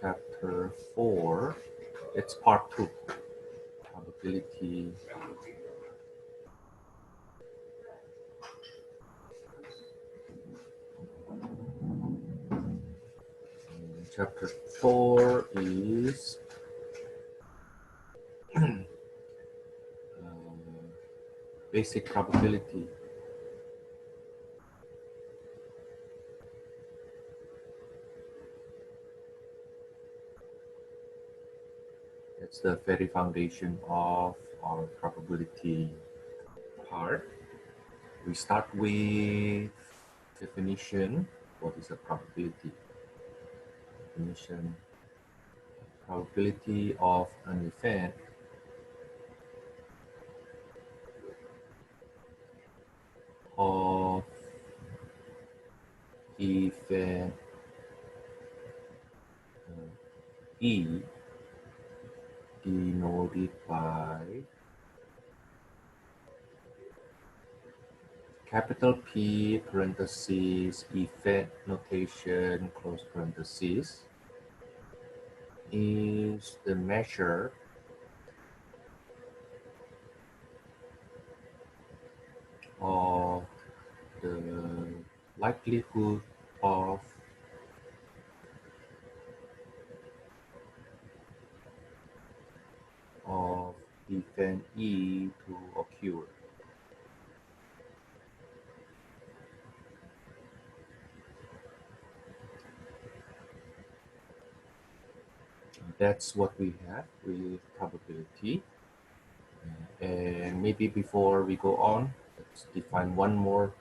chapter 4, it's part 2, probability. Chapter 4 is basic probability. It's the very foundation of our probability part. We start with definition. What is a probability? Definition. Probability of an event of event E denoted by capital P parentheses event notation close parentheses is the measure of the likelihood of event E to occur. That's what we have with probability. And maybe before we go on, let's define one more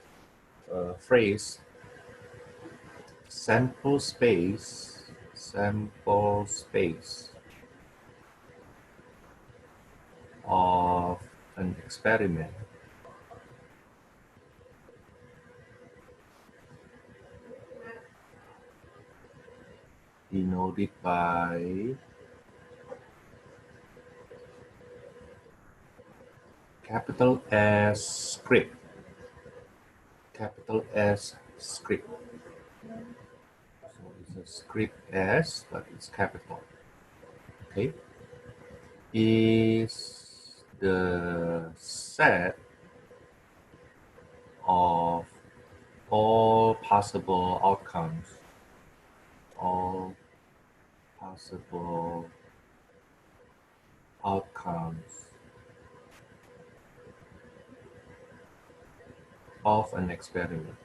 phrase. Sample space of an experiment denoted by capital S script. Capital S script. So it's a script S, but it's capital. Okay. Is the set of all possible outcomes. All possible outcomes of an experiment.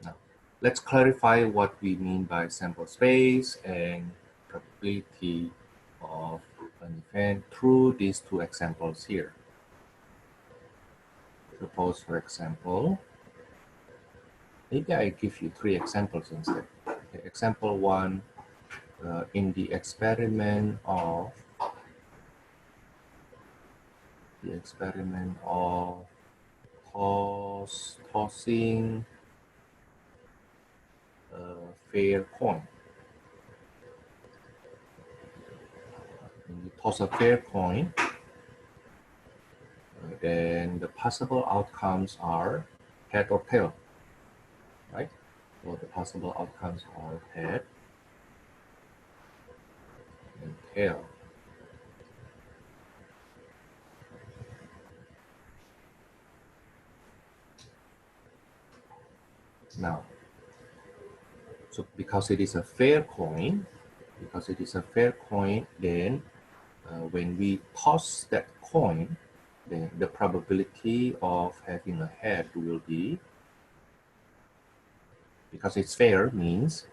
Now, let's clarify what we mean by sample space and probability of an event through these two examples here. Suppose, for example, maybe I give you 3 examples instead. Okay, example 1, in the experiment of tossing a fair coin. When you toss a fair coin, then the possible outcomes are head or tail, right? So the possible outcomes are head and tail. Now, so because it is a fair coin, then when we toss that coin, then the probability of having a head will be, because it's fair, means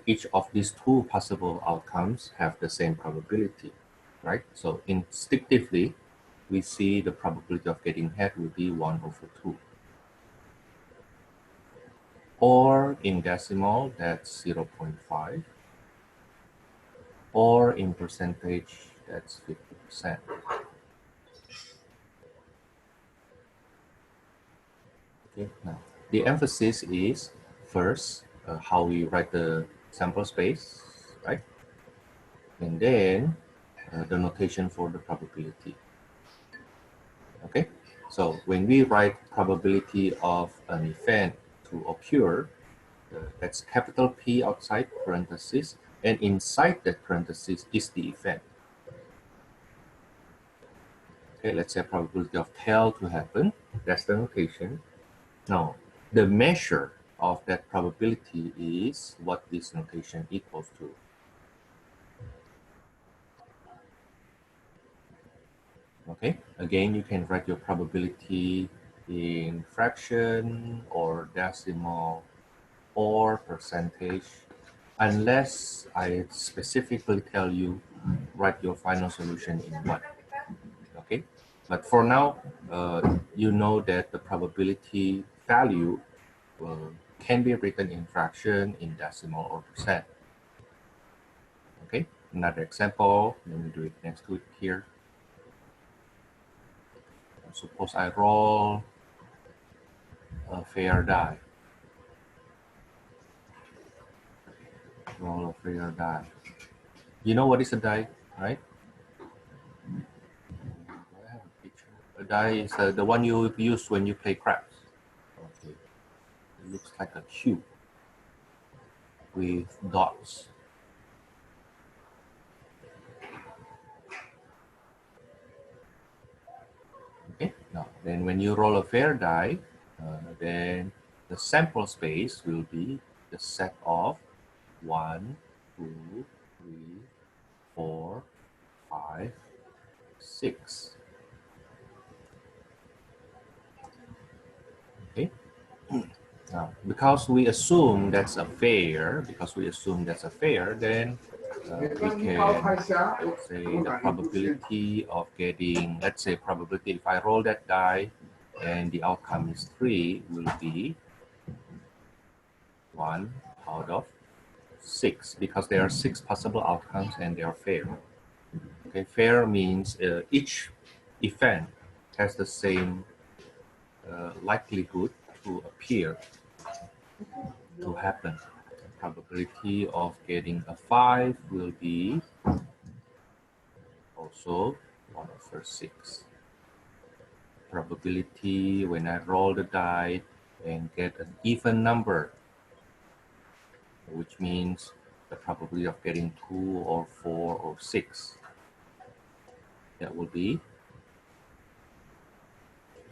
each of these 2 possible outcomes have the same probability, right? So instinctively, we see the probability of getting head will be 1/2. Or in decimal, that's 0.5. Or in percentage, that's 50%. Okay, now the emphasis is first how we write the sample space, right? And then the notation for the probability. Okay, So when we write probability of an event to occur, that's capital P outside parenthesis, and inside that parenthesis is the event. Okay, let's say probability of tail to happen. That's the notation. Now, the measure of that probability is what this notation equals to. Okay, again, you can write your probability in fraction or decimal or percentage, unless I specifically tell you write your final solution in what. Okay, but for now, you know that the probability value can be written in fraction, in decimal, or percent. Okay, another example, let me do it next to it here. Suppose I roll a fair die. Roll a fair die. You know what is a die, right? I have a picture. A die is the one you use when you play craps. Okay, it looks like a cube with dots. Okay, now then when you roll a fair die, then the sample space will be the set of 1, 2, 3, 4, 5, 6. Okay, now because we assume that's a fair, then we can say the probability of getting, let's say probability, if I roll that die and the outcome is 3, will be 1 out of 6, because there are 6 possible outcomes and they are fair. Okay, fair means each event has the same likelihood to appear, to happen. The probability of getting a 5 will be also 1/6. Probability when I roll the die and get an even number, which means the probability of getting 2 or 4 or 6, that will be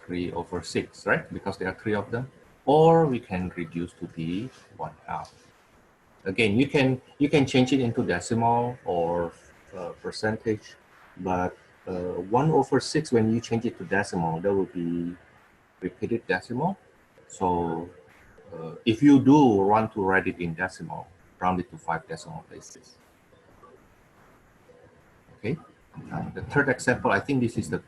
3/6, right? Because there are 3 of them. Or we can reduce to be 1/2. Again, you can change it into decimal or percentage, but 1/6, when you change it to decimal, that will be repeated decimal. So if you do want to write it in decimal, round it to 5 decimal places. Okay. The third example, I think this is the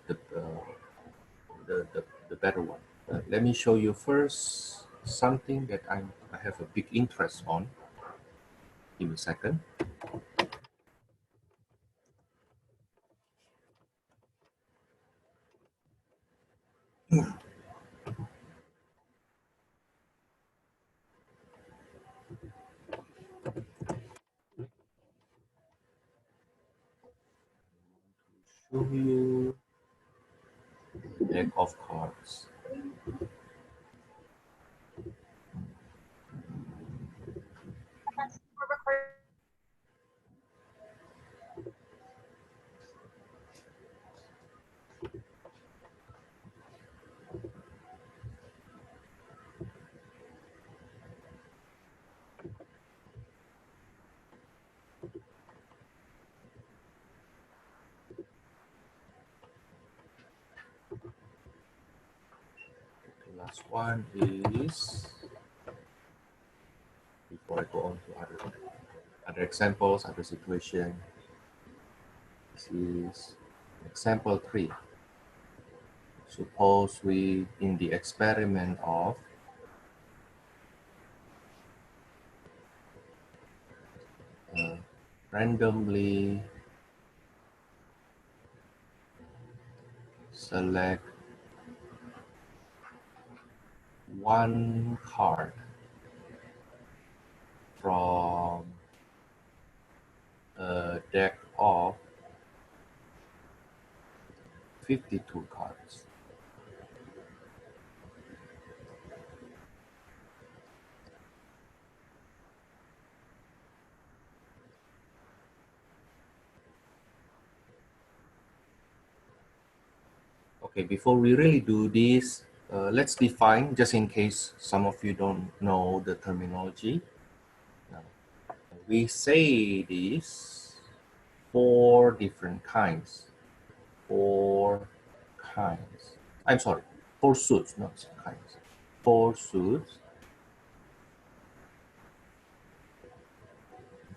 better one. Let me show you first something that I have a big interest on. Give me a second. Show you deck of cards. The last one is, before I go on to other examples, other situation, this is example 3. Suppose we, in the experiment of randomly select one card from a deck of 52 cards. Okay, before we really do this, let's define, just in case some of you don't know the terminology. Now, we say this 4 different kinds. 4 kinds. I'm sorry, 4 suits, not kinds. 4 suits.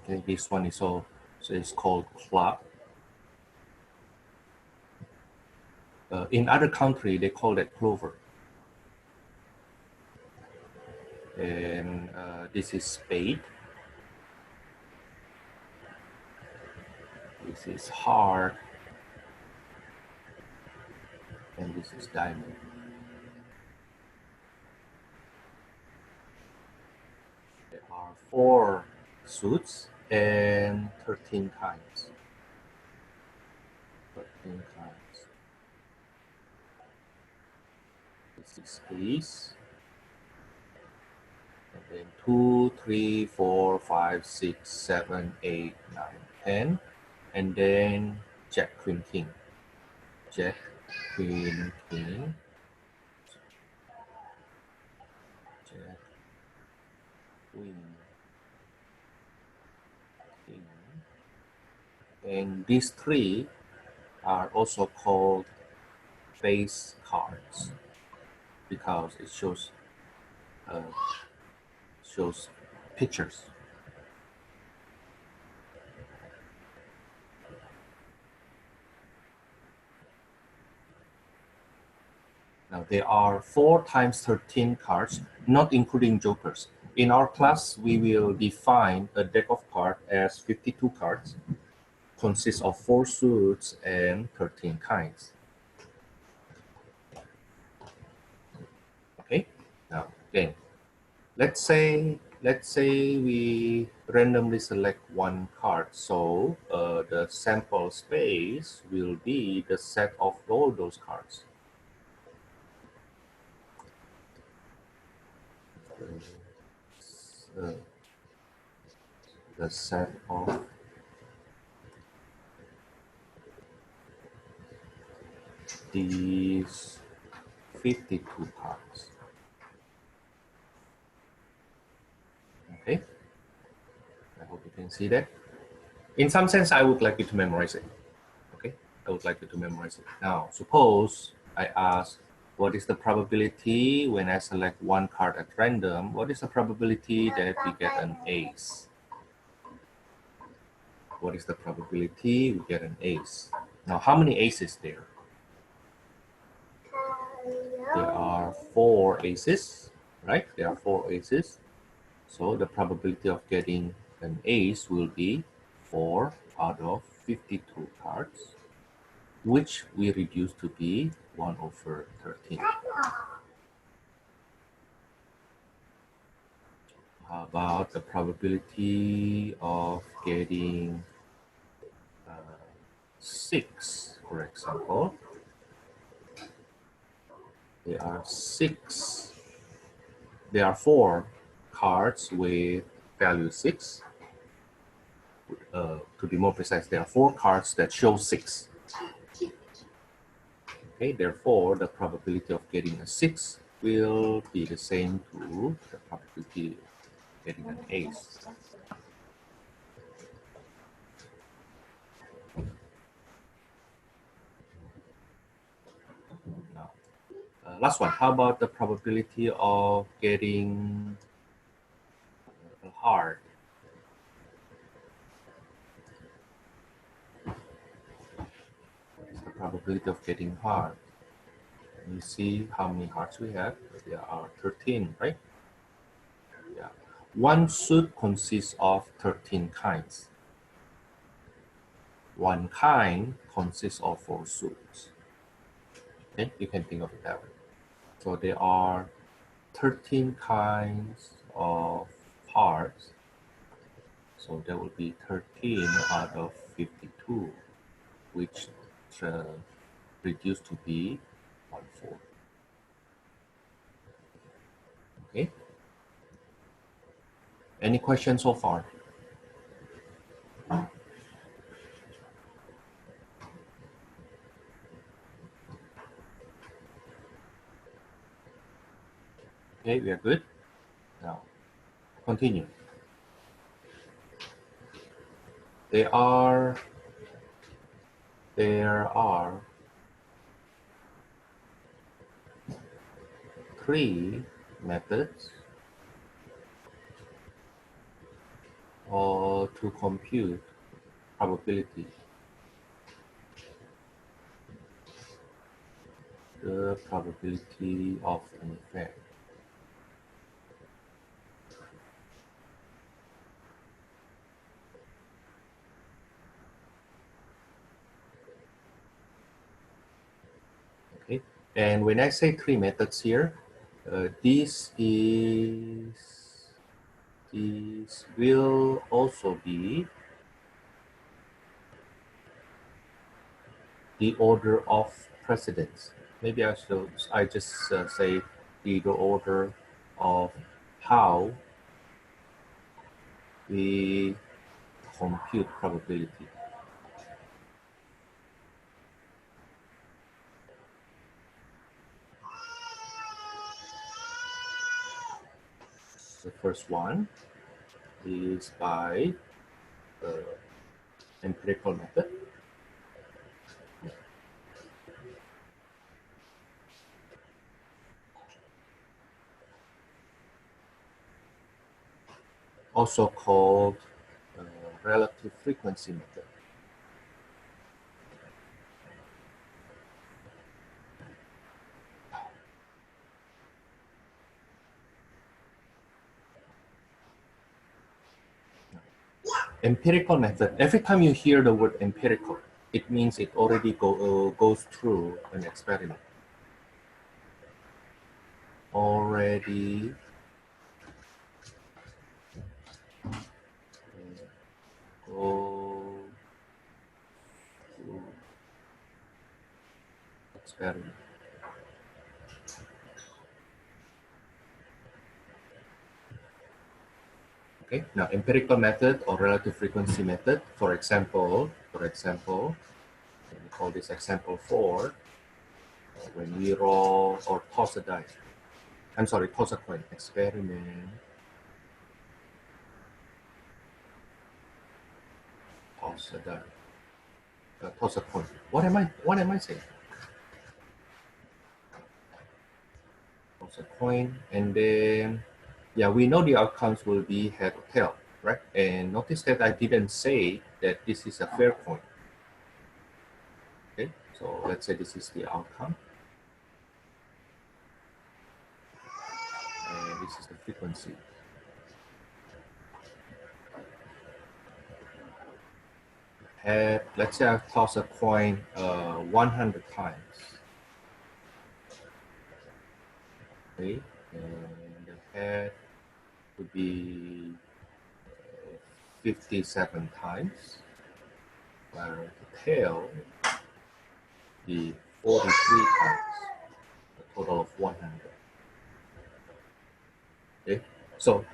Okay, this one is so it's called club. In other country, they call it clover. And this is spade. This is heart. And this is diamond. There are 4 suits and 13 kinds. 13 kinds. This is ace. And then 2, 3, 4, 5, 6, 7, 8, 9, 10. And then Jack, Queen, King. Jack, Queen, King. Jack, Queen, King. And these 3 are also called face cards because it shows pictures. Now there are 4 times 13 cards, not including jokers. In our class, we will define a deck of cards as 52 cards, consists of 4 suits and 13 kinds. Okay. Now again, let's say we randomly select 1 card. So the sample space will be the set of all those cards. The set of these 52 cards. Okay, I hope you can see that. In some sense, I would like you to memorize it. Okay, I would like you to memorize it. Now, suppose I ask, what is the probability when I select 1 card at random? What is the probability that we get an ace? What is the probability we get an ace? Now, how many aces there? There are 4 aces, right? There are 4 aces. So the probability of getting an ace will be 4 out of 52 cards, which we reduce to be 1 over 13. How about the probability of getting 6, for example? There are 4 cards with value 6. To be more precise, there are 4 cards that show 6. Okay, therefore, the probability of getting a 6 will be the same to the probability of getting an ace. Now, last one, how about the probability of getting a heart? What is the probability of getting heart? You see how many hearts we have? There are 13, right? Yeah. 1 suit consists of 13 kinds. 1 kind consists of 4 suits. Okay, you can think of it that way. So there are 13 kinds of hearts. So there will be 13 out of 52, which reduced to be 1/4. Okay. Any questions so far? Okay, we are good. Now, continue. There are 3 methods or to compute probability. The probability of an effect. Okay, and when I say 3 methods here, this will also be the order of precedence. Maybe I just say the order of how we compute probability. The first one is by the empirical method. Also called relative frequency method. Empirical method, every time you hear the word empirical, it means it already goes through an experiment. Already go through experiment. Okay, now empirical method or relative frequency method, for example, let me call this example 4, when we roll or toss a die. I'm sorry, toss a coin. Experiment. Toss a die. Toss a coin. What am I saying? Toss a coin, and then yeah, we know the outcomes will be head or tail, right? And notice that I didn't say that this is a fair coin. Okay, so let's say this is the outcome, and this is the frequency. Let's say I toss a coin 100 times. Okay, and the head would be 57 times, while the tail be 43 times, a total of 100. Okay, so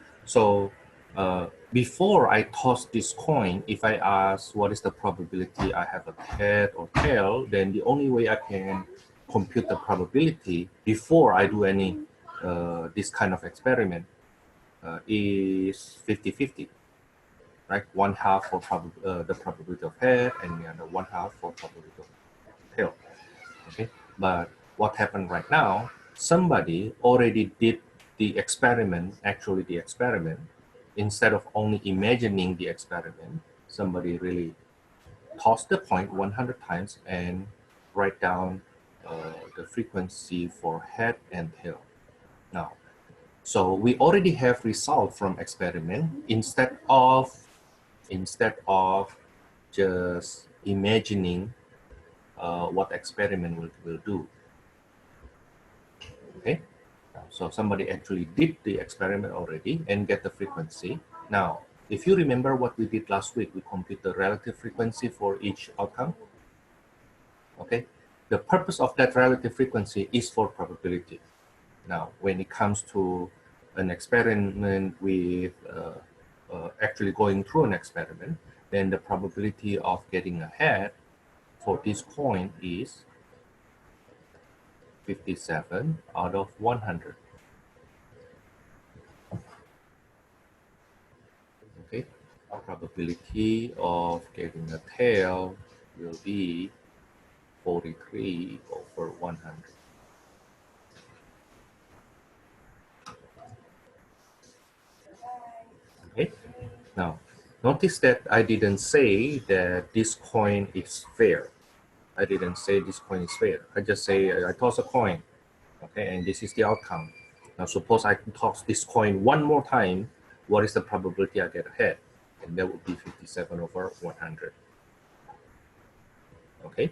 before I toss this coin, if I ask what is the probability I have a head or tail, then the only way I can compute the probability before I do any this kind of experiment is 50-50, right? One half for the probability of head, and the other one half for probability of tail. Okay, but what happened right now? Somebody already did the experiment. Actually, the experiment, instead of only imagining the experiment, somebody really tossed the point 100 times and write down the frequency for head and tail. Now, so we already have result from experiment instead of just imagining what experiment will do. Okay, so somebody actually did the experiment already and get the frequency. Now, if you remember what we did last week, we compute the relative frequency for each outcome. Okay, the purpose of that relative frequency is for probability. Now, when it comes to an experiment with actually going through an experiment, then the probability of getting a head for this coin is 57 out of 100. probability of getting a tail will be 43 over 100. Okay, now notice that I didn't say that this coin is fair. I didn't say this coin is fair. I just say I toss a coin, okay, and this is the outcome. Now suppose I toss this coin one more time, what is the probability I get a head? And that would be 57 over 100. Okay.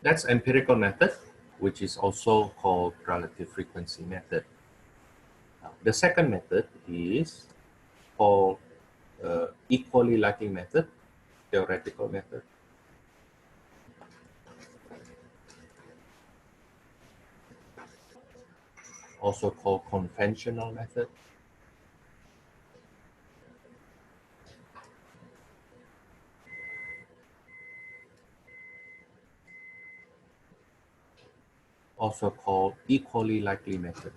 That's empirical method, which is also called relative frequency method. Now, the second method is called equally likely method, theoretical method. Also called conventional method. Also called equally likely method.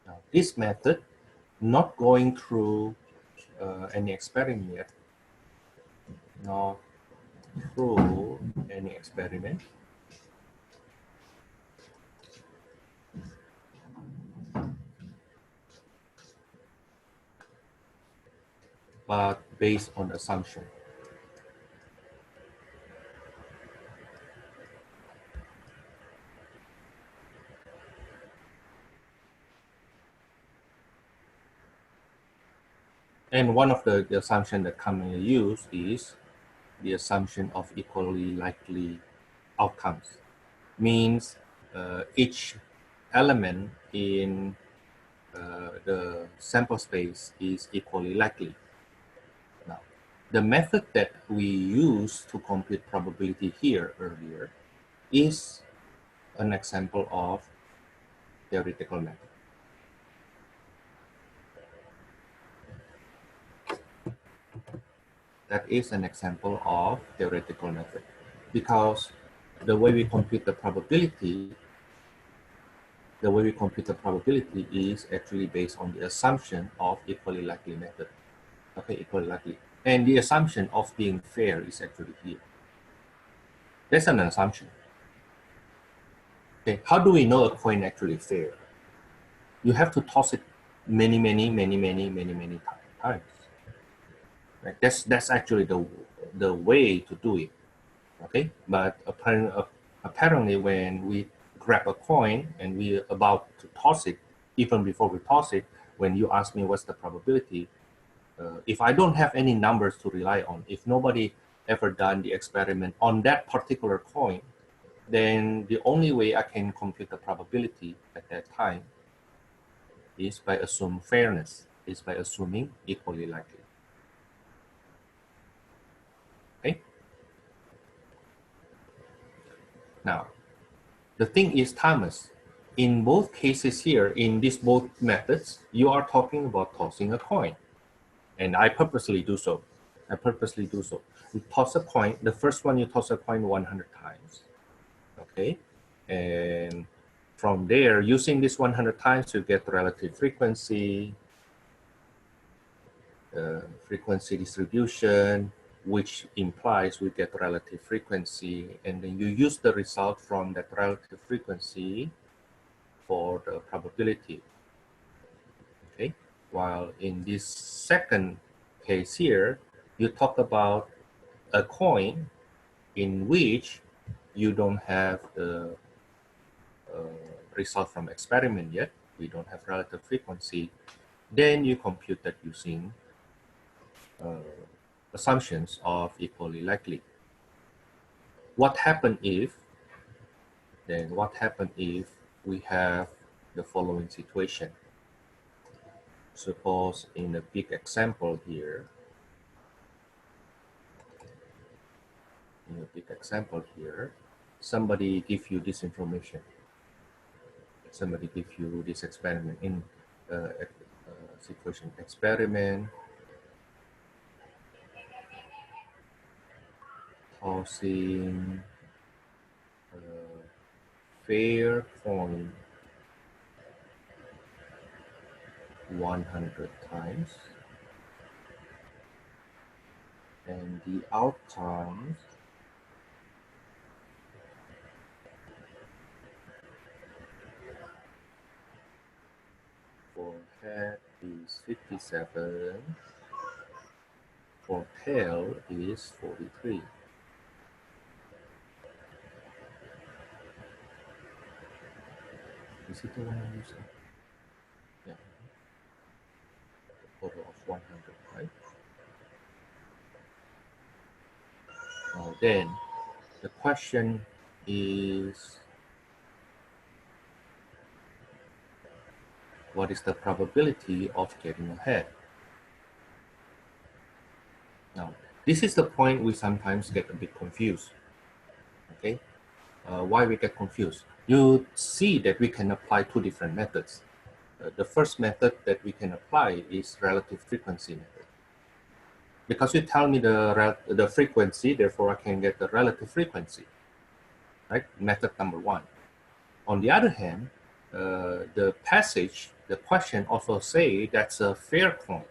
Now, this method, not going through any experiment yet, not through any experiment, but based on assumption. And one of the assumptions that commonly used is the assumption of equally likely outcomes. Means each element in the sample space is equally likely. Now, the method that we use to compute probability here earlier is an example of theoretical method. That is an example of theoretical method, because the way we compute the probability is actually based on the assumption of equally likely method. Okay, equally likely. And the assumption of being fair is actually here. That's an assumption. Okay, how do we know a coin actually fair? You have to toss it many times. Right? That's actually the way to do it. Okay, but apparently when we grab a coin and we're about to toss it, even before we toss it, when you ask me what's the probability, if I don't have any numbers to rely on, if nobody ever done the experiment on that particular coin, then the only way I can compute the probability at that time is by assuming fairness, is by assuming equally likely. Okay. Now, the thing is, Thomas, in both cases here, in these both methods, you are talking about tossing a coin. And I purposely do so. You toss a coin. The first one, you toss a coin 100 times. Okay. And from there, using this 100 times, you get relative frequency, frequency distribution, which implies we get relative frequency, and then you use the result from that relative frequency for the probability. Okay, while in this second case here, you talk about a coin in which you don't have the result from experiment yet, we don't have relative frequency, then you compute that using assumptions of equally likely. What happens if we have the following situation? Suppose in a big example here, somebody give you this information. Somebody give you this experiment in situation experiment. browsing fair point 100 times, and the outcomes for head is 57, for tail is 43. Is it the one I'm using? Yeah, total of 100, right? Then the question is, what is the probability of getting ahead? Now, this is the point we sometimes get a bit confused. Okay, why we get confused? You see that we can apply two different methods. The first method that we can apply is relative frequency method. Because you tell me the frequency, therefore I can get the relative frequency, right? Method number one. On the other hand, the passage, the question also say that's a fair point.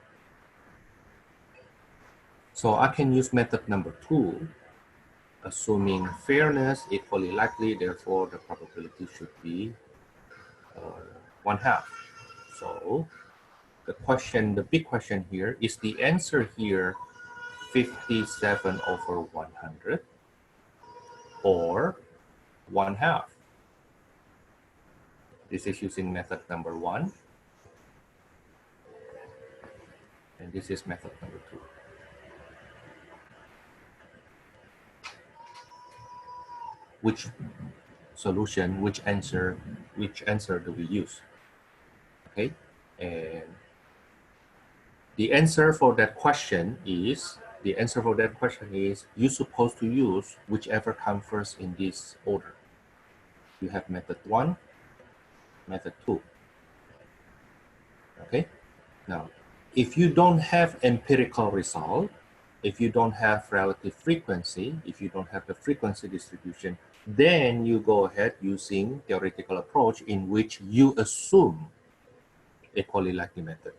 So I can use method number two, assuming fairness equally likely, therefore the probability should be 1/2. So the question, the big question here is the answer here 57 over 100 or 1/2. This is using method number one, and this is method number two. Which solution, which answer do we use? Okay, and the answer for that question is, you're supposed to use whichever comes first in this order. You have method one, method two. Okay, now if you don't have empirical result, if you don't have relative frequency, if you don't have the frequency distribution, then you go ahead using theoretical approach in which you assume equally likely method.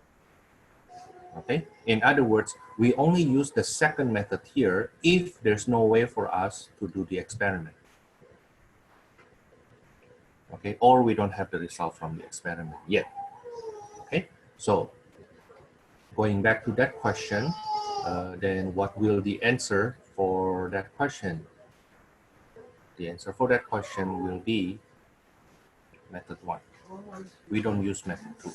Okay, in other words, we only use the second method here if there's no way for us to do the experiment. Okay, or we don't have the result from the experiment yet. Okay, so going back to that question, then what will the answer for that question? The answer for that question will be method one. We don't use method two.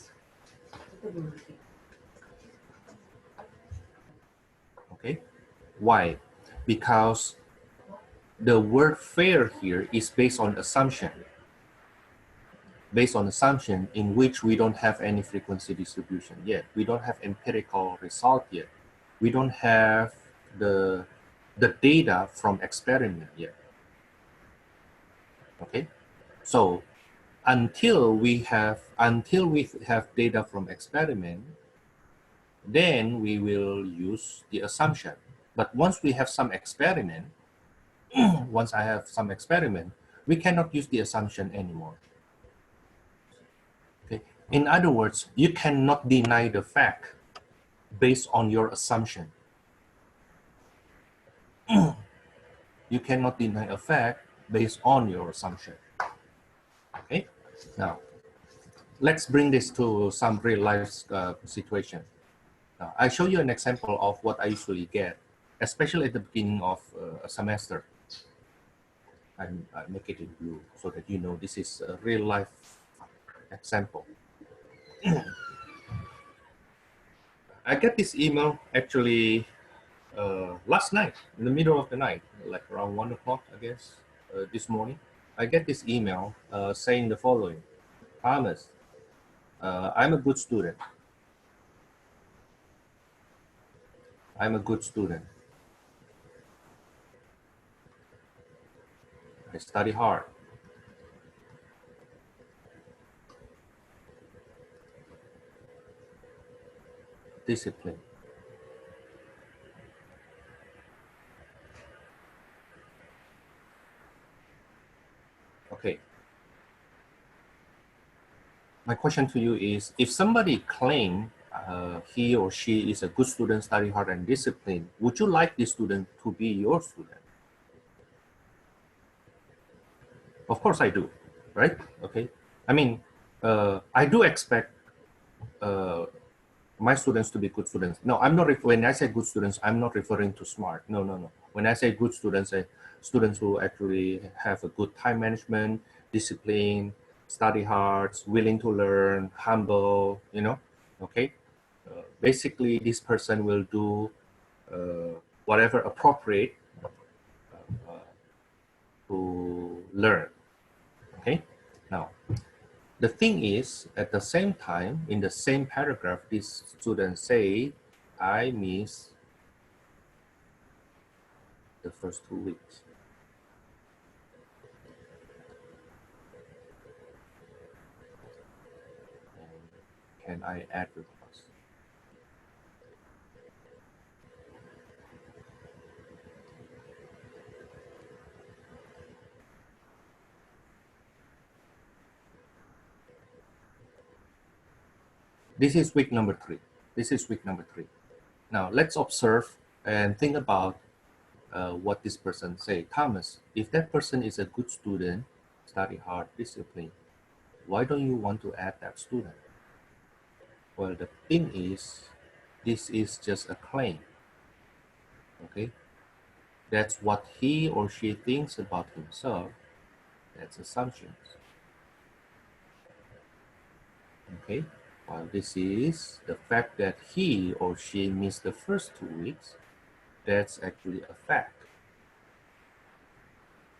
Okay, why? Because the word fair here is based on assumption. Based on assumption in which we don't have any frequency distribution yet. We don't have empirical result yet. We don't have the data from experiment yet. Okay, so until we have data from experiment, then we will use the assumption. But once we have some experiment, once I have some experiment, we cannot use the assumption anymore. Okay. In other words, you cannot deny the fact based on your assumption. You cannot deny a fact based on your assumption. Okay. Now, let's bring this to some real life situation. I show you an example of what I usually get, especially at the beginning of a semester. I make it in blue so that you know this is a real life example. I get this email actually last night, in the middle of the night, like around 1 o'clock, I guess, this morning. I get this email saying the following: Thomas, I'm a good student. I'm a good student. I study hard. Discipline. my question to you is, if somebody claim he or she is a good student, study hard and disciplined, would you like this student to be your student? Of course I do, right? Okay. I mean, I do expect my students to be good students. No, I'm not, when I say good students, I'm not referring to smart. No, no, no. When I say good students, I students who actually have a good time management, discipline, study hard, willing to learn, humble, you know, okay? Basically, this person will do whatever appropriate to learn, okay? Now, the thing is, at the same time, in the same paragraph, this student say, I miss the first 2 weeks. And can I add the class? This is week number 3. This is week number 3. Now let's observe and think about what this person say. Thomas, if that person is a good student, study hard, discipline, why don't you want to add that student? Well, the thing is, this is just a claim, okay? That's what he or she thinks about himself. That's assumptions, okay? While this is the fact that he or she missed the first 2 weeks, that's actually a fact.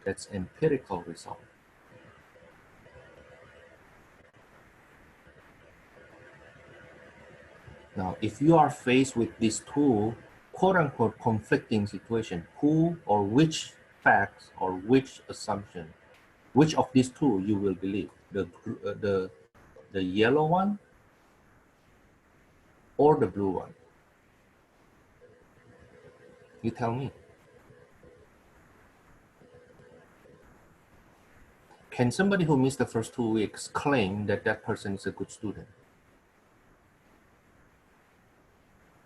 That's empirical result. Now, if you are faced with these two quote-unquote conflicting situations, who or which facts or which assumption, which of these two you will believe? The yellow one or the blue one? You tell me. Can somebody who missed the first 2 weeks claim that that person is a good student?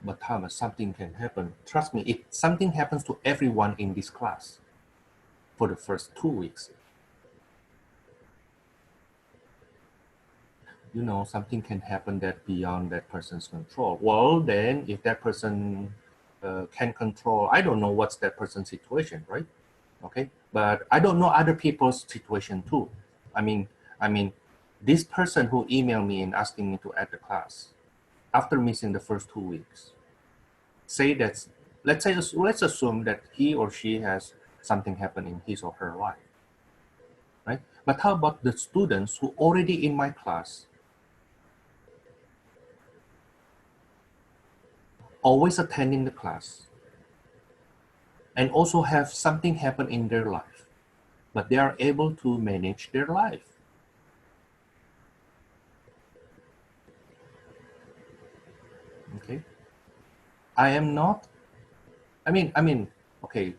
But Thomas, something can happen. Trust me, if something happens to everyone in this class for the first 2 weeks, you know, something can happen that beyond that person's control. Well, then if that person can control, I don't know what's that person's situation, right? Okay, but I don't know other people's situation too. I mean, this person who emailed me and asking me to add the class after missing the first 2 weeks, say that, let's assume that he or she has something happen in his or her life, right? But how about the students who already in my class, always attending the class, and also have something happen in their life, but they are able to manage their life? Okay, I am not. Okay. Okay.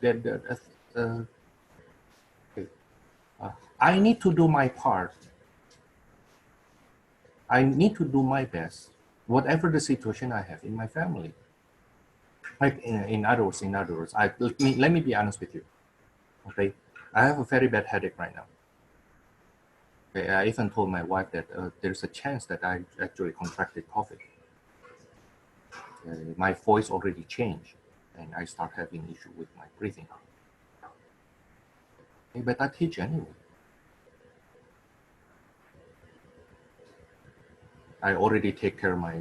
I need to do my part. I need to do my best, whatever the situation I have in my family. Like in other words, let me be honest with you. Okay, I have a very bad headache right now. Okay, I even told my wife that there's a chance that I actually contracted COVID. My voice already changed, and I start having issue with my breathing. Okay, but I teach anyway. I already take care of my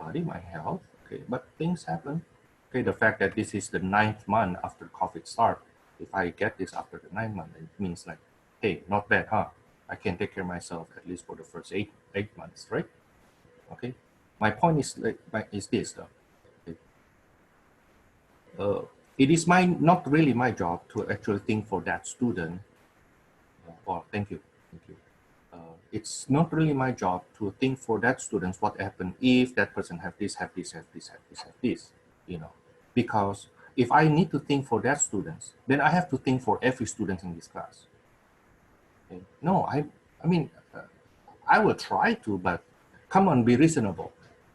body, my health. Okay, but things happen. Okay, the fact that this is the 9th month after COVID start, if I get this after the 9th month, it means like, hey, not bad, huh? I can take care of myself at least for the first eight months, right? Okay. My point is this though. Okay. It is not really my job to actually think for that student. Well, thank you. It's not really my job to think for that student what happened if that person have this, you know, because if I need to think for that students, then I have to think for every student in this class. Okay? No, I will try to, but come on, be reasonable,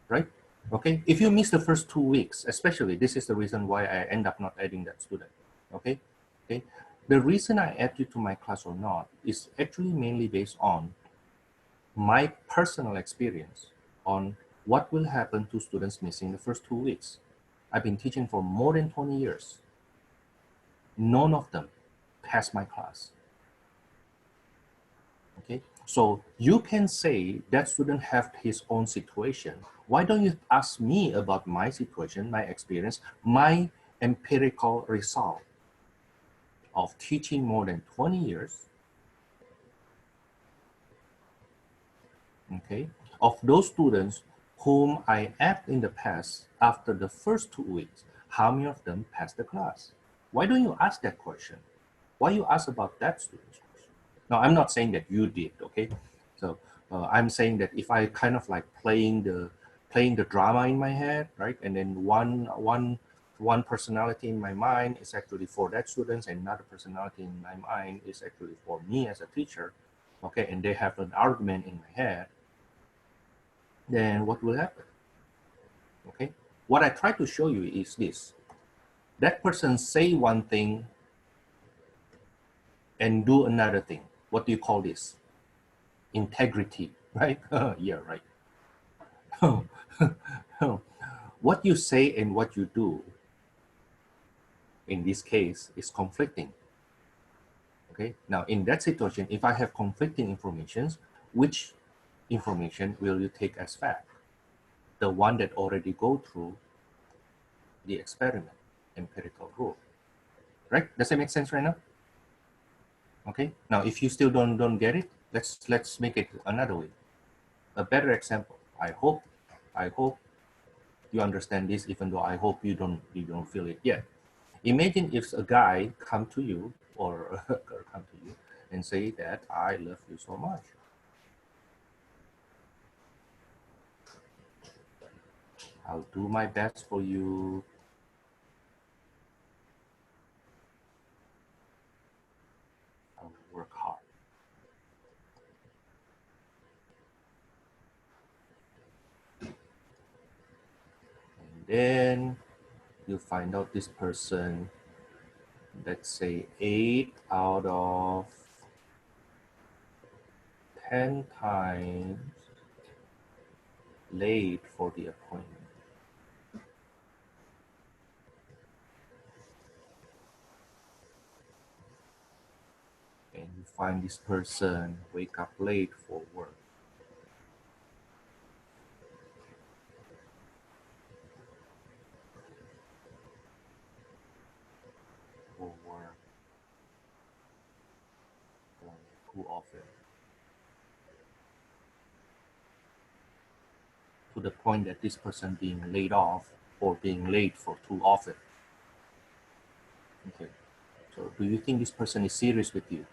right? Okay, if you miss the first 2 weeks, especially, this is the reason why I end up not adding that student, okay? Okay, the reason I add you to my class or not is actually mainly based on my personal experience on what will happen to students missing the first 2 weeks. I've been teaching for more than 20 years. None of them passed my class. Okay, so you can say that student have his own situation. Why don't you ask me about my situation, my experience, my empirical result of teaching more than 20 years? Okay, of those students whom I add in the past after the first 2 weeks, how many of them passed the class? Why don't you ask that question? Why you ask about that student's question? Now, I'm not saying that you did, okay? So I'm saying that if I kind of like playing the drama in my head, right? And then one personality in my mind is actually for that students, and another personality in my mind is actually for me as a teacher, okay? And they have an argument in my head, then what will happen? Okay? What I try to show you is this. That person say one thing and do another thing. What do you call this? Integrity, right? Yeah, right. What you say and what you do in this case is conflicting. Okay, now in that situation, if I have conflicting informations, which information will you take as fact? The one that already go through the experiment, empirical rule, right? Does that make sense right now? Okay, now if you still don't get it, let's make it another way, a better example. I hope you understand this, even though I hope you don't feel it yet. Imagine if a guy come to you or a girl come to you and say that I love you so much. I'll do my best for you. I'll work hard. And then you find out this person, let's say 8 out of 10 times late for the appointment. And you find this person wake up late for work. For work too often. To the point that this person being laid off or being late for too often. Okay. So do you think this person is serious with you?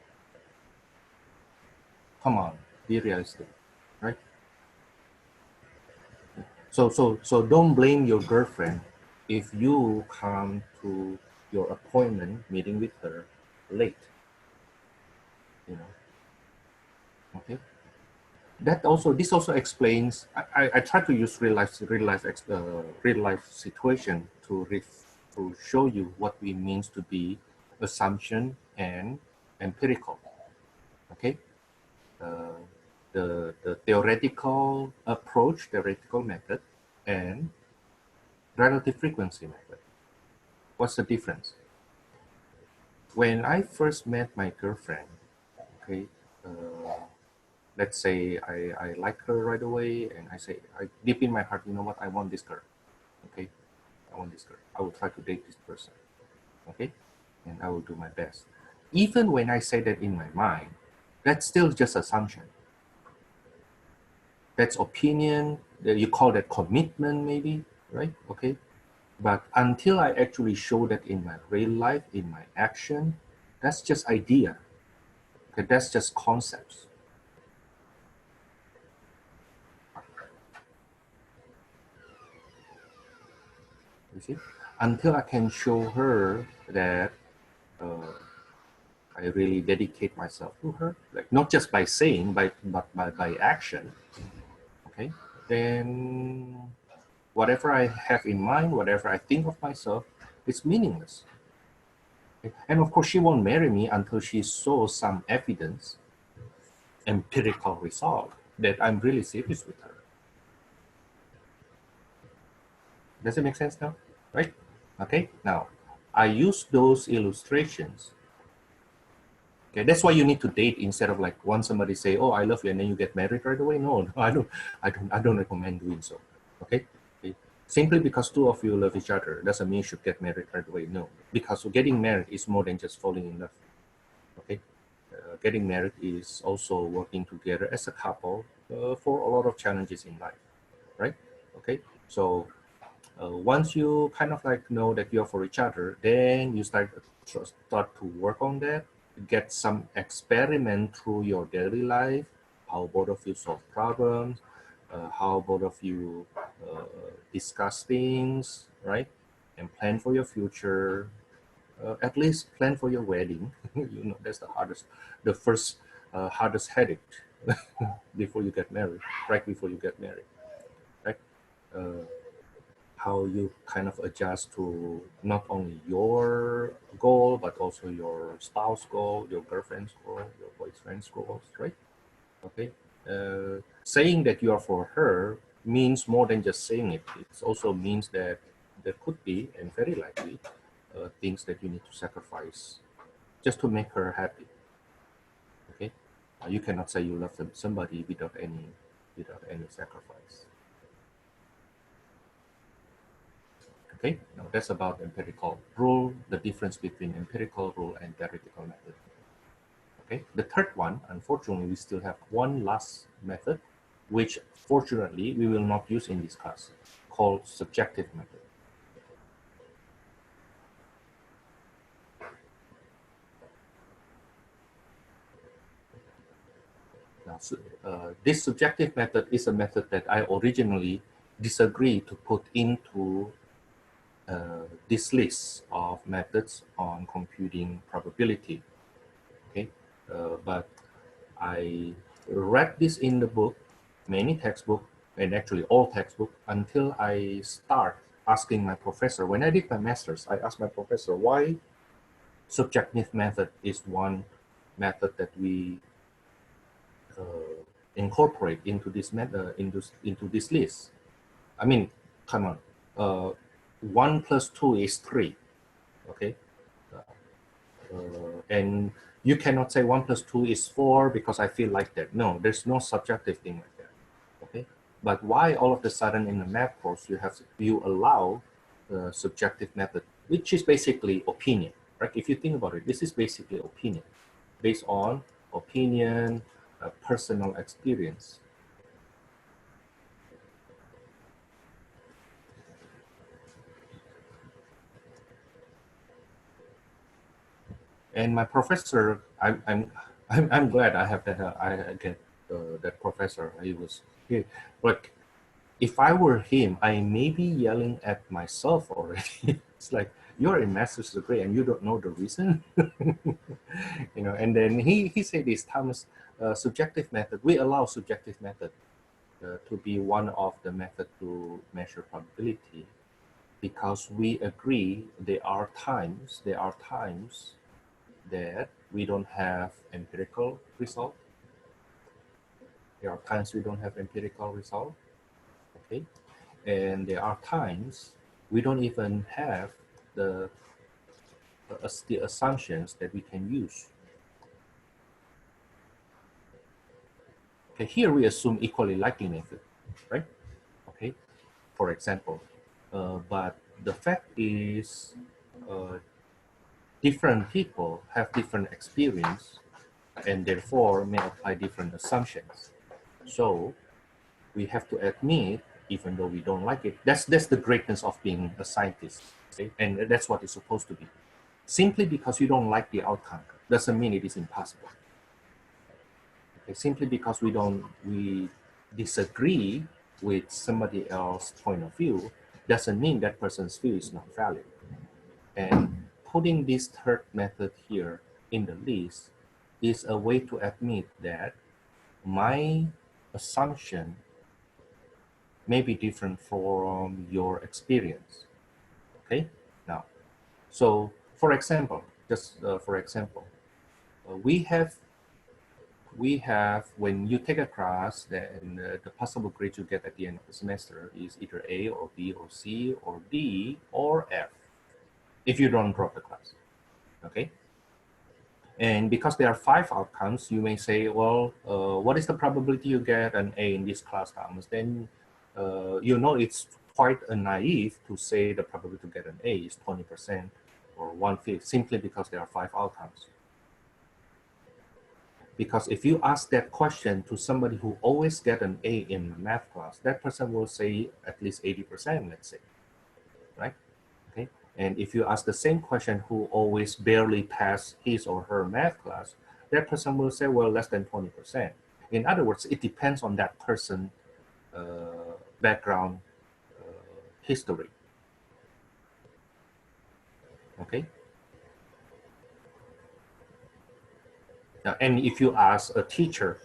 Come on, be realistic, right? So don't blame your girlfriend if you come to your appointment meeting with her late. You know, okay. This also explains. I try to use real life situation to show you what we means to be assumption and empirical. Okay. Uh, the theoretical approach, theoretical method, and relative frequency method. What's the difference? When I first met my girlfriend, okay, let's say I like her right away, and I say, deep in my heart, you know what, I want this girl, okay? I want this girl. I will try to date this person, okay? And I will do my best. Even when I say that in my mind, that's still just assumption. That's opinion. You call that commitment, maybe, right? Okay. But until I actually show that in my real life, in my action, that's just idea. Okay, that's just concepts. You see, until I can show her that I really dedicate myself to her, like not just by saying, but by action, okay, then whatever I have in mind, whatever I think of myself, it's meaningless. Okay? And of course, she won't marry me until she shows some evidence, empirical result, that I'm really serious with her. Does it make sense now? Right? Okay, now I use those illustrations. Okay, that's why you need to date instead of like once somebody say, "Oh, I love you," and then you get married right away. No, no, I don't recommend doing so. Okay? Okay, simply because two of you love each other doesn't mean you should get married right away. No, because getting married is more than just falling in love. Okay, getting married is also working together as a couple for a lot of challenges in life, right? Okay, so once you kind of like know that you're for each other, then you start to work on that, get some experiment through your daily life, how both of you solve problems, how both of you discuss things, right? And plan for your future. At least plan for your wedding. You know, that's the hardest, the first hardest headache before you get married, right before you get married, right? Uh, how you kind of adjust to not only your goal, but also your spouse goal, your girlfriend's goal, your boyfriend's goals, right? Okay. Saying that you are for her means more than just saying it. It also means that there could be, and very likely, things that you need to sacrifice just to make her happy. Okay. You cannot say you love somebody without any sacrifice. Okay, now that's about empirical rule, the difference between empirical rule and theoretical method. Okay, the third one, unfortunately, we still have one last method, which fortunately we will not use in this class, called subjective method. Now, this subjective method is a method that I originally disagree to put into this list of methods on computing probability. Okay, but I read this in the book, many textbook, and actually all textbook, until I start asking my professor. When I did my master's, I asked my professor why subjective method is one method that we incorporate into this method, into this list. I mean, come on, 1 plus 2 is 3, okay? And you cannot say 1 plus 2 is 4 because I feel like that. No, there's no subjective thing like that. Okay, but why all of a sudden in the math course you allow the subjective method, which is basically opinion, right? If you think about it, this is basically opinion, based on opinion, personal experience. And my professor, I'm glad I have that. I get that professor. But if I were him, I may be yelling at myself already. It's like, you're in master's degree and you don't know the reason. You know, and then he said this, Thomas, subjective method, we allow subjective method to be one of the method to measure probability, because we agree there are times that we don't have empirical result. There are times we don't have empirical result, okay? And there are times we don't even have the assumptions that we can use. Okay, here we assume equally likely method, right? Okay, for example, but the fact is different people have different experience and therefore may apply different assumptions. So we have to admit, even though we don't like it, that's the greatness of being a scientist, okay? And that's what it's supposed to be. Simply because you don't like the outcome doesn't mean it is impossible. Okay? Simply because we disagree with somebody else's point of view doesn't mean that person's view is not valid. And putting this third method here in the list is a way to admit that my assumption may be different from your experience. Okay, now, so for example, just for example, we have when you take a class, then the possible grade you get at the end of the semester is either A or B or C or D or F if you don't drop the class. Okay, and because there are 5 outcomes, you may say, well, what is the probability you get an A in this class, Thomas? Then you know it's quite a naive to say the probability to get an A is 20% or 1/5 simply because there are 5 outcomes. Because if you ask that question to somebody who always get an A in math class, that person will say at least 80%, let's say, right? Okay. And if you ask the same question who always barely pass his or her math class, that person will say, well, less than 20%. In other words, it depends on that person's background history. Okay. Now, and if you ask a teacher,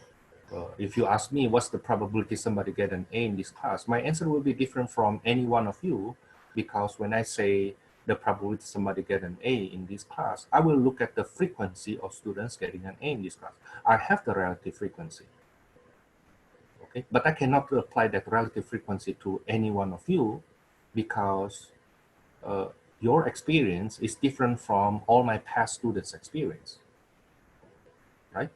if you ask me what's the probability somebody get an A in this class, my answer will be different from any one of you, because when I say the probability somebody get an A in this class, I will look at the frequency of students getting an A in this class. I have the relative frequency, okay? But I cannot apply that relative frequency to any one of you because your experience is different from all my past students' experience, right?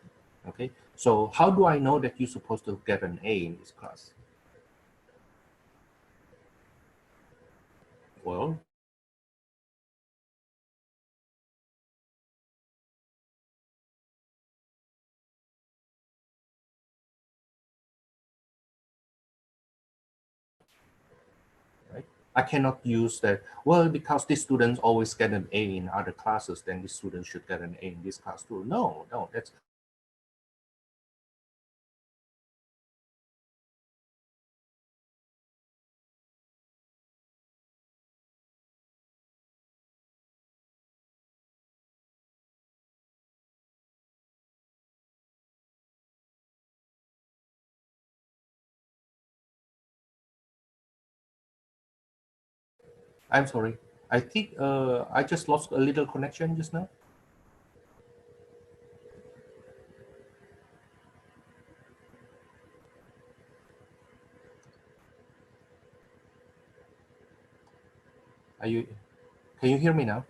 Okay, so how do I know that you're supposed to get an A in this class? Well, right? I cannot use that, well, because these students always get an A in other classes, then this student should get an A in this class too. No, no, that's I'm sorry. I think I just lost a little connection just now. Are you, can you hear me now?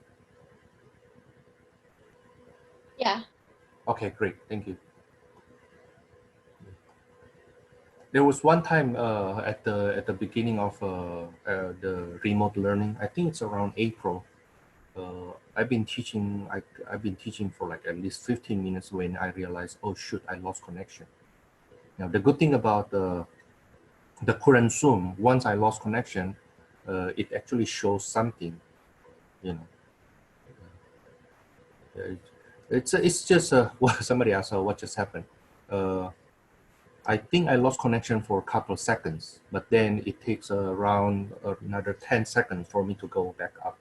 Yeah. Okay, great, thank you. There was one time at the beginning of the remote learning, I think it's around April. I've been teaching. I've been teaching for like at least 15 minutes when I realized, oh shoot, I lost connection. Now the good thing about the current Zoom, once I lost connection, it actually shows something. You know, Uh, it's just well, somebody asked what just happened. Uh, I think I lost connection for a couple of seconds, but then it takes around another 10 seconds for me to go back up.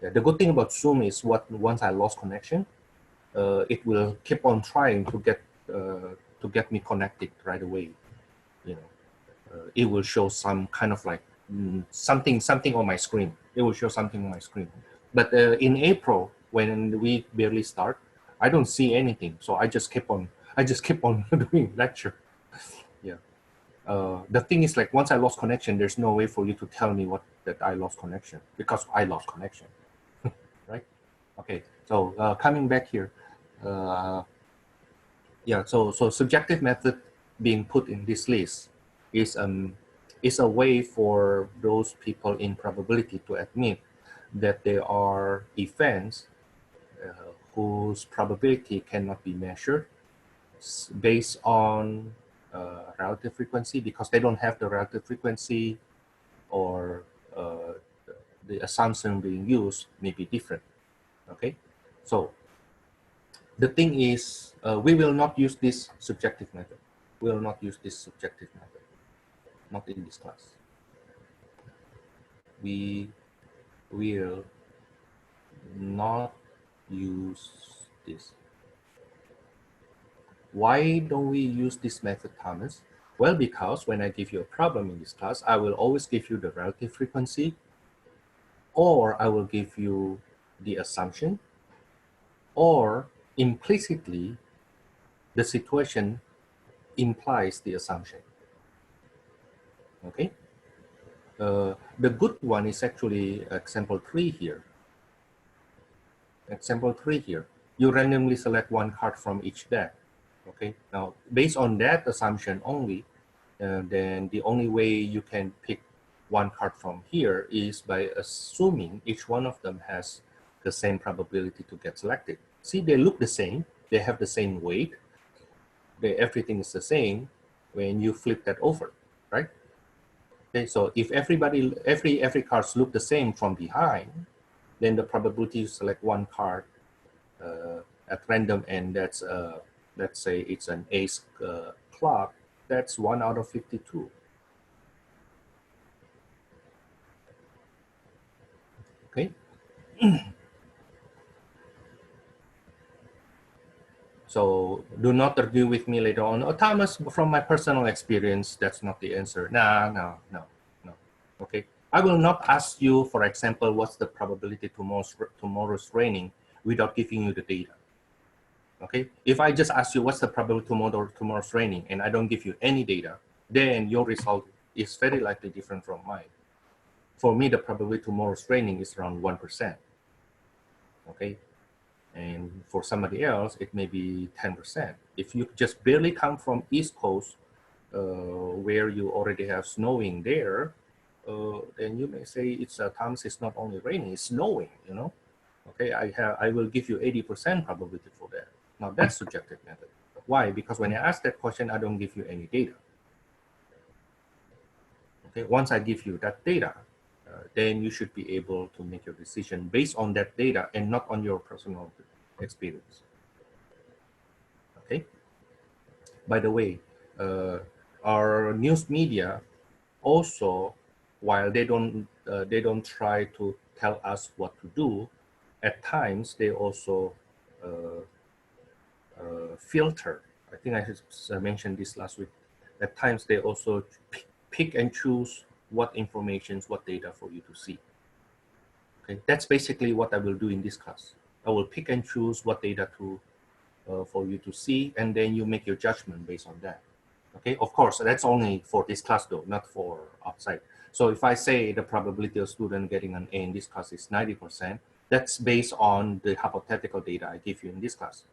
Yeah, the good thing about Zoom is once I lost connection, it will keep on trying to get me connected right away. You know, it will show some kind of like something on my screen. It will show something on my screen. But in April, when we barely start, I don't see anything. So I just keep on doing lecture. Yeah. The thing is, like, once I lost connection, there's no way for you to tell me that I lost connection because I lost connection, right? Okay. So coming back here, uh, yeah. So subjective method being put in this list is a way for those people in probability to admit that there are events whose probability cannot be measured based on relative frequency because they don't have the relative frequency, or the assumption being used may be different. Okay, so the thing is, we will not use this subjective method. We will not use this subjective method, not in this class. We will not use this. Why don't we use this method, Thomas? Well, because when I give you a problem in this class, I will always give you the relative frequency, or I will give you the assumption, or implicitly, the situation implies the assumption. Okay? The good one is actually example 3 here. Example 3 here. You randomly select one card from each deck. Okay? Now, based on that assumption only, then the only way you can pick one card from here is by assuming each one of them has the same probability to get selected. See, they look the same. They have the same weight. Everything is the same when you flip that over, right? Okay, so if every cards look the same from behind, then the probability to select one card at random, and that's let's say it's an ace club, that's 1 out of 52. Okay. So do not argue with me later on. Oh, Thomas, from my personal experience, that's not the answer. No. Okay. I will not ask you, for example, what's the probability tomorrow's raining without giving you the data. Okay. If I just ask you what's the probability tomorrow's raining and I don't give you any data, then your result is very likely different from mine. For me, the probability tomorrow's raining is around 1%. Okay. And for somebody else, it may be 10%. If you just barely come from East Coast, where you already have snowing there, then you may say it's Thomas, it's not only raining, it's snowing, you know. Okay, I will give you 80% probability for that. Now that's subjective method. Why? Because when I ask that question, I don't give you any data. Okay, once I give you that data, then you should be able to make your decision based on that data and not on your personal experience. Okay. By the way, our news media also, while they don't try to tell us what to do, at times they also filter. I think I mentioned this last week. At times they also pick and choose what informations, what data for you to see. Okay, that's basically what I will do in this class. I will pick and choose what data to for you to see, and then you make your judgment based on that. Okay, of course, that's only for this class though, not for outside. So if I say the probability of student getting an A in this class is 90%, that's based on the hypothetical data I give you in this class.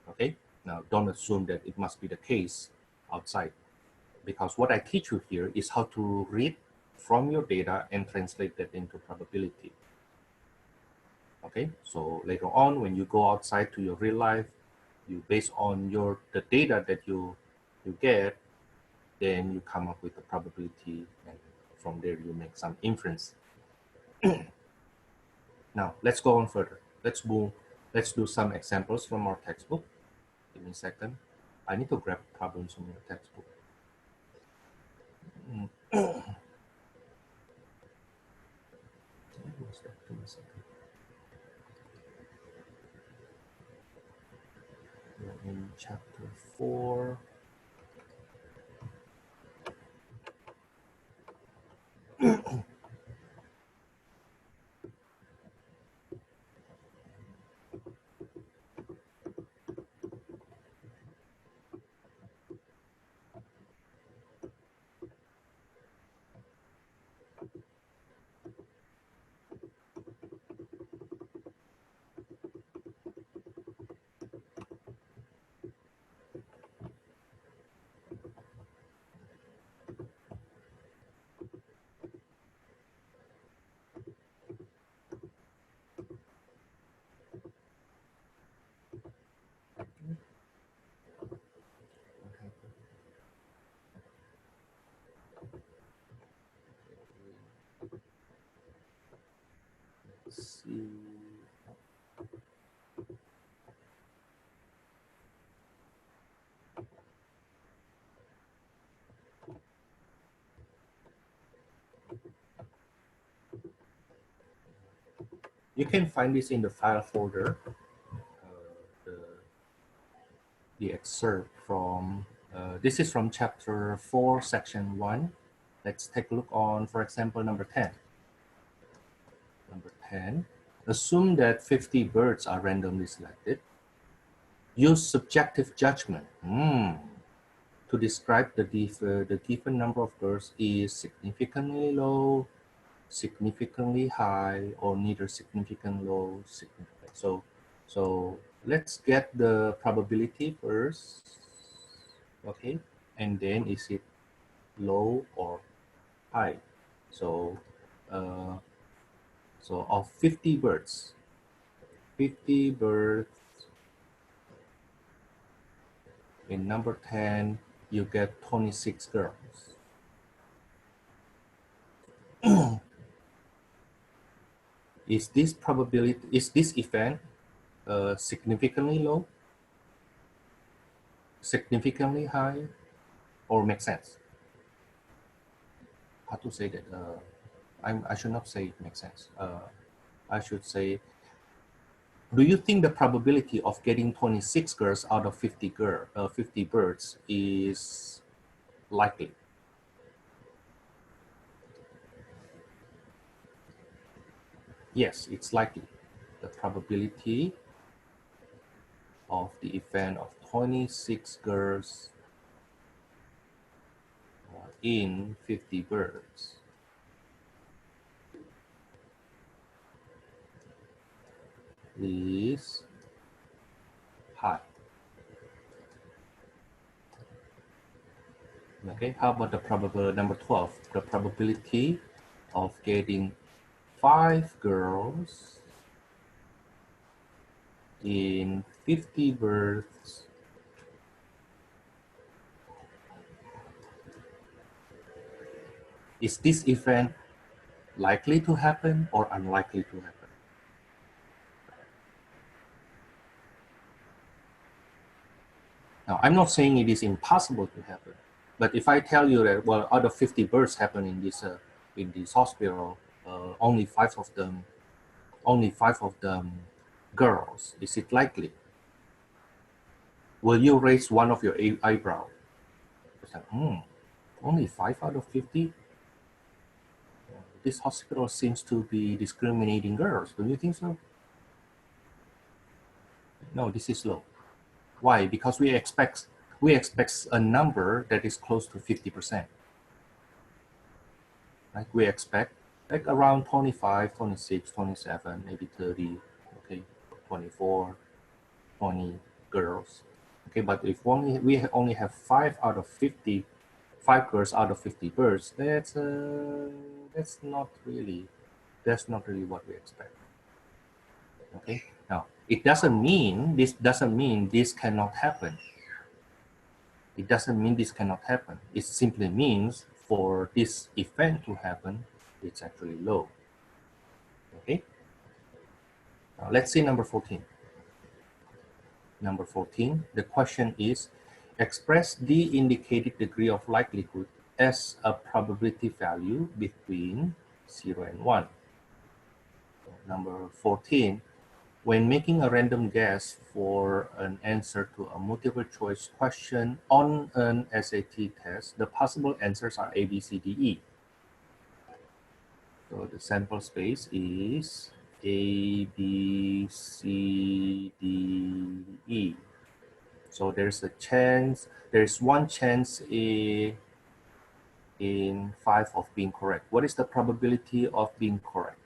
Okay, now don't assume that it must be the case outside, because what I teach you here is how to read from your data and translate that into probability. Okay, so later on when you go outside to your real life, you based on the data that you get, then you come up with the probability, and from there you make some inference. Now let's go on further. Let's do some examples from our textbook. Give me a second. I need to grab problems from your textbook. Give me a second. We're in chapter 4. Let's see. You can find this in the file folder, the excerpt from, this is from chapter 4, section 1. Let's take a look on, for example, number 10. Number 10, assume that 50 birds are randomly selected. Use subjective judgment to describe the given number of birds is significantly low, significantly high, or neither significant low, significant. So let's get the probability first, okay? And then is it low or high? So, so of 50 birds, 50 birds in number 10, you get 26 girls. Is this probability, is this event significantly low, significantly high, or make sense? How to say that? I should not say it makes sense. I should say, do you think the probability of getting 26 girls out of 50 birds is likely? Yes, it's likely. The probability of the event of 26 girls in 50 birds is high. Okay, how about the probability number 12? The probability of getting 5 girls in 50 birds is this event likely to happen or unlikely to happen? Now, I'm not saying it is impossible to happen, but if I tell you that, well, out of 50 births happen in this hospital, only five of them girls, is it likely? Will you raise one of your eyebrow? It's like, only 5 out of 50? This hospital seems to be discriminating girls. Do you think so? No, this is low. Why? Because we expect a number that is close to 50%. Right? We expect like around 25, 26, 27, maybe 30, okay, 24, 20 girls. Okay, but if we only have 5 out of 50, 5 girls out of 50 birds, that's not really what we expect. Okay, now this doesn't mean this cannot happen. It doesn't mean this cannot happen. It simply means for this event to happen, it's actually low. Okay. Now let's see number 14. Number 14, the question is, express the indicated degree of likelihood as a probability value between 0 and 1. Number 14, when making a random guess for an answer to a multiple choice question on an SAT test, the possible answers are A, B, C, D, E. So the sample space is A, B, C, D, E. So there's one chance in 5 of being correct. What is the probability of being correct?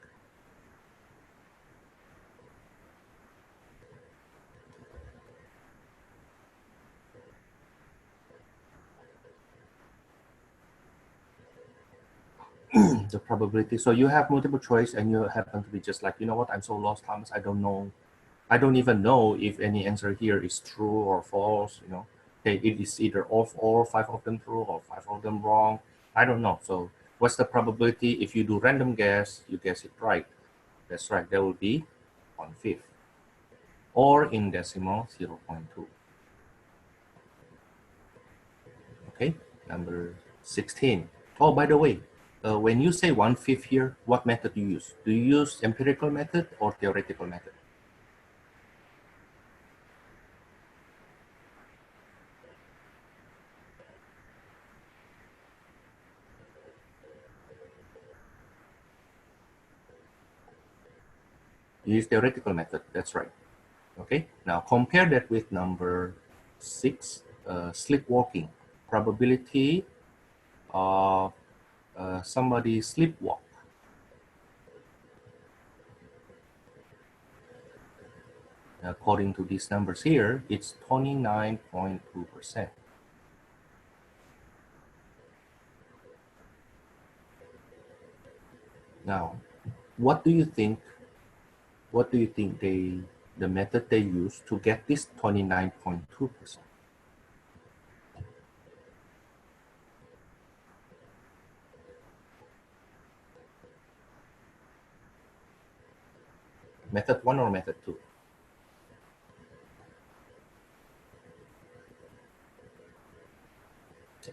The probability. So you have multiple choice and you happen to be just like, you know what, I'm so lost, Thomas, I don't know. I don't even know if any answer here is true or false, you know. Okay, it is either all 5 of them true or 5 of them wrong. I don't know. So what's the probability if you do random guess, you guess it right? That's right, that will be 1/5. Or in decimal, 0.2. Okay, number 16. Oh, by the way, when you say 1/5 here, what method do you use? Do you use empirical method or theoretical method? Use theoretical method, that's right. Okay, now compare that with number 6, sleepwalking. Probability of somebody sleepwalk. According to these numbers here, it's 29.2%. Now, what do you think? What do you think the method they use to get this 29.2%? Method 1 or method 2?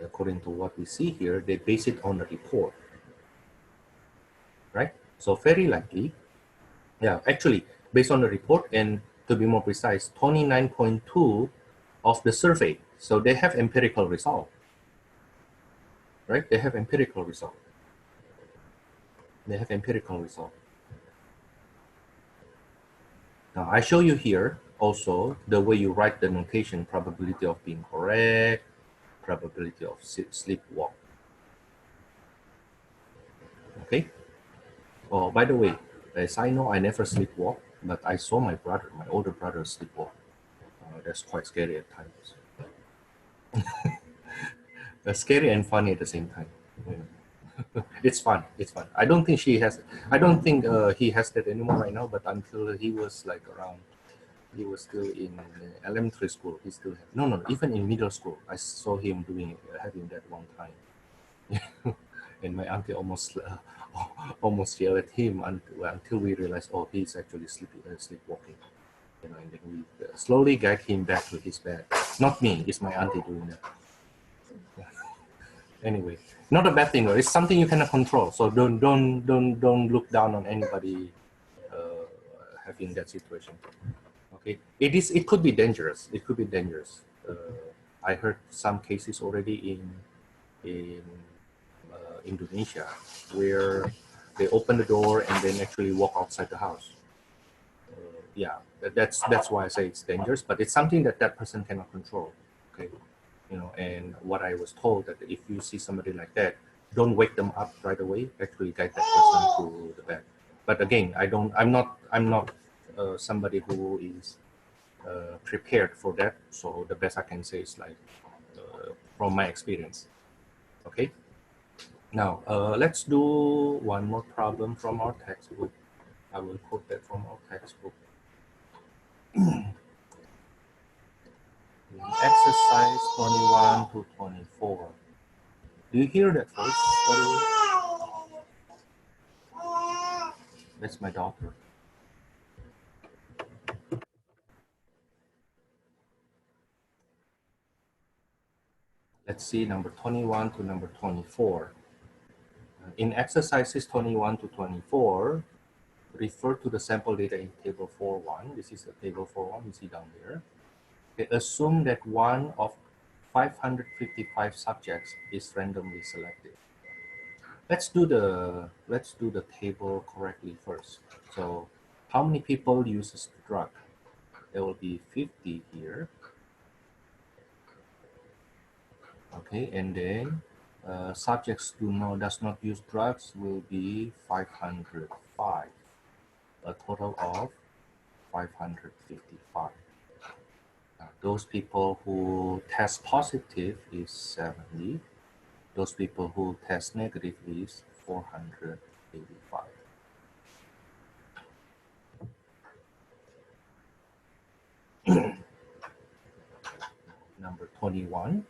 According to what we see here, they base it on a report, right? So very likely, yeah, actually, based on the report, and to be more precise, 29.2 of the survey. So they have empirical result, right? They have empirical result. They have empirical result. Now, I show you here also the way you write the notation: probability of being correct, probability of sleepwalk. Okay. Oh, by the way, as I know, I never sleepwalk, but I saw my brother, my older brother, sleepwalk. That's quite scary at times. Scary and funny at the same time. Yeah. It's fun. It's fun. I don't think she has. I don't think he has that anymore right now. But until he was like around, he was still in elementary school. He still had, no. Even in middle school, I saw him doing having that one time. And my auntie almost almost yelled at him until we realized, oh, he's actually sleepwalking. You know, and then we slowly guide him back to his bed. Not me. It's my auntie doing that. Anyway, not a bad thing. It's something you cannot control. So don't look down on anybody having that situation. Okay, it could be dangerous. It could be dangerous. I heard some cases already in Indonesia where they open the door and then actually walk outside the house. Yeah, that's why I say it's dangerous. But it's something that person cannot control. Okay. You know, and what I was told that if you see somebody like that, don't wake them up right away. Actually, guide that person to the bed. But again, I'm not somebody who is prepared for that. So the best I can say is like from my experience. Okay. Now let's do one more problem from our textbook. I will quote that from our textbook. Exercise 21 to 24. Do you hear that voice? That's my daughter. Let's see number 21 to number 24. In exercises 21 to 24, refer to the sample data in table 4.1. This is the table 4.1 you see down there. Okay, assume that one of 555 subjects is randomly selected. Let's do the table correctly first. So how many people uses the drug? There will be 50 here. Okay, and then subjects does not use drugs will be 505, a total of 555. Those people who test positive is 70. Those people who test negative is 485. Number 21.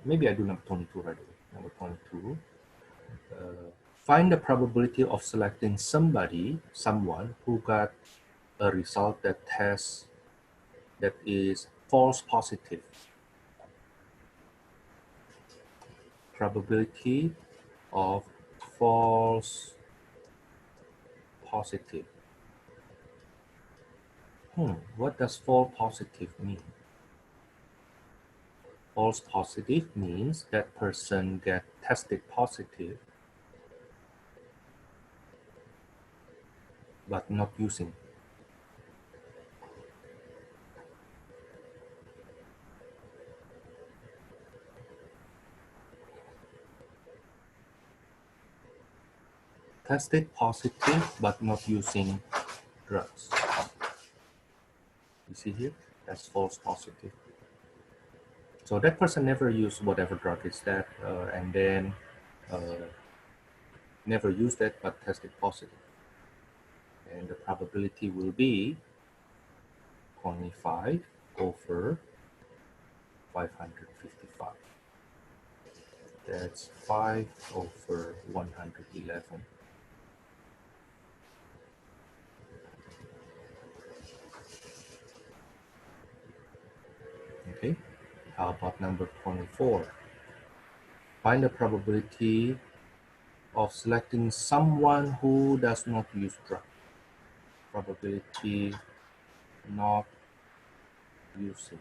Maybe I do number 22 right away. Number 22. Find the probability of selecting someone who got a result that is false positive. Probability of false positive. What does false positive mean? False positive means that person get tested positive but not using. Tested positive but not using drugs. You see here? That's false positive. So that person never used whatever drug is that, and then never used that but tested positive. And the probability will be 25 over 555. That's 5 over 111. Okay, how about number 24? Find the probability of selecting someone who does not use drug. Probability not using.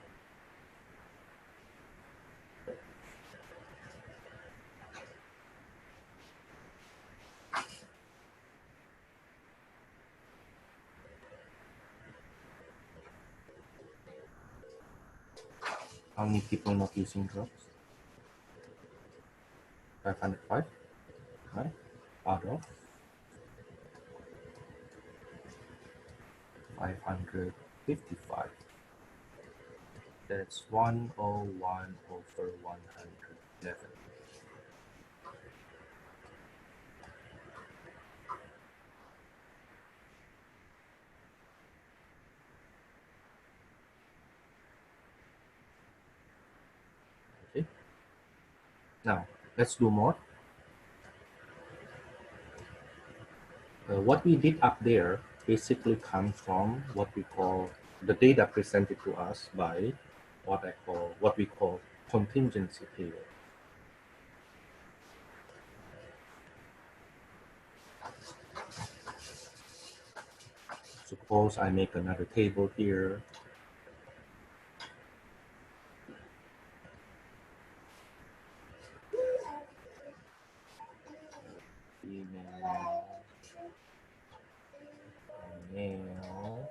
How many people not using drugs? 505, right? Out of 555. That's 101 over 111. Okay. Now, let's do more. What we did up there basically comes from what we call the data presented to us by what we call contingency table. Suppose I make another table here. Female, male,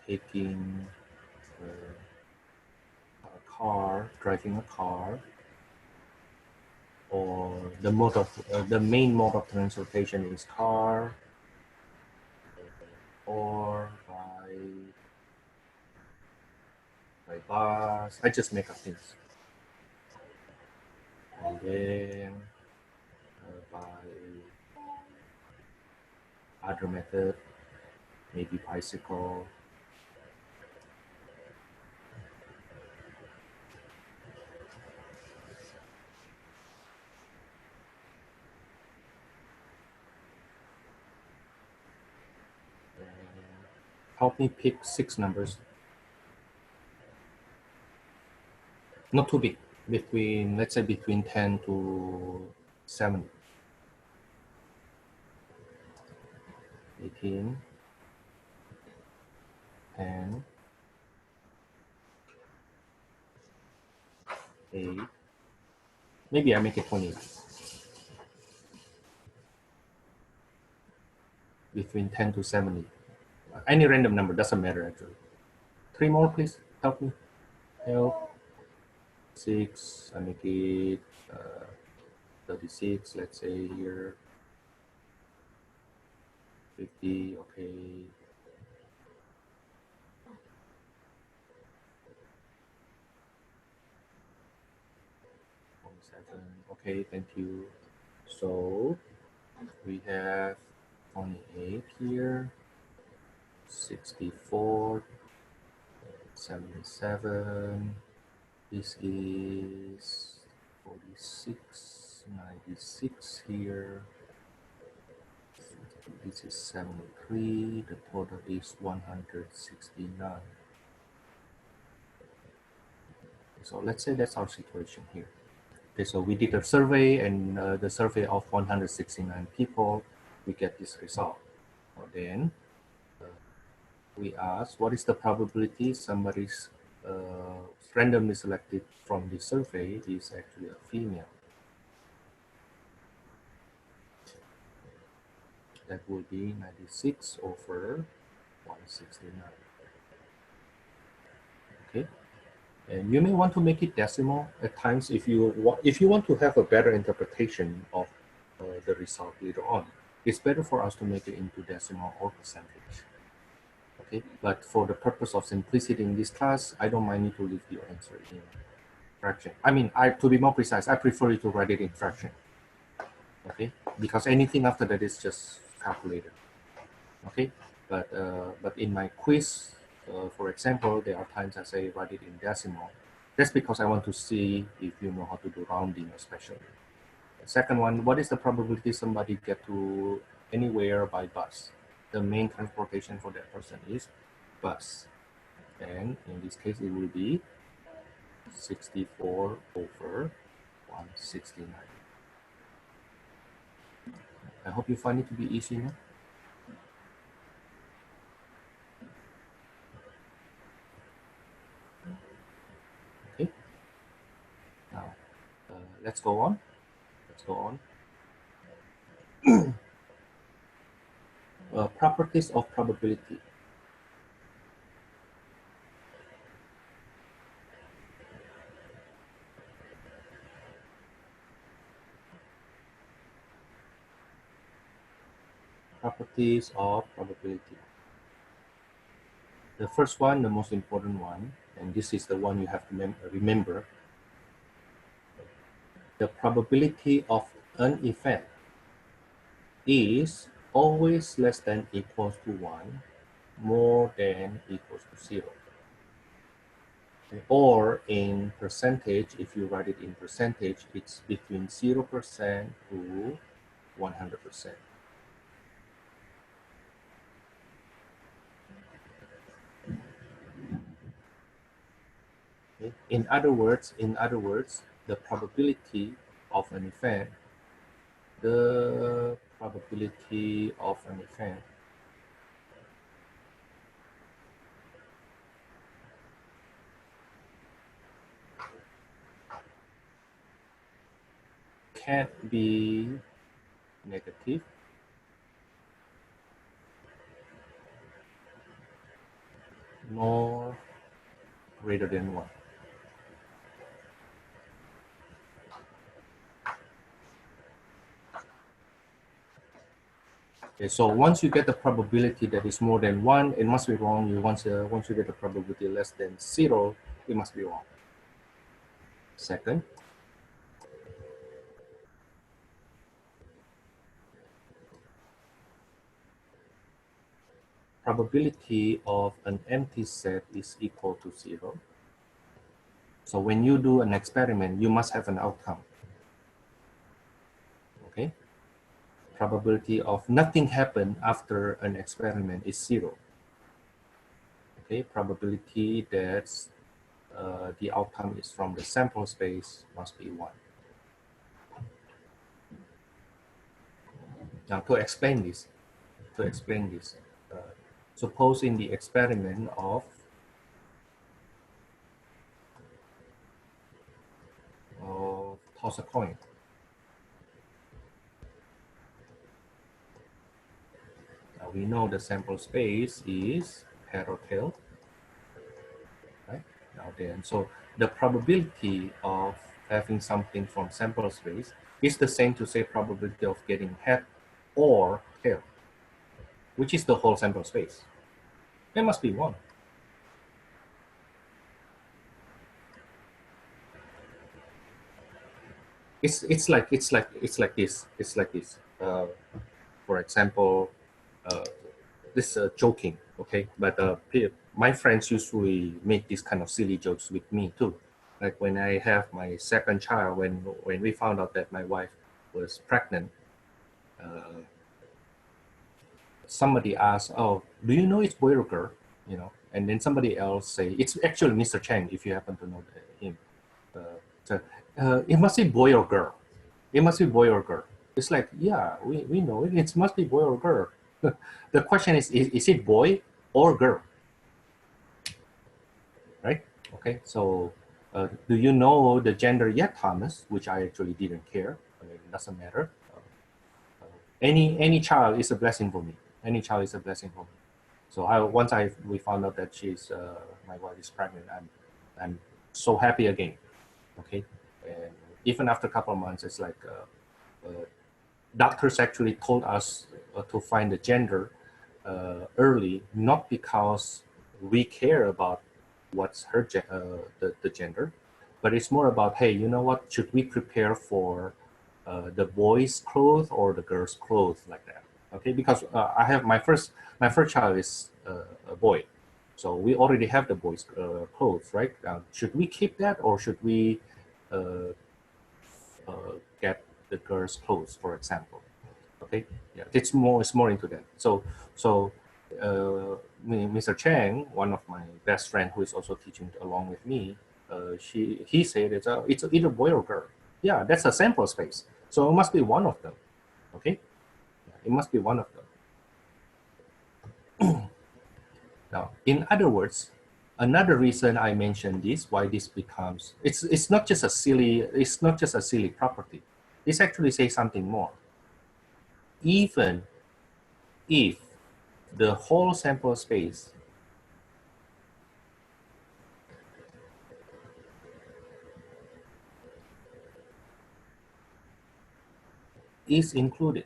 taking a car, driving a car, or the main mode of transportation is car, or by bus. I just make up things. And then by other method, maybe bicycle. Help me pick 6 numbers. Not too big. Let's say between 10 to 70. 18, 10, 8. Maybe I make it 20. Between 10 to 70. Any random number, doesn't matter actually. 3 more, please. Help me. Help. 6, I make it 36, let's say here. 50, okay. 27, okay, thank you. So we have 28 here, 64, 77. This is 46, 96 here. This is 73. The total is 169. So let's say that's our situation here. Okay, so we did a survey, and the survey of 169 people, we get this result. Then we ask, what is the probability somebody's randomly selected from the survey is actually a female? that will be 96 over 169. Okay, and you may want to make it decimal at times if you want to have a better interpretation of the result later on. It's better for us to make it into decimal or percentage. Okay, but for the purpose of simplicity in this class, I don't mind you to leave your answer in fraction. I mean, to be more precise, I prefer you to write it in fraction. Okay, because anything after that is just calculated. Okay, but in my quiz, for example, there are times I say write it in decimal. That's because I want to see if you know how to do rounding, especially. The second one, what is the probability somebody get to anywhere by bus? The main transportation for that person is bus, and in this case, it will be 64 over 169. I hope you find it to be easy now. Okay. Now, let's go on. Let's go on. Properties of probability. Properties of probability. The first one, the most important one, and this is the one you have to remember. The probability of an event is always less than equals to 1, more than equals to 0. Or in percentage, if you write it in percentage, it's between 0% to 100%. Okay. In other words, the probability of an event, can't be negative nor greater than 1. Okay, so once you get the probability that is more than 1, it must be wrong. Once you get the probability less than 0, it must be wrong. Second, probability of an empty set is equal to 0. So when you do an experiment, you must have an outcome. Okay? Probability of nothing happen after an experiment is 0. Okay? Probability that the outcome is from the sample space must be 1. Now to explain this, suppose in the experiment of toss a coin. Now we know the sample space is head or tail, right? Now then, so the probability of having something from sample space is the same to say probability of getting head or tail, which is the whole sample space. There must be 1. It's like this. For example, this joking, okay? But my friends usually make these kind of silly jokes with me too. Like when I have my second child, when we found out that my wife was pregnant, somebody asked, "Oh, do you know it's boy or girl?" You know, and then somebody else say, "It's actually Mr. Chang, if you happen to know him." So it must be boy or girl. It must be boy or girl. It's like, yeah, we know it. It must be boy or girl. The question is it boy or girl? Right? Okay, so do you know the gender yet, Thomas? Which I actually didn't care. I mean, it doesn't matter. any child is a blessing for me. Any child is a blessing for me. So once we found out that she's my wife is pregnant, I'm so happy again. Okay, and even after a couple of months, it's like doctors actually told us to find the gender early, not because we care about what's her the gender, but it's more about, hey, you know what? Should we prepare for the boy's clothes or the girl's clothes, like that? Okay, because I have my first child is a boy, so we already have the boy's clothes, right? Should we keep that, or should we uh, get the girl's clothes, for example? Okay, yeah, it's more into that. So Mr. Chang, one of my best friend who is also teaching along with me, he said it's either boy or girl. Yeah, that's a sample space, so it must be one of them. Okay, it must be one of them. Now, in other words, another reason I mentioned this, why this becomes, it's not just a silly property. This actually says something more. Even if the whole sample space is included,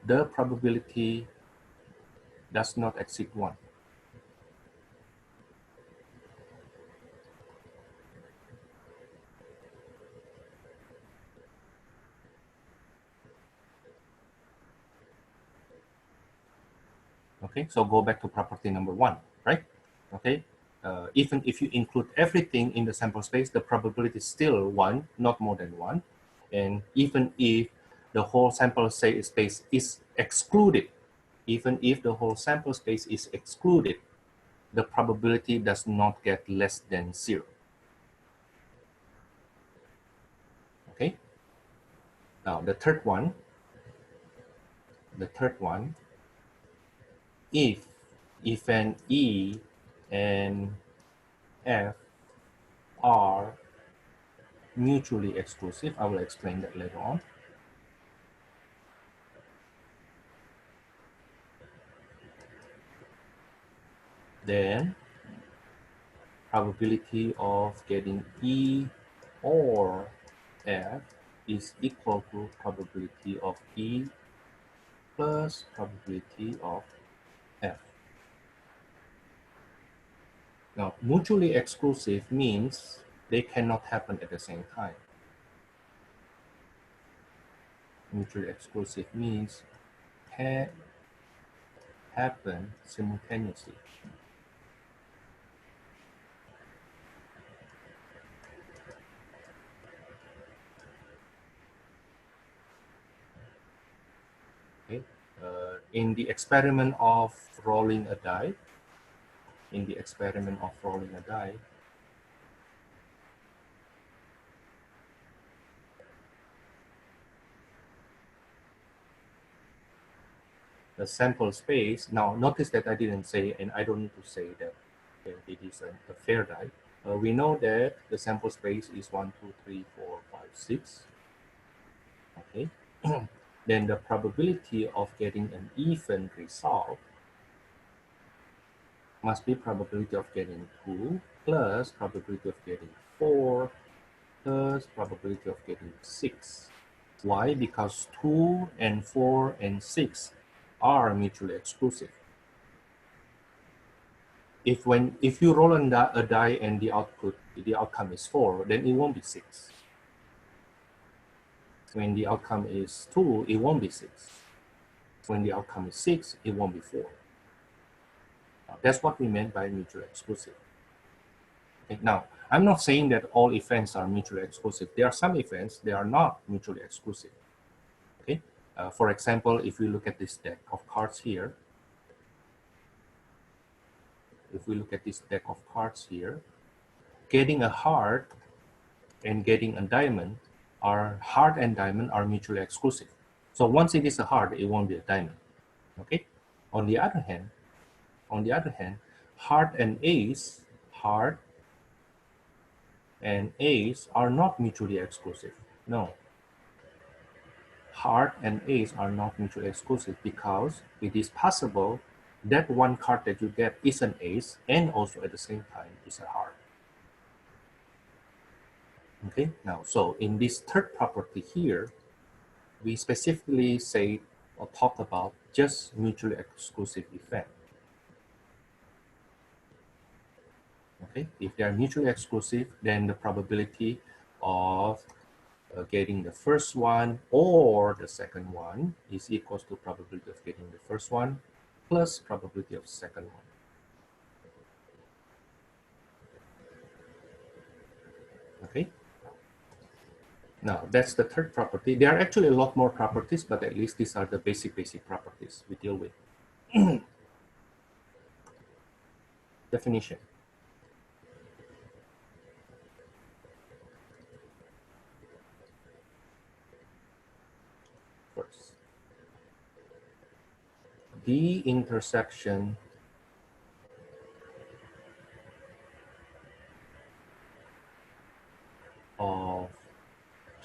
the probability does not exceed 1. Okay, so go back to property number 1, right? Okay, even if you include everything in the sample space, the probability is still 1, not more than 1. And even if the whole sample space is excluded, even if the whole sample space is excluded, the probability does not get less than 0. Okay, now the third one, if an E and F are mutually exclusive, I will explain that later on. Then probability of getting E or F is equal to probability of E plus probability of F. Now, mutually exclusive means they cannot happen at the same time. Mutually exclusive means can happen simultaneously. Okay. In the experiment of rolling a die, the sample space, now notice that I didn't say, and I don't need to say that it is a fair die. We know that the sample space is 1, 2, 3, 4, 5, 6. Okay. Then the probability of getting an even result must be probability of getting 2 plus probability of getting 4 plus probability of getting 6. Why? Because 2 and 4 and 6 are mutually exclusive. If you roll a die and the outcome is 4, then it won't be 6. When the outcome is 2, it won't be 6. When the outcome is 6, it won't be 4. That's what we meant by mutually exclusive. Okay, now, I'm not saying that all events are mutually exclusive. There are some events that are not mutually exclusive. Okay, for example, if we look at this deck of cards here, getting a heart and getting a diamond heart and diamond are mutually exclusive. So once it is a heart, it won't be a diamond. Okay. On the other hand, heart and ace, heart and A's are not mutually exclusive. No, heart and ace are not mutually exclusive because it is possible that one card that you get is an ace and also at the same time is a heart. Okay, now, so in this third property here, we specifically say or talk about just mutually exclusive effect. Okay, if they are mutually exclusive, then the probability of getting the first one or the second one is equals to probability of getting the first one plus probability of second one. Okay, now that's the third property. There are actually a lot more properties, but at least these are the basic properties we deal with. Definition. First, the intersection of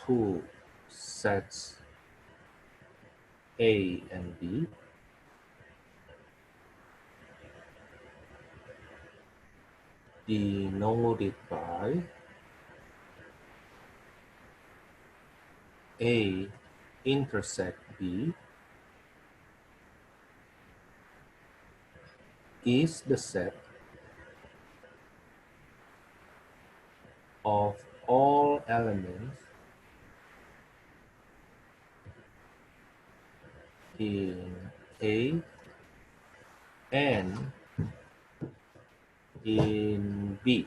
two sets A and B denoted by A intersect B is the set of all elements in A and in B.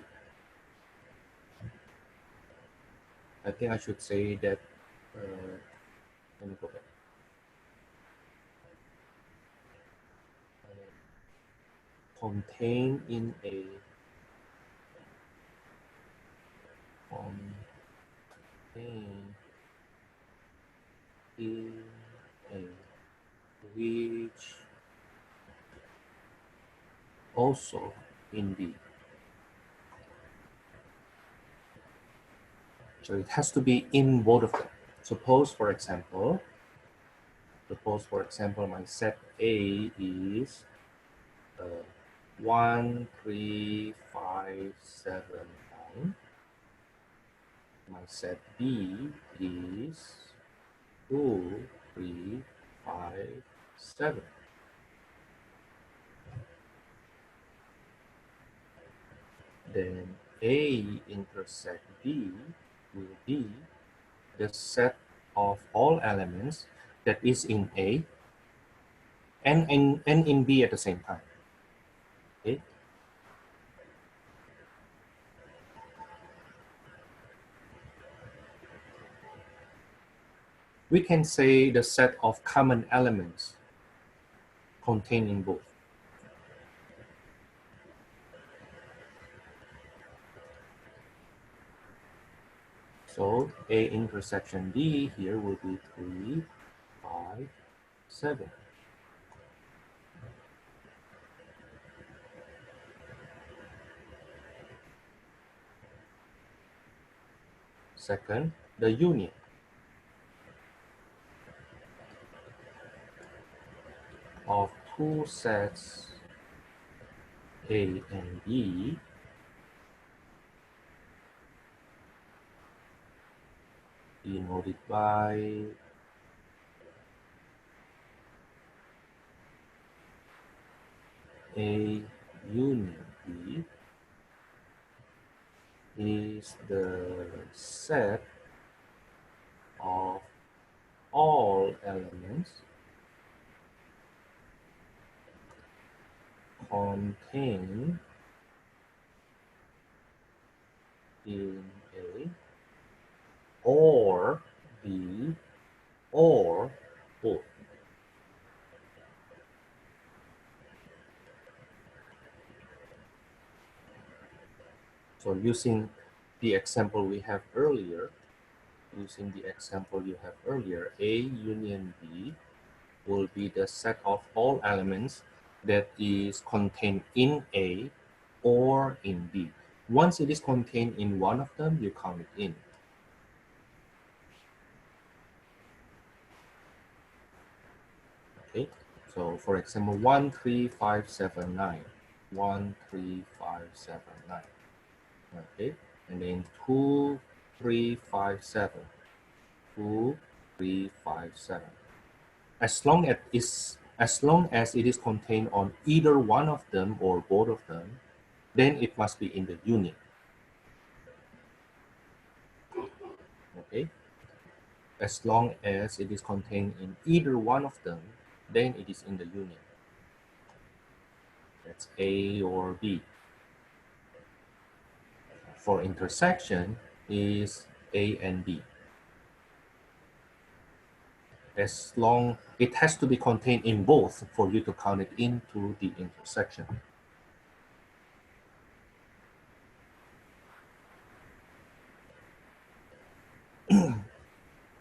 I think I should say that, let me go back. Contained in A, contained in A, which also in B. So it has to be in both of them. Suppose, for example, my set A is 1, 3, 5, 7, 9. My set B is 2, 3, 5, 7. Then A intersect B will be the set of all elements that is in A and in B at the same time. Okay. We can say the set of common elements contained in both. So A intersection D here will be 3, 5, 7. Second, the union. Of two sets A and B denoted by A union B is the set of all elements contained in A or B or both. So using the example we have earlier, A union B will be the set of all elements that is contained in A or in B. Once it is contained in one of them, you count it in. Okay, so for example, 13579, 13579. Okay, and then 2357, 2357. As long as it is contained on either one of them or both of them, then it must be in the union. Okay, as long as it is contained in either one of them, then it is in the union. That's A or B. For intersection is A and B. As long it has to be contained in both for you to count it into the intersection.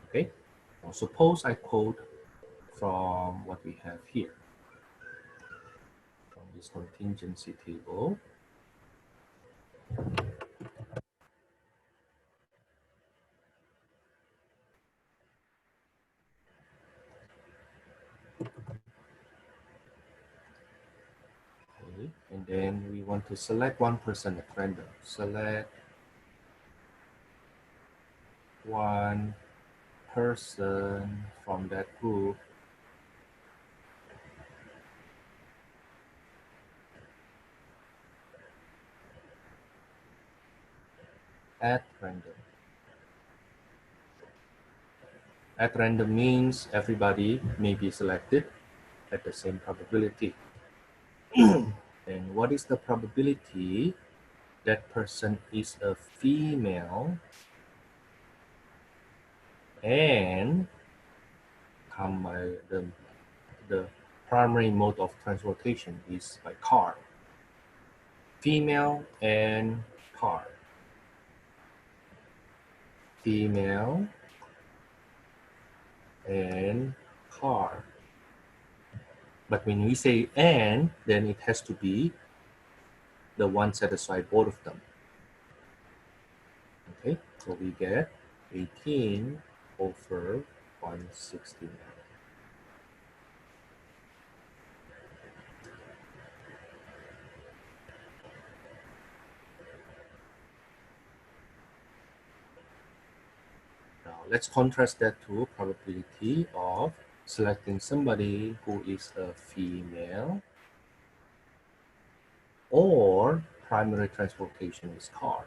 Okay, now suppose I quote from what we have here, from this contingency table. Okay, and then we want to select one person at random. Select one person from that group at random. At random means everybody may be selected at the same probability. And what is the probability that person is a female and come by the primary mode of transportation is by car? Female and car. Female and car. But when we say and, then it has to be the one satisfy both of them. Okay, so we get 18 over 169. Now let's contrast that to probability of selecting somebody who is a female or primary transportation is car.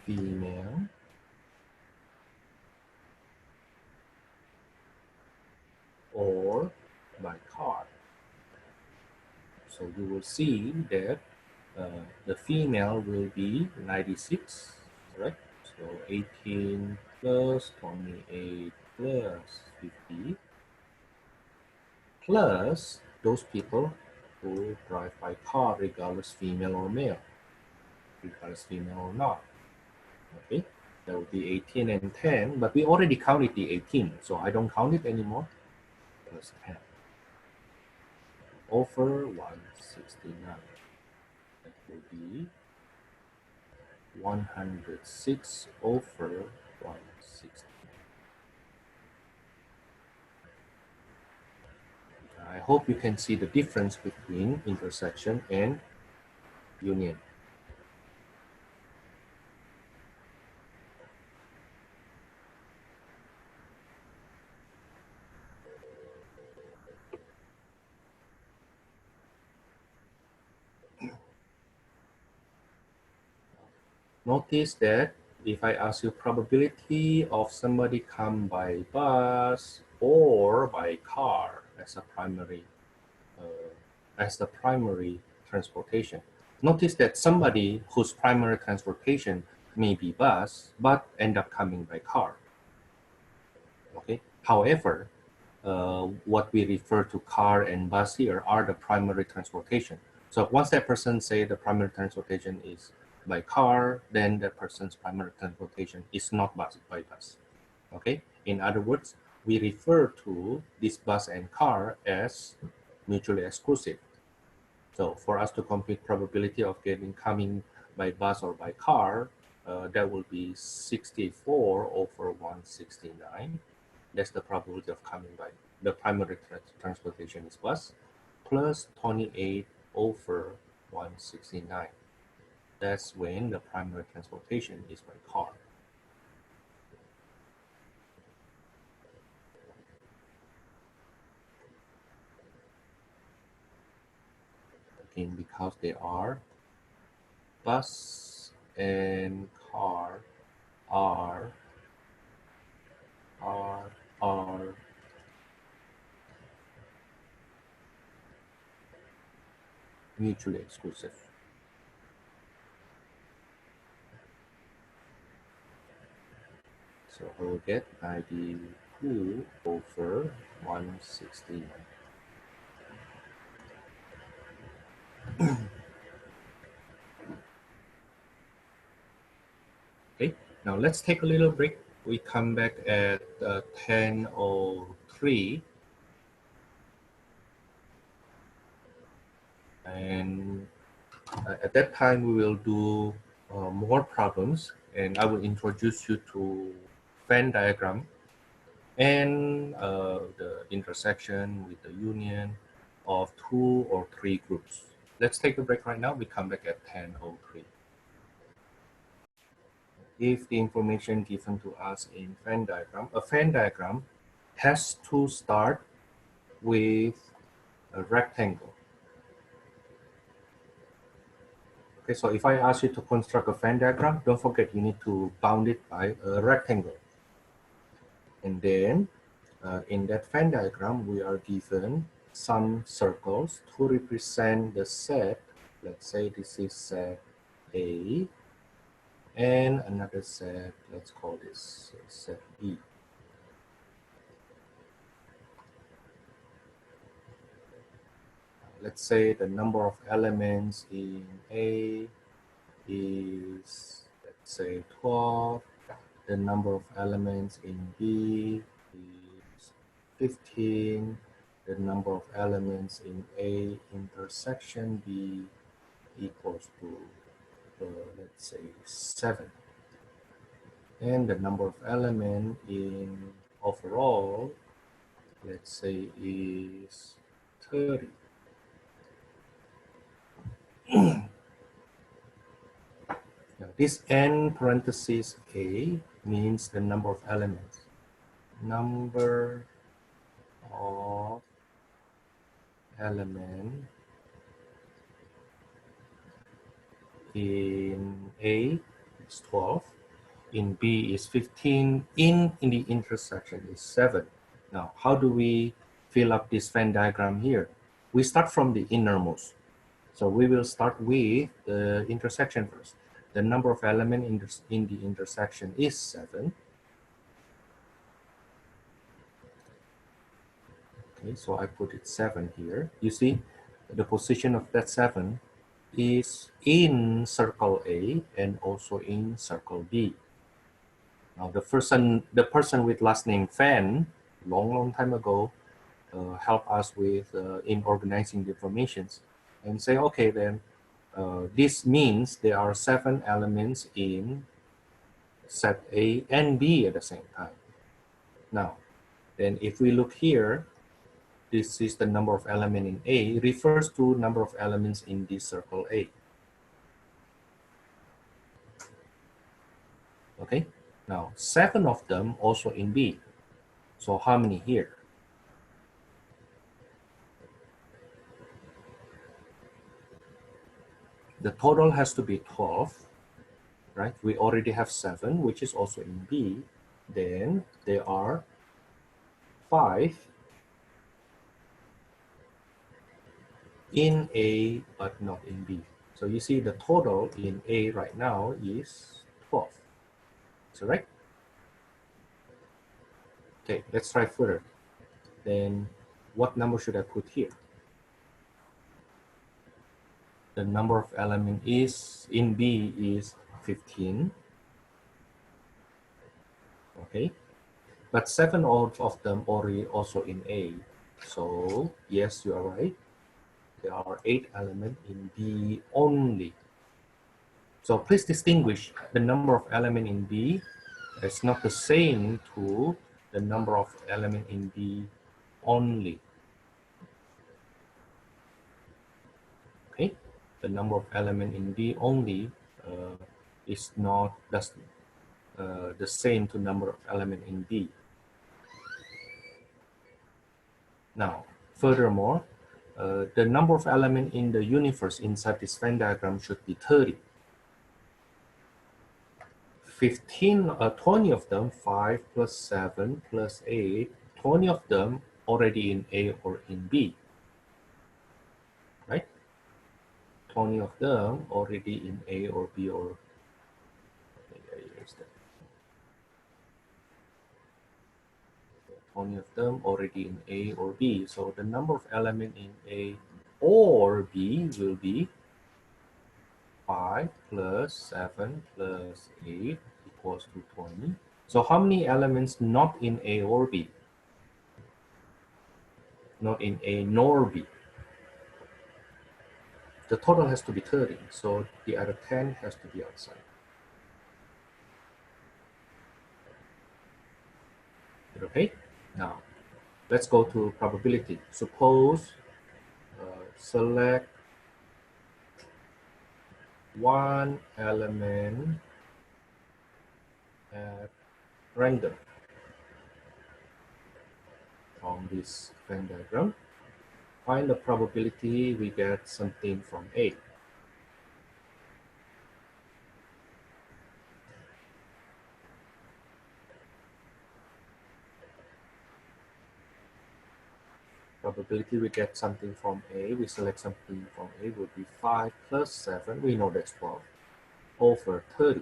Female or by car. So you will see that the female will be 96, correct? So 18 plus 28 plus 50 plus those people who drive by car regardless female or male, regardless female or not. Okay, that would be 18 and 10, but we already counted the 18, so I don't count it anymore. Plus 10 over 169. That will be 106 over 160. I hope you can see the difference between intersection and union. Notice that if I ask you probability of somebody come by bus or by car as a primary the primary transportation, notice that somebody whose primary transportation may be bus but end up coming by car. Okay. However, what we refer to car and bus here are the primary transportation. So once that person say the primary transportation is by car, then that person's primary transportation is not by bus. Okay. In other words, we refer to this bus and car as mutually exclusive. So for us to compute probability of coming by bus or by car, that will be 64 over 169. That's the probability of coming by. The primary transportation is bus, plus 28 over 169. That's when the primary transportation is by car. Again, because they are bus and car are mutually exclusive. So I will get 92 over 169. Okay, now let's take a little break. We come back at 10:03. And at that time, we will do more problems, and I will introduce you to Venn diagram and the intersection with the union of 2 or 3 groups. Let's take a break right now. We come back at 10:03. If the information given to us in Venn diagram, a Venn diagram has to start with a rectangle. Okay, so if I ask you to construct a Venn diagram, don't forget you need to bound it by a rectangle. And then in that Venn diagram, we are given some circles to represent the set. Let's say this is set A, and another set, let's call this set B. Let's say the number of elements in A is, let's say 12. The number of elements in B is 15. The number of elements in A intersection B equals to, let's say 7. And the number of elements in overall, let's say is 30. Now, this n parenthesis A means the number of elements. Number of element in A is 12, in B is 15, in the intersection is 7. Now, how do we fill up this Venn diagram here? We start from the innermost. So we will start with the intersection first. The number of elements in the intersection is 7. Okay, so I put it 7 here. You see, the position of that 7 is in circle A and also in circle B. Now the person with last name Venn, long time ago, helped us with in organizing the informations, and say, okay, then this means there are 7 elements in set A and B at the same time. Now, then if we look here, this is the number of elements in A, refers to number of elements in this circle A. Okay, now 7 of them also in B. So how many here? The total has to be 12, right? We already have 7, which is also in B. Then there are 5 in A, but not in B. So you see the total in A right now is 12. Is that right? Okay, let's try further. Then what number should I put here? The number of element is in B is 15. Okay, but 7 of them already also in A. So yes, you are right. There are 8 elements in B only. So please distinguish the number of elements in B is not the same to the number of elements in B only. Okay, the number of elements in B only is not the same to number of elements in B. Now, furthermore, the number of elements in the universe inside this Venn diagram should be 30. 20 of them, 5 plus 7 plus 8, 20 of them already in A or in B, right? 20 of them already in A or B or, that. 20 of them already in A or B. So the number of elements in A or B will be 5 plus 7 plus 8 equals to 20. So how many elements not in A or B? Not in A nor B. The total has to be 30, so the other 10 has to be outside. Okay, now let's go to probability. Suppose select one element at random from this Venn diagram. Find the probability we get something from A. Probability we get something from A, we select something from A would be 5 plus 7, we know that's 12, over 30.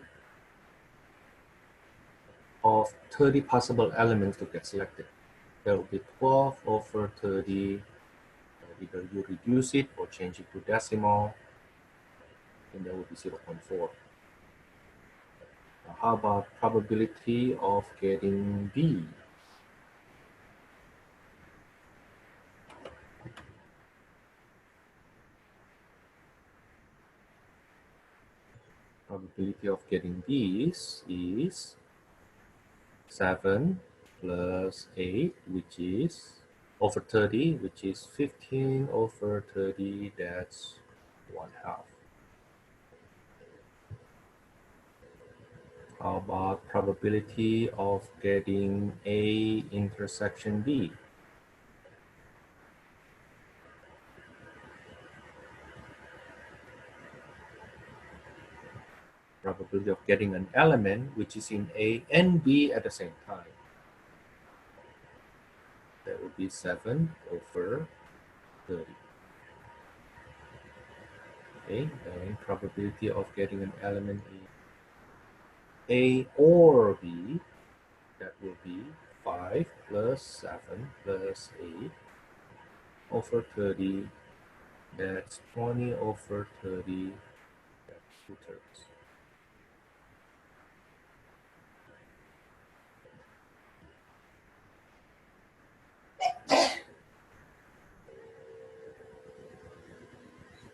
Of 30 possible elements to get selected. There will be 12 over 30. Either you reduce it or change it to decimal, and there will be 0.4. Now, how about probability of getting B? Probability of getting B is 7 plus 8, which is over 30, which is 15 over 30, that's 1/2. How about probability of getting A intersection B? Probability of getting an element which is in A and B at the same time. That would be 7 over 30. Okay, and probability of getting an element in A or B, that will be 5 plus 7 plus 8 over 30. That's 20 over 30. That's 2/3.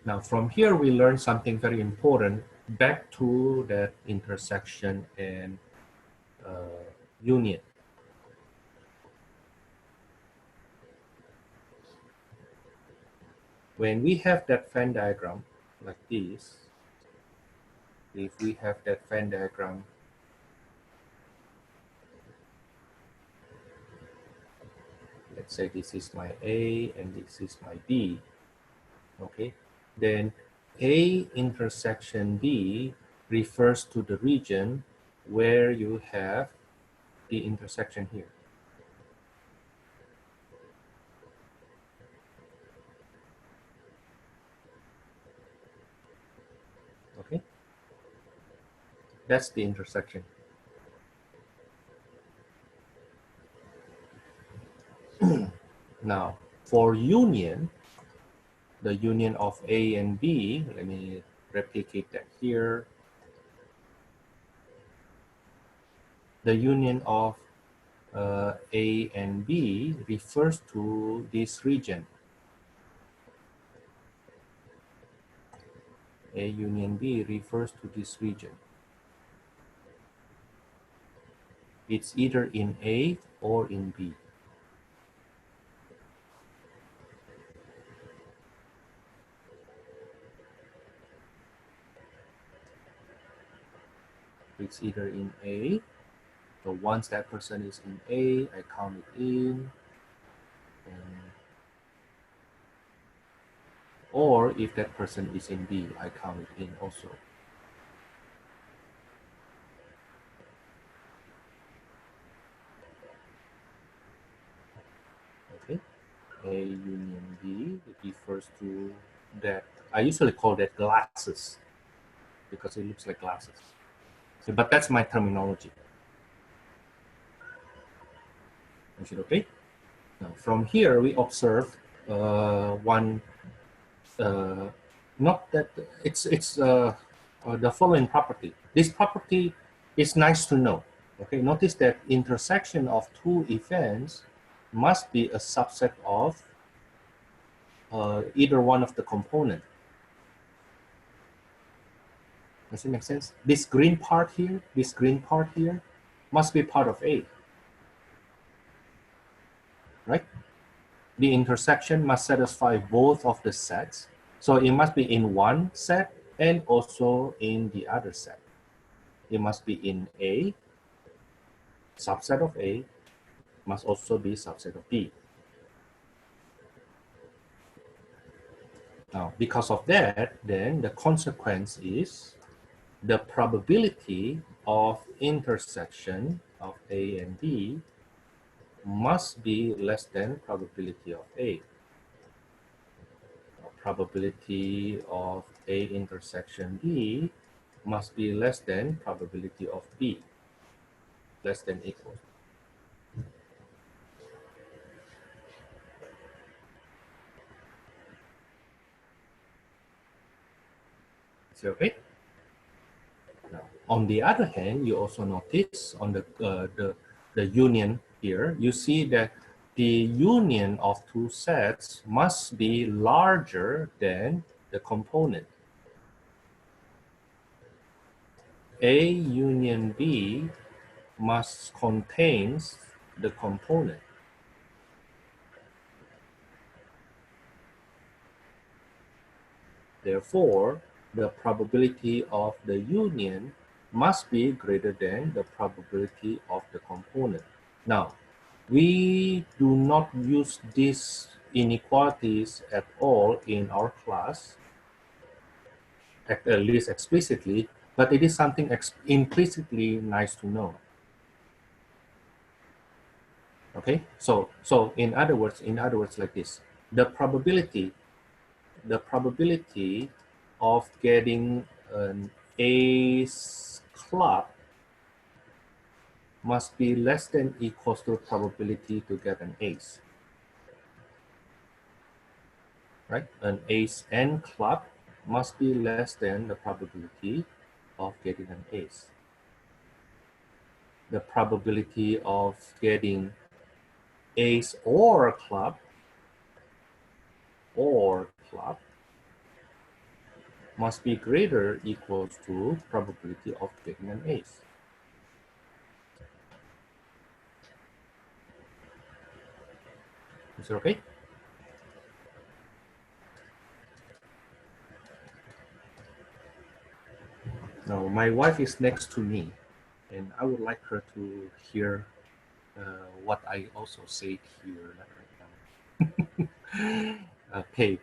Now from here we learn something very important back to that intersection and union. When we have that Venn diagram like this, if we have that Venn diagram let's say this is my A and this is my B, okay, then A intersection B refers to the region where you have the intersection here. Okay, that's the intersection. Now for union, the union of A and B, let me replicate that here. The union of A and B refers to this region. A union B refers to this region. It's either in A or in B. It's either in A. So once that person is in A, I count it in. Or if that person is in B, I count it in also. Okay. A union B refers to that. I usually call that glasses because it looks like glasses. So, but that's my terminology. Is it okay? Now, from here, we observe one, not that, it's the following property. This property is nice to know. Okay, notice that intersection of two events must be a subset of either one of the component. Does it make sense? This green part here must be part of A, right? The intersection must satisfy both of the sets. So it must be in one set and also in the other set. It must be in A, subset of A, must also be subset of B. Now, because of that, then the consequence is the probability of intersection of A and B must be less than probability of A. Probability of A intersection B must be less than probability of B, less than equal. Is it okay? Now, on the other hand, you also notice on the union here, you see that the union of two sets must be larger than the component. A union B must contains the component. Therefore, the probability of the union must be greater than the probability of the component. Now, we do not use these inequalities at all in our class, at least explicitly, but it is something implicitly nice to know. Okay, so in other words like this, the probability of getting an A's club must be less than equals to probability to get an ace. Right? An ace and club must be less than the probability of getting an ace. The probability of getting ace or club must be greater equals to probability of getting an ace. Is it okay? Now, my wife is next to me, and I would like her to hear what I also say here right now. Okay.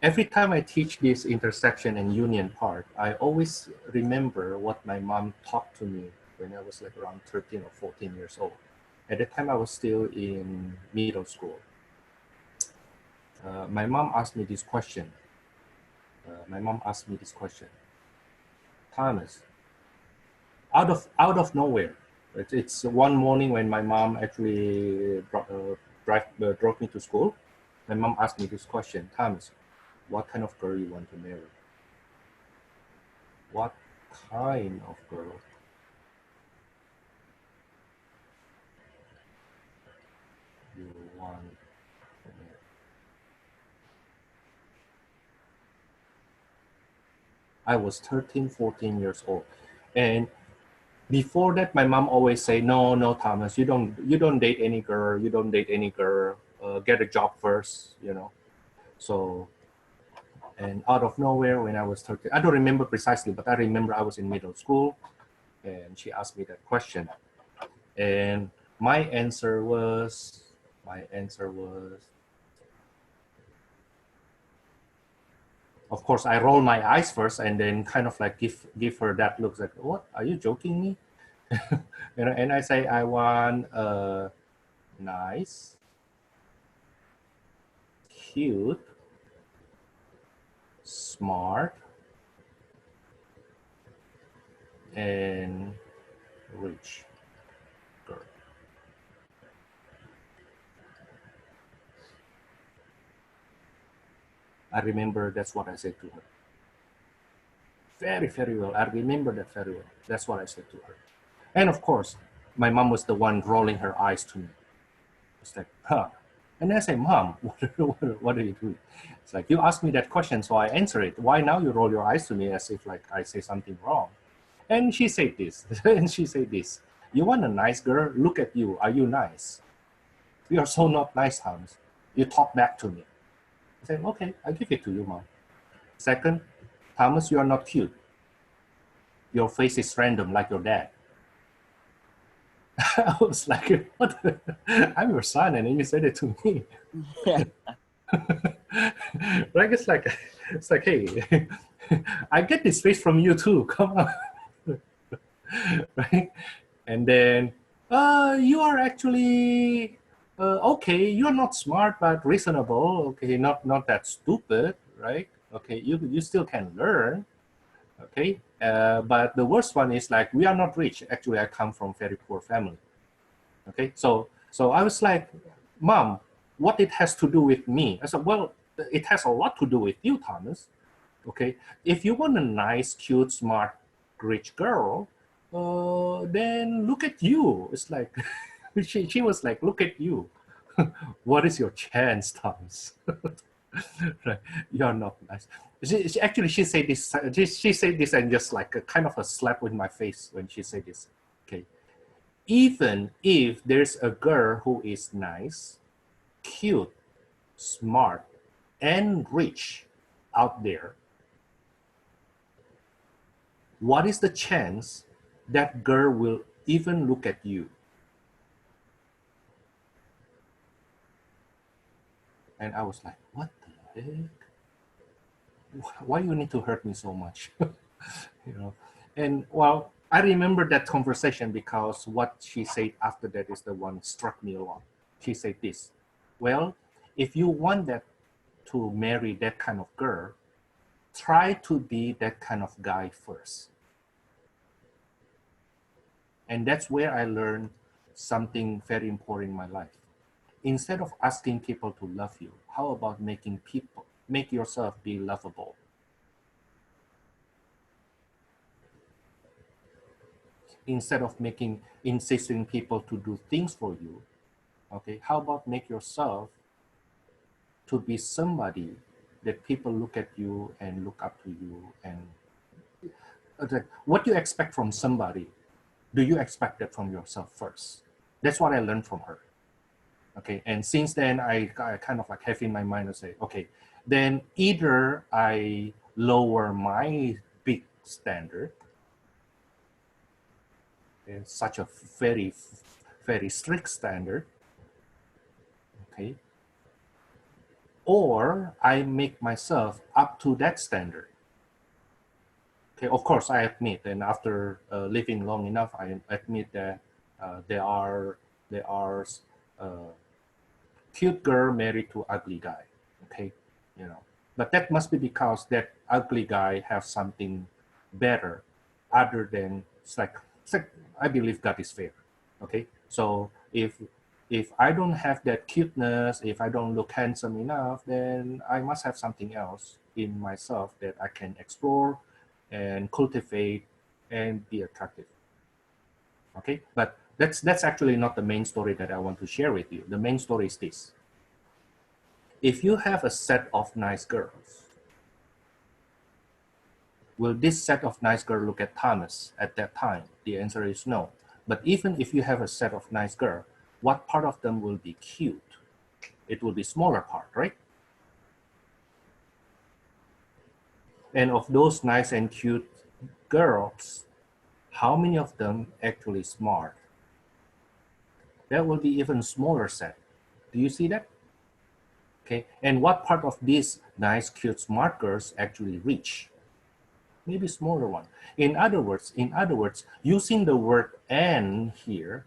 Every time I teach this intersection and union part, I always remember what my mom taught to me when I was like around 13 or 14 years old. At the time, I was still in middle school. My mom asked me this question. Thomas, out of nowhere. It's one morning when my mom actually drove me to school. My mom asked me this question, Thomas, what kind of girl you want to marry? What kind of girl? one. I was 13, 14 years old. And before that, my mom always say, no, Thomas, you don't date any girl. You don't date any girl. Get a job first, you know. So, and out of nowhere, when I was 13, I don't remember precisely, but I remember I was in middle school, and she asked me that question. And my answer was, of course, I roll my eyes first, and then kind of like give her that look like, what? Are you joking me? And I say, I want a nice, cute, smart, and rich girl. I remember that's what I said to her. Very, very well. I remember that very well. That's what I said to her. And of course, my mom was the one rolling her eyes to me. It's like, huh. And I say, Mom, what are you doing? It's like, you asked me that question, so I answer it. Why now you roll your eyes to me as if like I say something wrong? And she said this, and she said this. You want a nice girl? Look at you. Are you nice? You are so not nice, Thomas. You talk back to me. I said, okay, I'll give it to you, Mom. Second, Thomas, you are not cute. Your face is random like your dad. I was like, what? I'm your son, and then you said it to me. Like it's like, hey, I get this face from you too. Come on, right? And then, you are actually okay. You're not smart, but reasonable. Okay, not that stupid, right? Okay, you still can learn. Okay, but the worst one is like we are not rich. Actually, I come from very poor family. Okay, so I was like, Mom, what it has to do with me? I said, well, it has a lot to do with you, Thomas. Okay, if you want a nice, cute, smart, rich girl, then look at you. It's like she was like, look at you. What is your chance, Thomas? Right. You're not nice. She said this. She said this and just like a kind of a slap in my face when she said this. Okay, even if there's a girl who is nice, cute, smart, and rich out there, what is the chance that girl will even look at you? And I was like, what the heck? Why you need to hurt me so much? You know, and well, I remember that conversation because what she said after that is the one struck me a lot. She said this, well, if you want that to marry that kind of girl, try to be that kind of guy first. And that's where I learned something very important in my life. Instead of asking people to love you, how about make yourself be lovable? Instead of insisting people to do things for you, okay, how about make yourself to be somebody that people look at you and look up to you, and what you expect from somebody, do you expect that from yourself first? That's what I learned from her. Okay, and since then I kind of like have in my mind to say, okay, then either I lower my big standard, it's such a very, very strict standard, okay, or I make myself up to that standard. Okay, of course, I admit, and after living long enough, I admit that there are cute girl married to ugly guy. Okay, you know, but that must be because that ugly guy has something better, other than it's like I believe God is fair. Okay, so if I don't have that cuteness, if I don't look handsome enough, then I must have something else in myself that I can explore and cultivate and be attractive. Okay, but that's actually not the main story that I want to share with you. The main story is this. if you have a set of nice girls, will this set of nice girls look at Thomas at that time? The answer is no. But even if you have a set of nice girls, what part of them will be cute? It will be smaller part, right? And of those nice and cute girls, how many of them actually smart? That will be even smaller set. Do you see that? Okay, and what part of these nice, cute, smart girls actually rich? Maybe smaller one. In other words, using the word "and" here,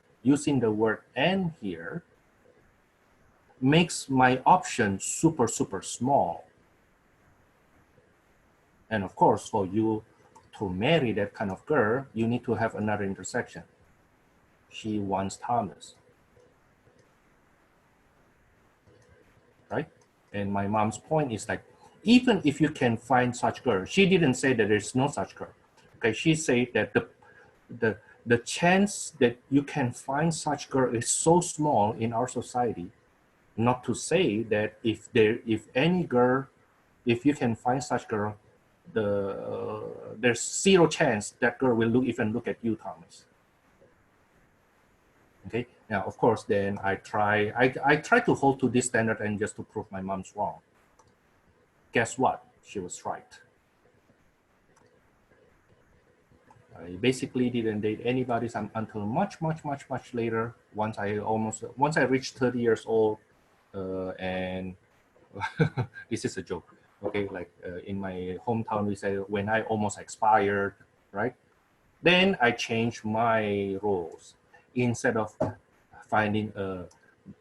makes my option super, super small. And of course, for you to marry that kind of girl, you need to have another intersection. She wants Thomas, right? And my mom's point is like, even if you can find such girl, she didn't say that there's no such girl. Okay, she said that the chance that you can find such girl is so small in our society. Not to say that if you can find such girl, there's zero chance that girl will even look at you, Thomas. Okay. Now, of course, then I try to hold to this standard and just to prove my mom's wrong. Guess what? She was right. I basically didn't date anybody until much later. Once I reached 30 years old, and this is a joke. Okay, like in my hometown, we say when I almost expired, right? Then I changed my roles. Instead of finding a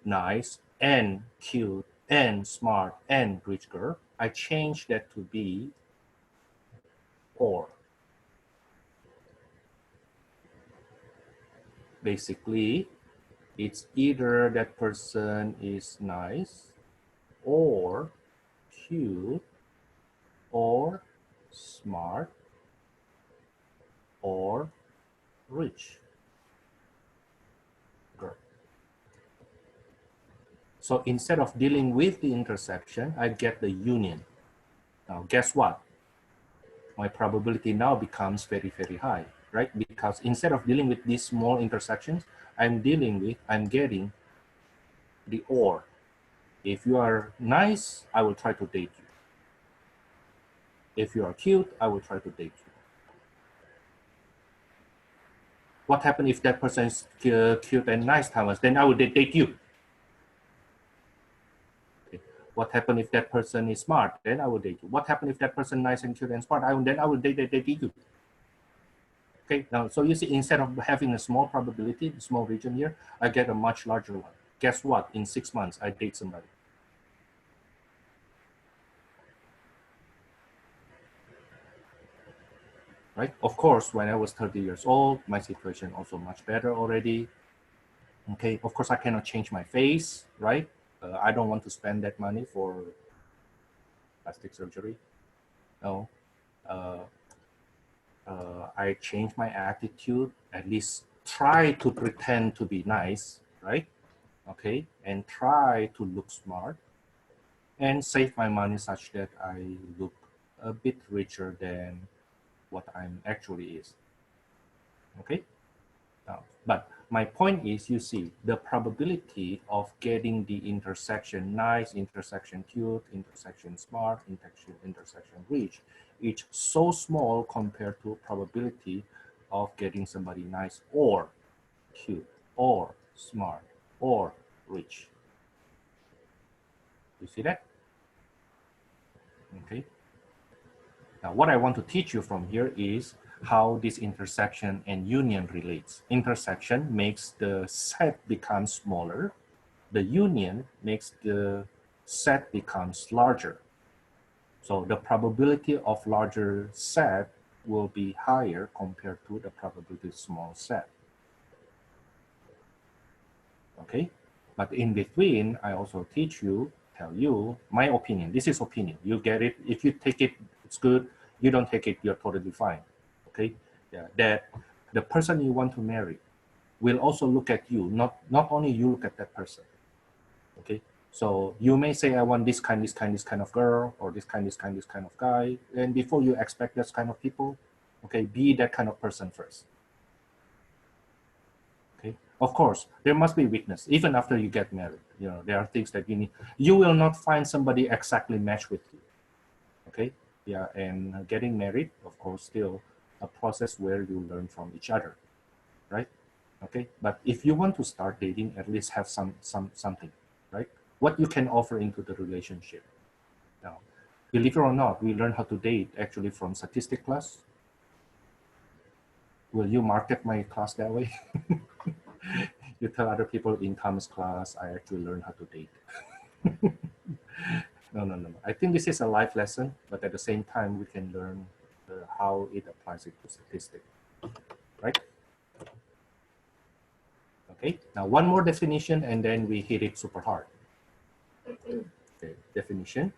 nice and cute and smart and rich girl, I changed that to be or. Basically, it's either that person is nice or cute or smart or rich girl. So instead of dealing with the intersection, I get the union. Now, guess what? My probability now becomes very, very high, right? Because instead of dealing with these small intersections, I'm getting the or. If you are nice, I will try to date you. If you are cute, I will try to date you. What happens if that person is cute and nice, Thomas? Then I will date you. Okay. What happens if that person is smart? Then I will date you. What happens if that person is nice and cute and smart? Then I will date you. Okay, now, so you see, instead of having a small probability, small region here, I get a much larger one. Guess what? In 6 months, I date somebody. Right? Of course, when I was 30 years old, my situation also much better already. Okay, of course, I cannot change my face, right? I don't want to spend that money for plastic surgery. No. I change my attitude, at least try to pretend to be nice, right? Okay, and try to look smart and save my money such that I look a bit richer than what I'm actually is. Okay, now, but my point is, you see, the probability of getting the intersection nice, intersection cute, intersection smart, intersection rich, it's so small compared to probability of getting somebody nice or cute or smart or rich. You see that? Okay. Now, what I want to teach you from here is how this intersection and union relates. Intersection makes the set become smaller. The union makes the set becomes larger. So the probability of larger set will be higher compared to the probability of small set. Okay, but in between, I also tell you my opinion. This is opinion. You get it. If you take it, it's good. You don't take it, you're totally fine. Okay, yeah, that the person you want to marry will also look at you. Not only you look at that person. Okay, So you may say, I want this kind of girl, or this kind of guy. And before you expect this kind of people, okay, be that kind of person first. Okay. Of course, there must be weakness even after you get married. You know, there are things that you need. You will not find somebody exactly match with you. Okay. Yeah, and getting married, of course, still a process where you learn from each other, right? Okay. But if you want to start dating, at least have something, right? What you can offer into the relationship. Now, believe it or not, we learn how to date actually from statistic class. Will you market my class that way? You tell other people in Thomas class, I actually learned how to date. No. I think this is a life lesson, but at the same time, we can learn how it applies it to statistics, right? Okay, now one more definition and then we hit it super hard. Okay, definition.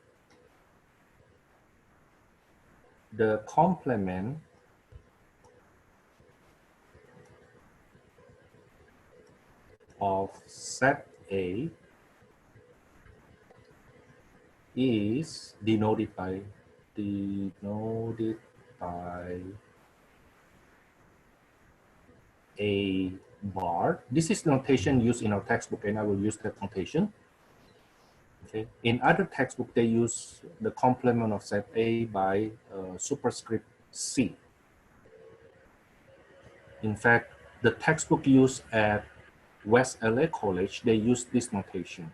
The complement of set A is denoted by a bar. This is the notation used in our textbook, and I will use that notation. Okay. In other textbook, they use the complement of set A by superscript C. In fact, the textbook used at West LA College, they use this notation.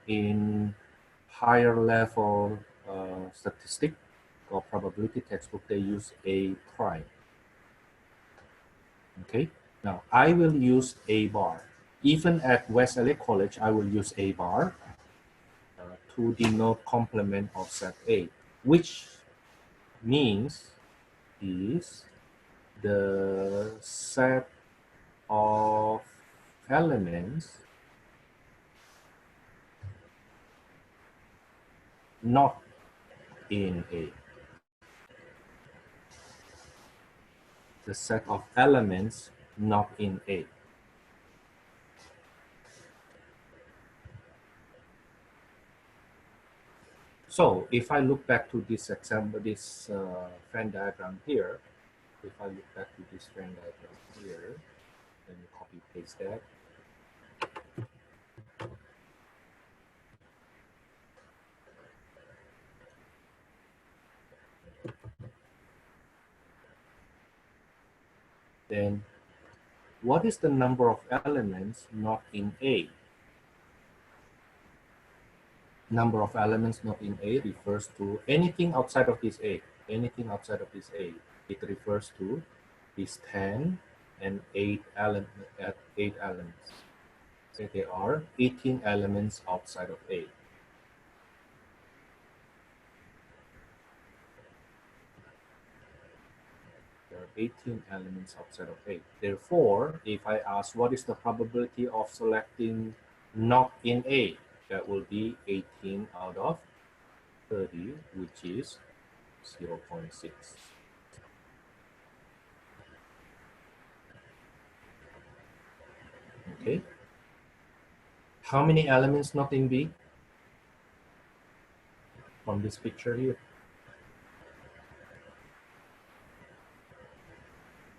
In higher level statistic or probability textbook, they use A prime. Okay, now I will use A bar. Even at West LA College, I will use A bar to denote complement of set A, which means is the set of elements not in A. The set of elements not in A. So if I look back to this example, this Venn diagram here, if I look back to this Venn diagram here, let me copy paste that. Then what is the number of elements not in A? Number of elements not in A refers to anything outside of this A. Anything outside of this A. It refers to these 10 and 8 elements. So there are 18 elements outside of A. There are 18 elements outside of A. Therefore, if I ask what is the probability of selecting not in A, that will be 18 out of 30, which is 0.6. Okay. How many elements not in B? From this picture here.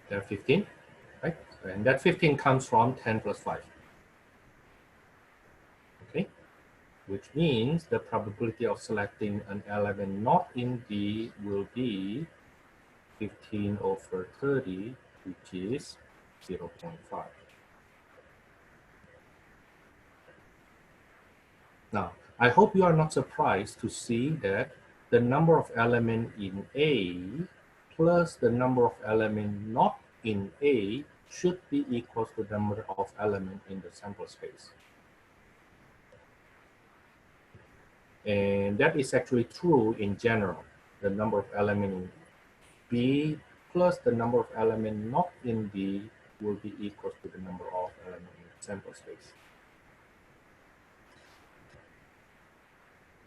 There are 15, right? And that 15 comes from 10 plus 5. Okay. Which means the probability of selecting an element not in B will be 15 over 30, which is 0.5. Now, I hope you are not surprised to see that the number of elements in A plus the number of elements not in A should be equal to the number of elements in the sample space. And that is actually true in general. The number of elements in B plus the number of elements not in B will be equal to the number of elements in the sample space.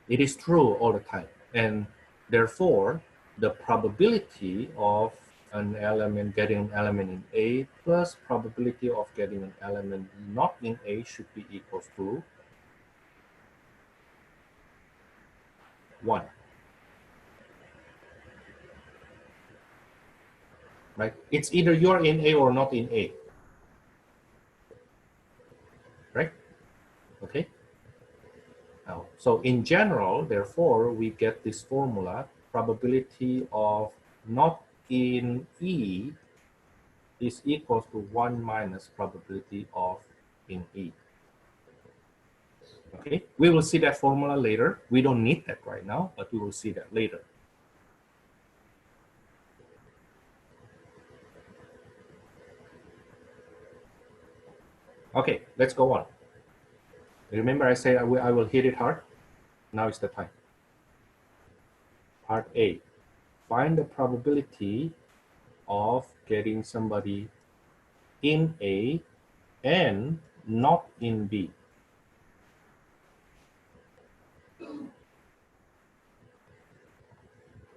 It is true all the time. And therefore, the probability of an element getting an element in A plus probability of getting an element not in A should be equal to 1. Right? It's either you're in A or not in A. Right? Okay? Now, so in general, therefore, we get this formula, probability of not in E is equal to 1 minus probability of in E. Okay, we will see that formula later. We don't need that right now, but we will see that later. Okay, let's go on. Remember I said I will hit it hard? Now is the time. Part A, find the probability of getting somebody in A and not in B.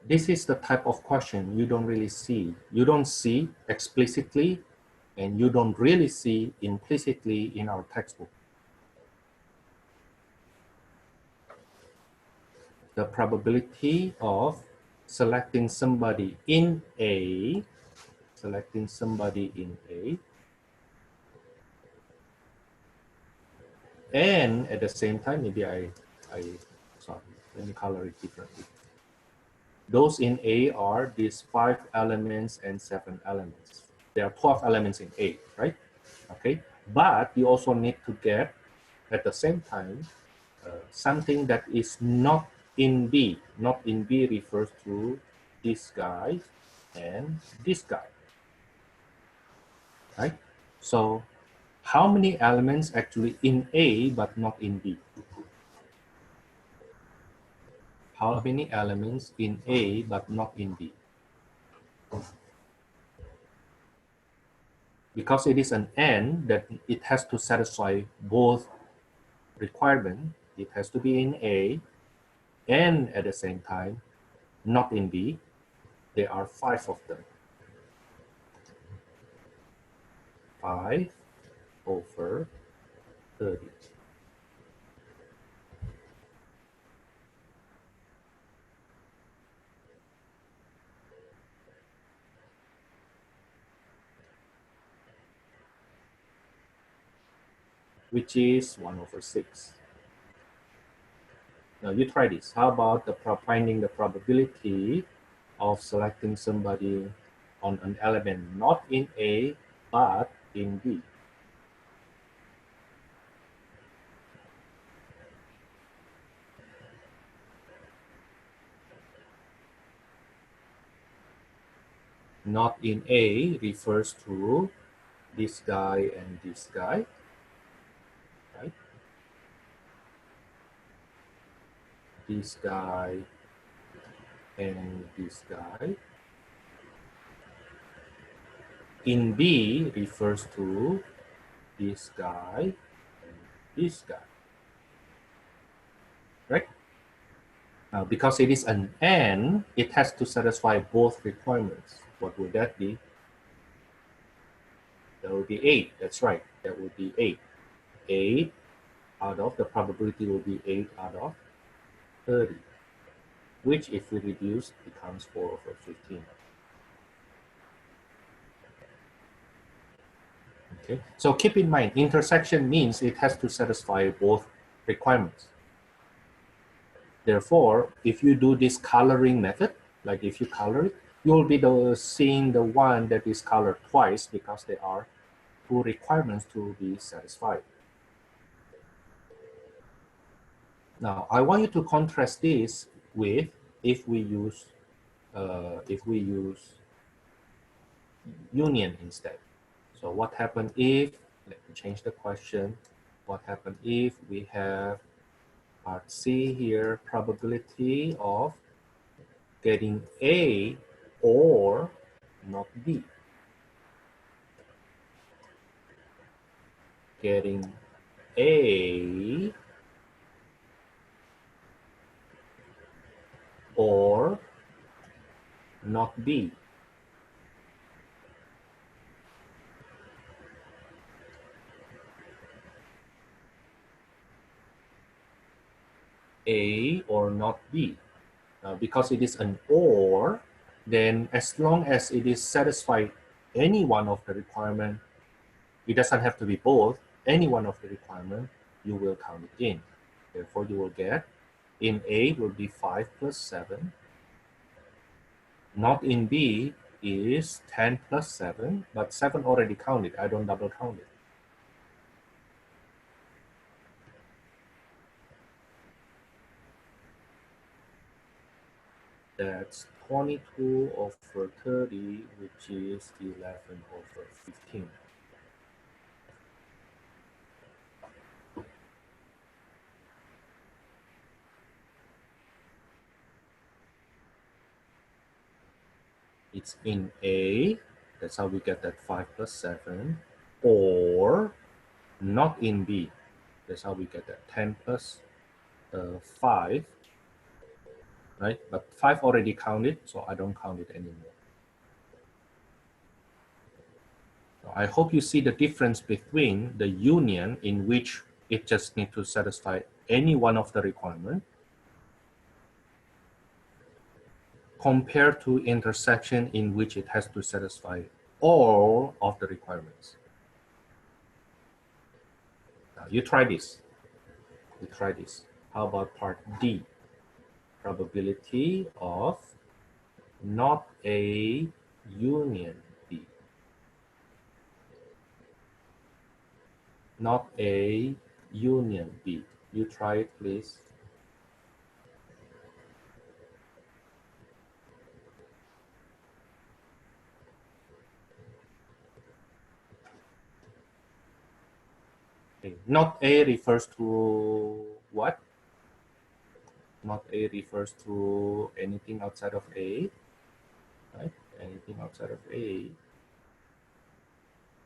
This is the type of question you don't really see. You don't see explicitly, and you don't really see implicitly in our textbook. The probability of selecting somebody in A, and at the same time, maybe sorry, let me color it differently. Those in A are these 5 elements and 7 elements. There are 12 elements in A, right? Okay, but you also need to get, at the same time, something that is not in B. Not in B refers to this guy and this guy, right? So how many elements actually in A but not in B? How many elements in A but not in B? Because it is an AND, that it has to satisfy both requirements. It has to be in A and at the same time not in B. There are 5 of them. 5 over 30. Which is 1 over 6. Now you try this. How about finding the probability of selecting somebody on an element not in A but in B? Not in A refers to this guy and this guy, right? This guy and this guy. In B refers to this guy and this guy, right? Now, because it is an AND, it has to satisfy both requirements. What would that be? That would be 8. That's right. That would be 8. 8 out of, the probability will be 8 out of 30, which if we reduce becomes 4 over 15. Okay, so keep in mind, intersection means it has to satisfy both requirements. Therefore, if you do this coloring method, like if you color it, you'll be seeing the one that is colored twice because there are 2 requirements to be satisfied. Now, I want you to contrast this with if we use union instead. So what happens if, let me change the question, what happens if we have part C here, probability of getting A or not B? Getting A or not B. A or not B. Because it is an or, then as long as it is satisfied any one of the requirement, it doesn't have to be both, any one of the requirement, you will count it in. Therefore, you will get in A will be 5 plus 7. Not in B is 10 plus 7, but 7 already counted. I don't double count it. That's 22 over 30, which is 11 over 15. It's in A, that's how we get that 5 plus 7, or not in B. That's how we get that 10 plus 5, right? But 5 already counted, so I don't count it anymore. So I hope you see the difference between the union in which it just needs to satisfy any one of the requirements compared to intersection in which it has to satisfy all of the requirements. Now you try this. You try this. How about part D? Probability of not A union B. Not A union B. You try it, please. Okay. Not A refers to what? Not A refers to anything outside of A, right? Anything outside of A.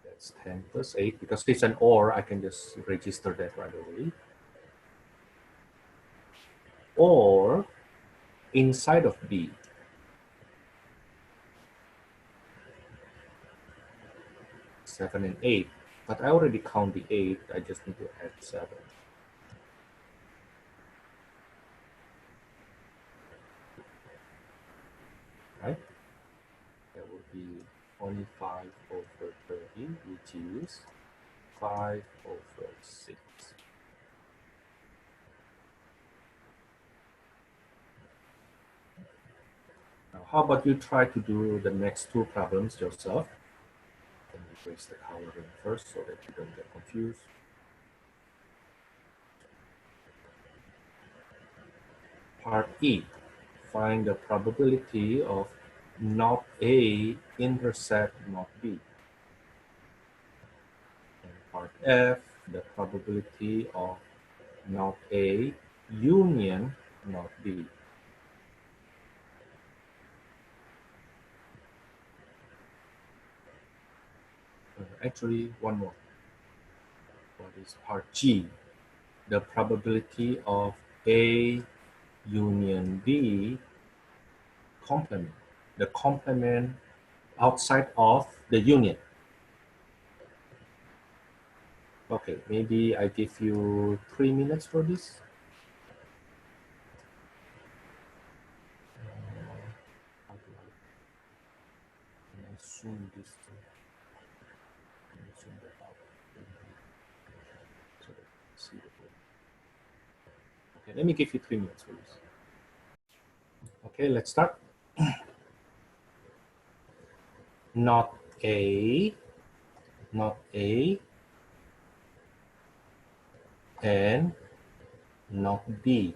That's 10 plus 8. Because it's an or, I can just register that right away. Or inside of B. Seven and 8. But I already count the 8. I just need to add 7. Right? That would be 25 over 30, which is 5 over 6. Now, how about you try to do the next two problems yourself? Let me erase the coloring first so that you don't get confused. Part E, find the probability of not A intersect not B. And part F, the probability of not A union not B. Actually, one more. What is part G? The probability of A union B complement. The complement outside of the union. Okay, maybe I give you 3 minutes for this. How do I zoom this? Zoom that out. So that you see the board. Okay, let me give you 3 minutes for this. Okay, let's start. Not A, and not B.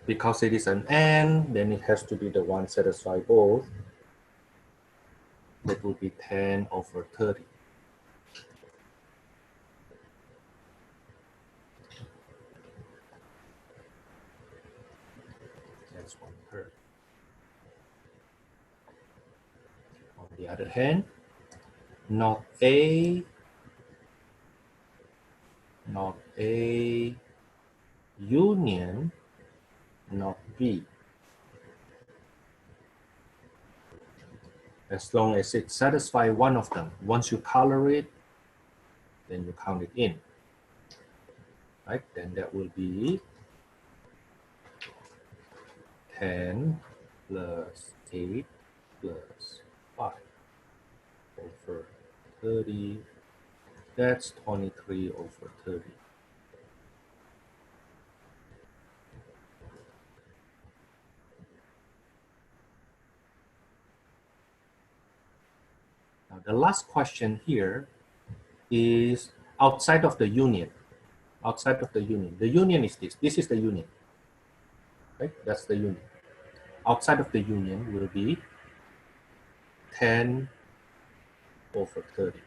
Because it is an and, then it has to be the one satisfy both. That would be 10 over 30. That's 1/3. On the other hand, not A union not B. As long as it satisfies one of them. Once you color it, then you count it in. Right? Then that will be 10 plus 8 plus 5 over 30. That's 23 over 30. Now the last question here is outside of the union. Outside of the union. The union is this. This is the union. Right? That's the union. Outside of the union will be 10 over 30.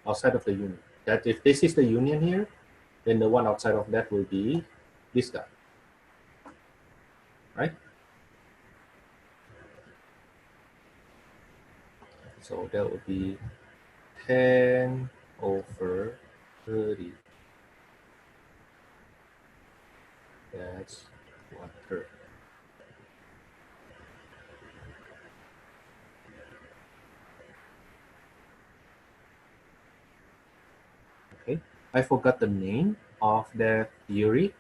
Outside of the union. That if this is the union here, then the one outside of that will be this guy. Right? So that would be 10 over 30. That's 1/3. Okay, I forgot the name of that theory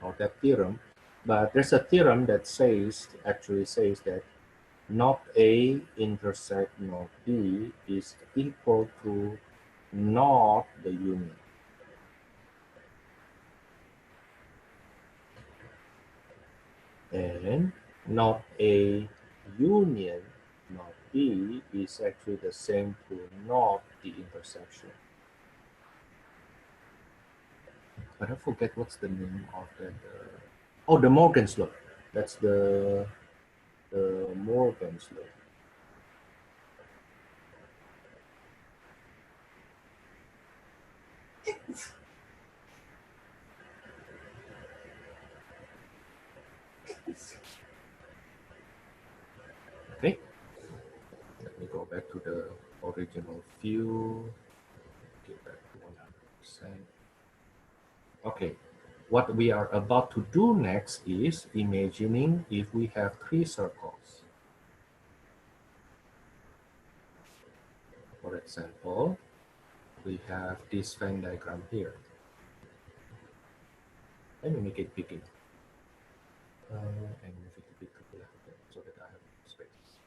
or that theorem, but there's a theorem that actually says that not A intersect not B is equal to not the union. And not A union not B is actually the same to not the intersection. But I forget what's the name of that. Oh, the Morgan's law. That's the Morgan's law. Okay, let me go back to the original view. Get back to 100%. Okay, what we are about to do next is imagining if we have 3 circles. For example, we have this Venn diagram here. Let me make it bigger. And move it a bit to the left so that I have space.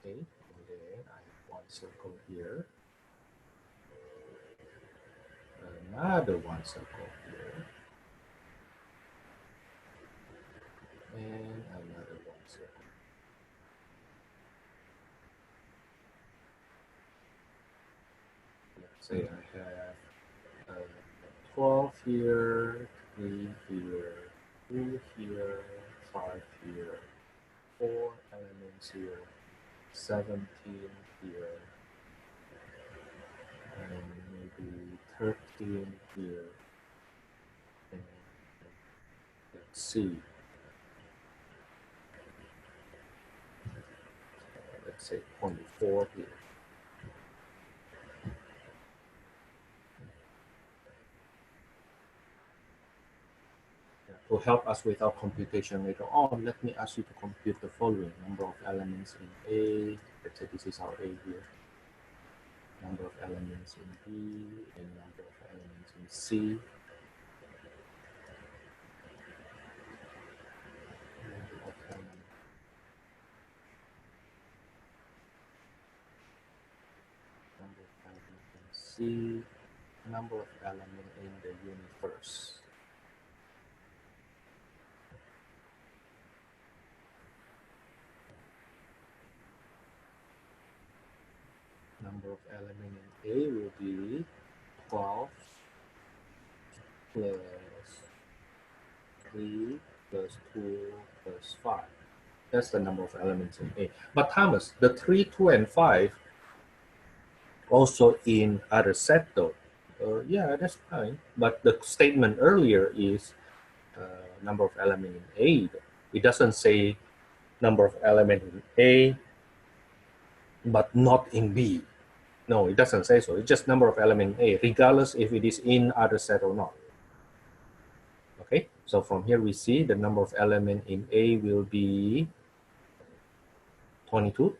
Okay, and then I have one circle here, another one circle here, and another one circle. Let's say I have 12 here, 3 here, 2 here, 5 here, 4 elements here, 17 here, and maybe 13 here, and let's see. Let's say 24 here. To help us with our computation later on, let me ask you to compute the following number of elements in A. Let's say this is our A here. Number of elements in B and number of elements in C. Number of elements in C. Number of elements in the universe. Number of elements in A will be 12 plus 3 plus 2 plus 5. That's the number of elements in A. But Thomas, the 3, 2, and 5 also in other set though. Yeah, that's fine. But the statement earlier is number of elements in A. It doesn't say number of elements in A, but not in B. No, it doesn't say so. It's just number of elements in A, regardless if it is in other set or not. Okay, so from here we see the number of elements in A will be 22.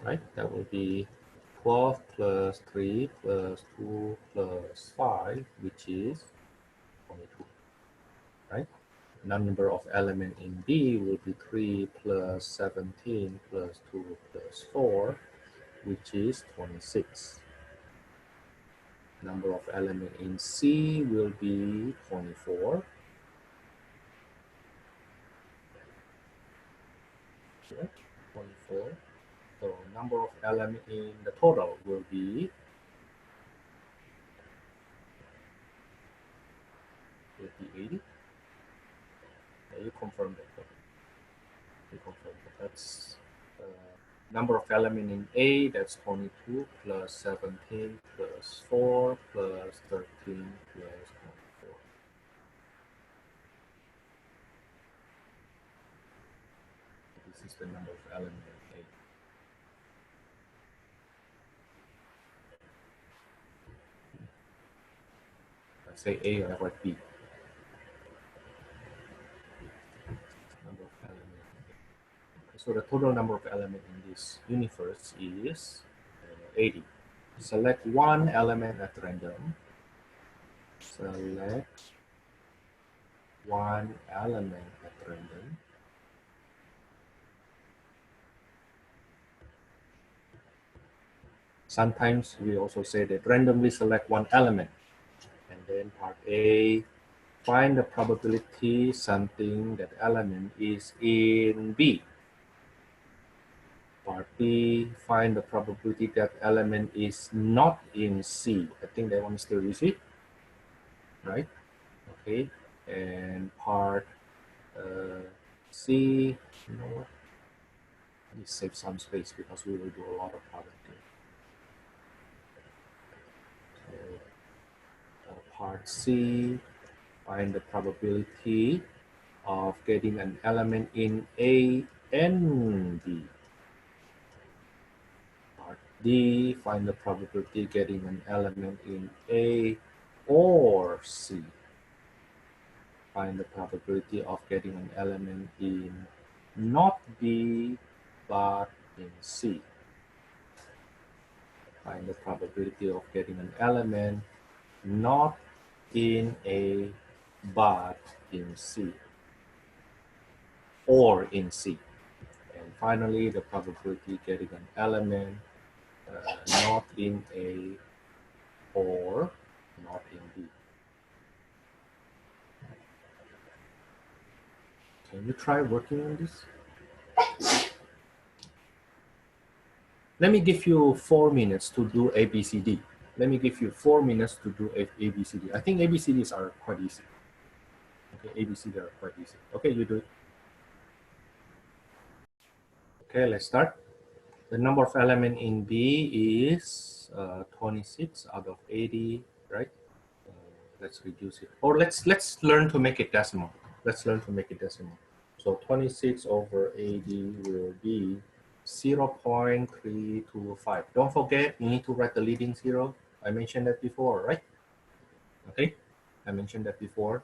Right, that will be 12 plus 3 plus 2 plus 5, which is 22, right? Number of element in B will be 3 plus 17 plus 2 plus 4, which is 26. Number of element in C will be 24. Okay, 24. So number of element in the total will be 80. You confirm that. You confirm that. That's number of element in A, that's 22 plus 17 plus 4 plus 13 plus 24. This is the number of element in A. I say A, I write B. Number of element in A. So the total number of element in this universe is 80. Select one element at random. Select one element at random. Sometimes we also say that randomly select one element. And then part A, find the probability something that element is in B. Part B, find the probability that element is not in C. I think that one is still easy, right? Okay. And part C, you know what? Let's save some space because we will do a lot of product here. So, part C, find the probability of getting an element in A and B. Part D, find the probability getting an element in A or C. Find the probability of getting an element in not B but in C. Find the probability of getting an element not in A but in C or in C. And finally, the probability getting an element not in A or not in B. Can you try working on this? Let me give you 4 minutes to do ABCD. Let me give you 4 minutes to do ABCD. I think ABCDs are quite easy. Okay, ABCD are quite easy. Okay, you do it. Okay, let's start. The number of element in B is 26 out of 80, right? Let's reduce it. Or let's learn to make it decimal. Let's learn to make it decimal. So 26 over 80 will be 0.325. Don't forget, you need to write the leading zero. I mentioned that before, right? Okay, I mentioned that before.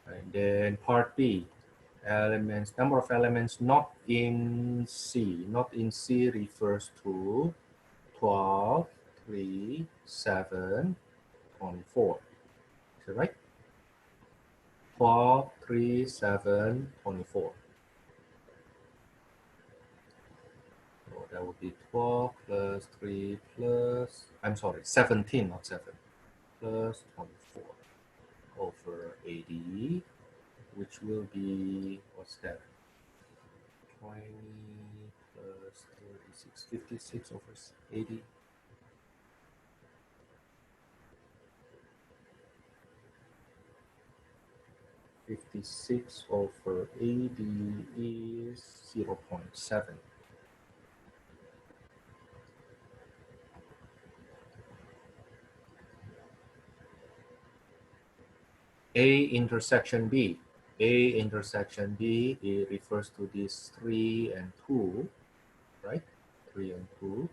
And then part B, elements, number of elements not in C. Not in C refers to 12, 3, 7, 24. Is that right? 12, 3, 7, 24. So that would be 12 plus 3 plus, I'm sorry, 17, not 7, plus 24 over 80, which will be, what's that? 20 plus 36, 56 over 80. Fifty-six over 80 is 0.7. A intersection B. A intersection B, it refers to this 3 and 2, right? 3 and 2.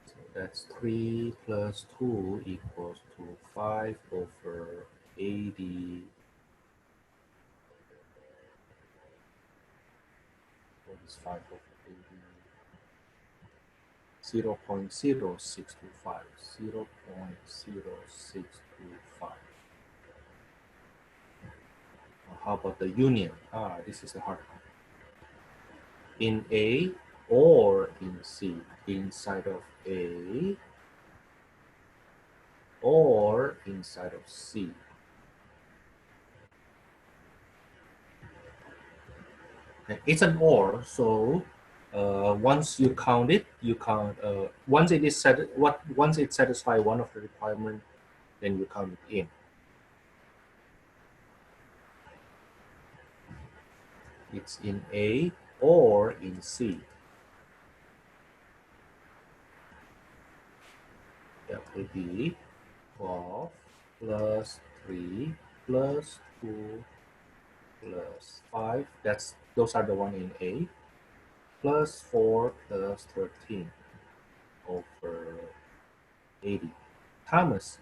So that's 3 plus 2 equals to 5 over 80 is 5 over 80. 0.0625. 0.0625. How about the union? This is the hard one. In A or in C, inside of A or inside of C. Okay. It's an or, so once you count it, you count once it is once it satisfies one of the requirements, then you count it in. It's in A or in C. That will be 12 plus 3 plus 2 plus 5. Those are the one in A. Plus 4 plus 13 over 80. Thomas,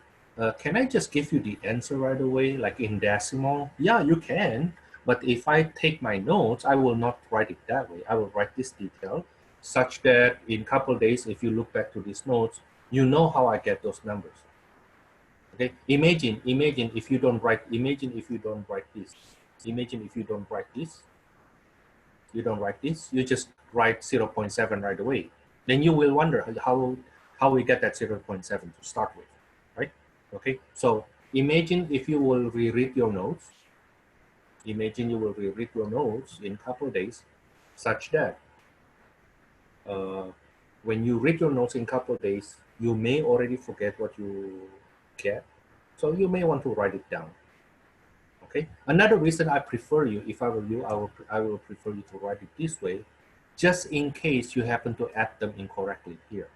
can I just give you the answer right away, like in decimal? Yeah, you can. But if I take my notes, I will not write it that way. I will write this detail such that in a couple of days, if you look back to these notes, you know how I get those numbers. Okay, imagine if you don't write, imagine if you don't write this. Imagine if you don't write this. You don't write this, you just write 0.7 right away. Then you will wonder how we get that 0.7 to start with, right? Okay, so imagine if you will reread your notes. Imagine you will reread your notes in a couple of days, such that when you read your notes in a couple of days, you may already forget what you get. So you may want to write it down. Okay. Another reason I prefer you, if I were you, I will prefer you to write it this way, just in case you happen to add them incorrectly here.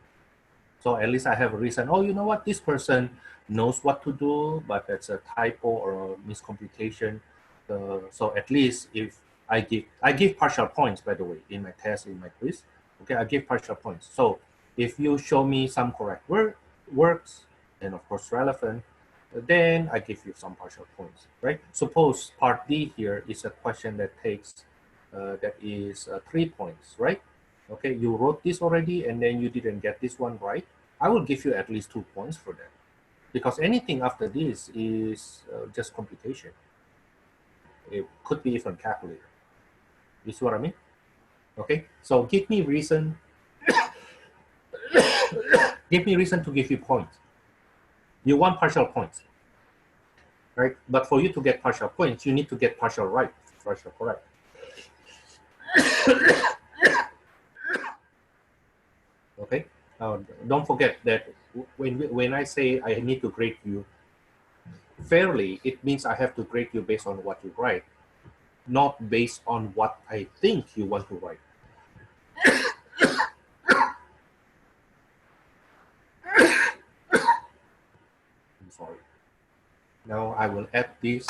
So at least I have a reason. Oh, you know what? This person knows what to do, but that's a typo or a miscomputation. So at least if I give partial points, by the way, in my test, in my quiz. Okay, I give partial points. So if you show me some correct words, and of course relevant, then I give you some partial points, right? Suppose part D here is a question that takes, that is 3 points, right? Okay, you wrote this already and then you didn't get this one right. I will give you at least 2 points for that. Because anything after this is just computation. It could be even calculated. You see what I mean? Okay, so give me reason. Give me reason to give you points. You want partial points, right? But for you to get partial points, you need to get partial right, partial correct. Okay, don't forget that when I say I need to grade you fairly, it means I have to grade you based on what you write, not based on what I think you want to write. I'm sorry. Now I will add this.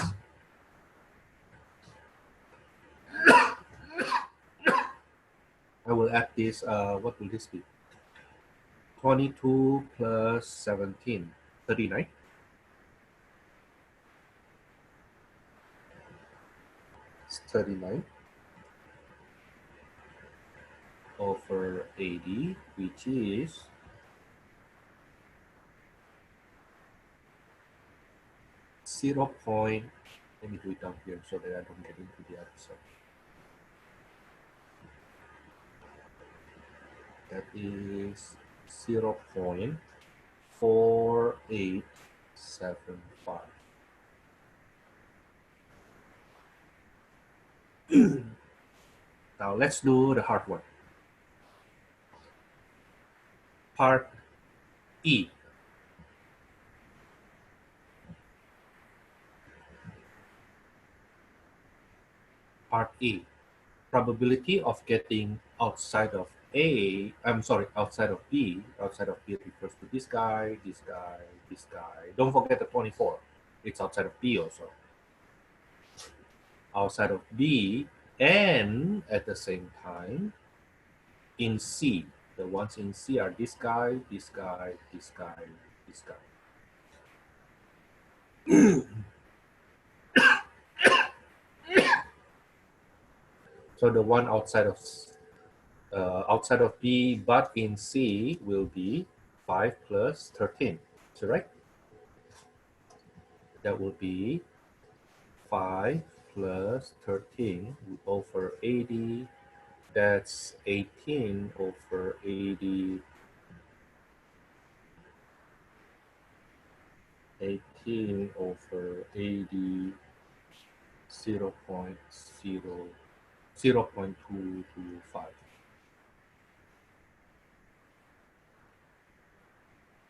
I will add this, what will this be? 22 plus 17, 39. It's 39 over 80, which is 0. Let me do it down here so that I don't get into the other side. That is 0.4875. Now let's do the hard one. Part E. Part E. Probability of getting outside of A, outside of B. Outside of B refers to this guy, this guy, this guy. Don't forget the 24. It's outside of B also. Outside of B, and at the same time, in C. The ones in C are this guy, this guy, this guy, this guy. So the one outside of outside of B, but in C will be 5 plus 13. So right, that will be 5 plus 13 over 80. That's 18 over 80. 18 over 80, 0 0.225.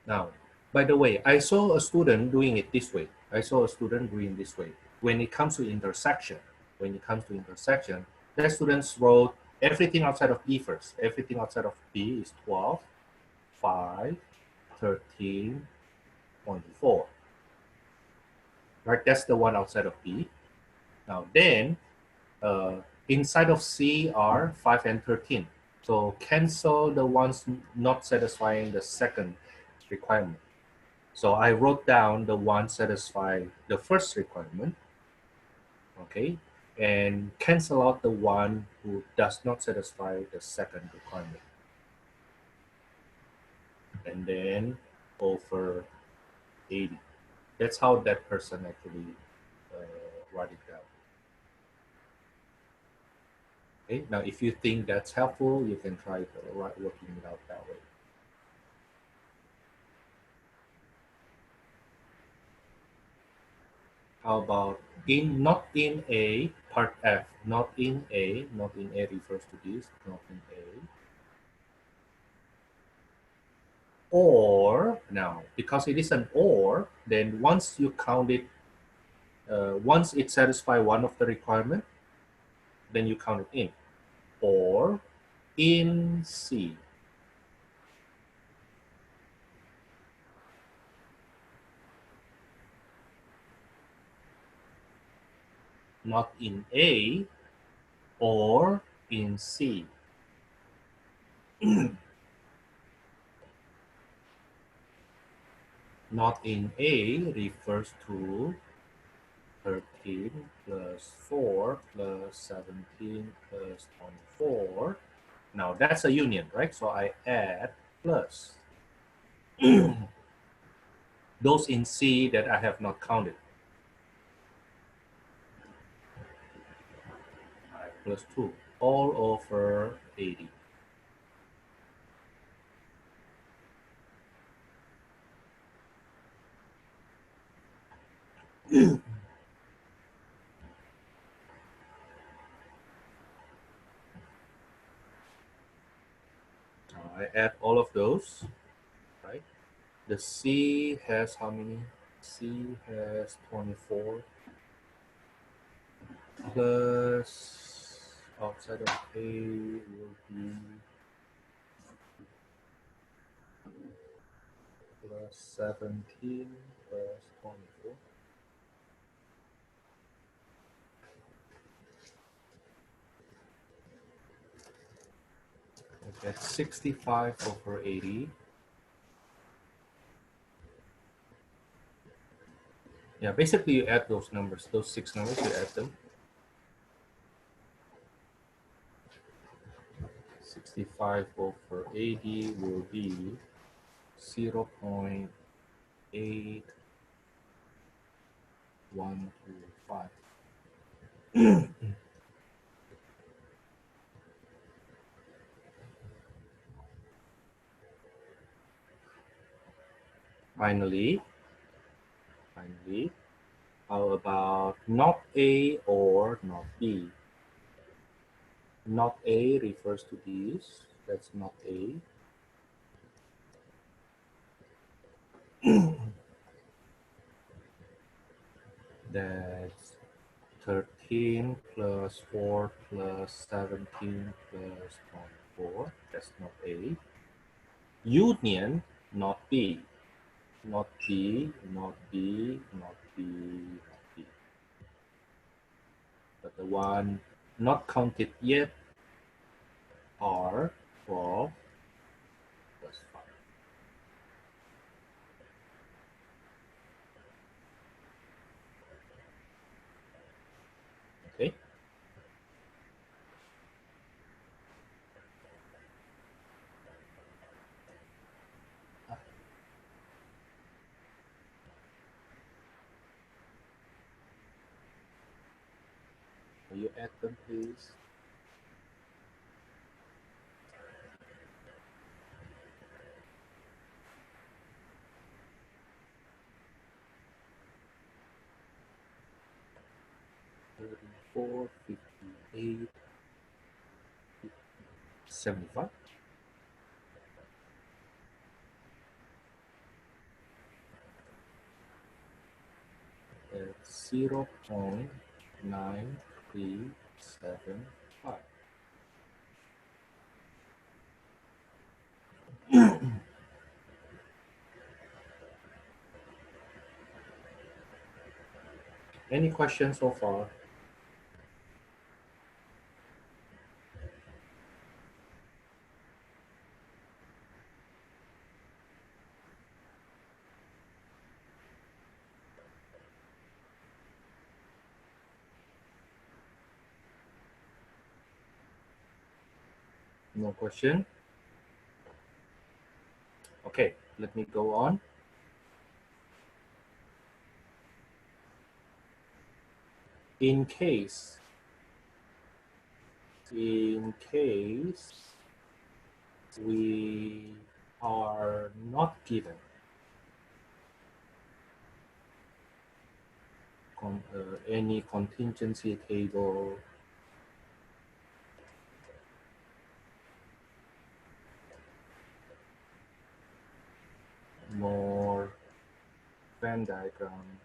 Now, by the way, I saw a student doing it this way. I saw a student doing this way. When it comes to intersection, that students wrote everything outside of B first. Everything outside of B is 12, 5, 13.4. Right, that's the one outside of B. Now then, uh, inside of C are 5 and 13. So cancel the ones not satisfying the second requirement. So I wrote down the one satisfy the first requirement, okay, and cancel out the one who does not satisfy the second requirement. And then over 80. That's how that person actually write it down. Okay, now if you think that's helpful, you can try working it out that way. How about not in A, part F, not in A refers to this, not in A. Or, now, because it is an or, then once you count it, once it satisfies one of the requirement, then you count it in. Or in C. Not in A or in C. Not in A refers to 13 plus 4 plus 17 plus 24. Now that's a union, right? So I add plus. Those in C that I have not counted. 5 plus 2, all over 80. I add all of those, right? The C has how many? C has 24 plus outside of A will be plus 17 plus 24. I get 65 over 80. Yeah, basically you add those numbers, those 6 numbers, you add them. 65 over 80 will be 0 0.8125. Finally, how about not A or not B? Not A refers to this. That's not A. That's 13 plus 4 plus 17 plus 24. That's not A. Union, not B. Not B, not B, not B, not B. But the one not counted yet are 12 plus 5. Okay. you add them, please? $34, $58, $75. That's 0.9375. Any questions so far? No question? Okay, let me go on. In case we are not given any contingency table nor Venn diagram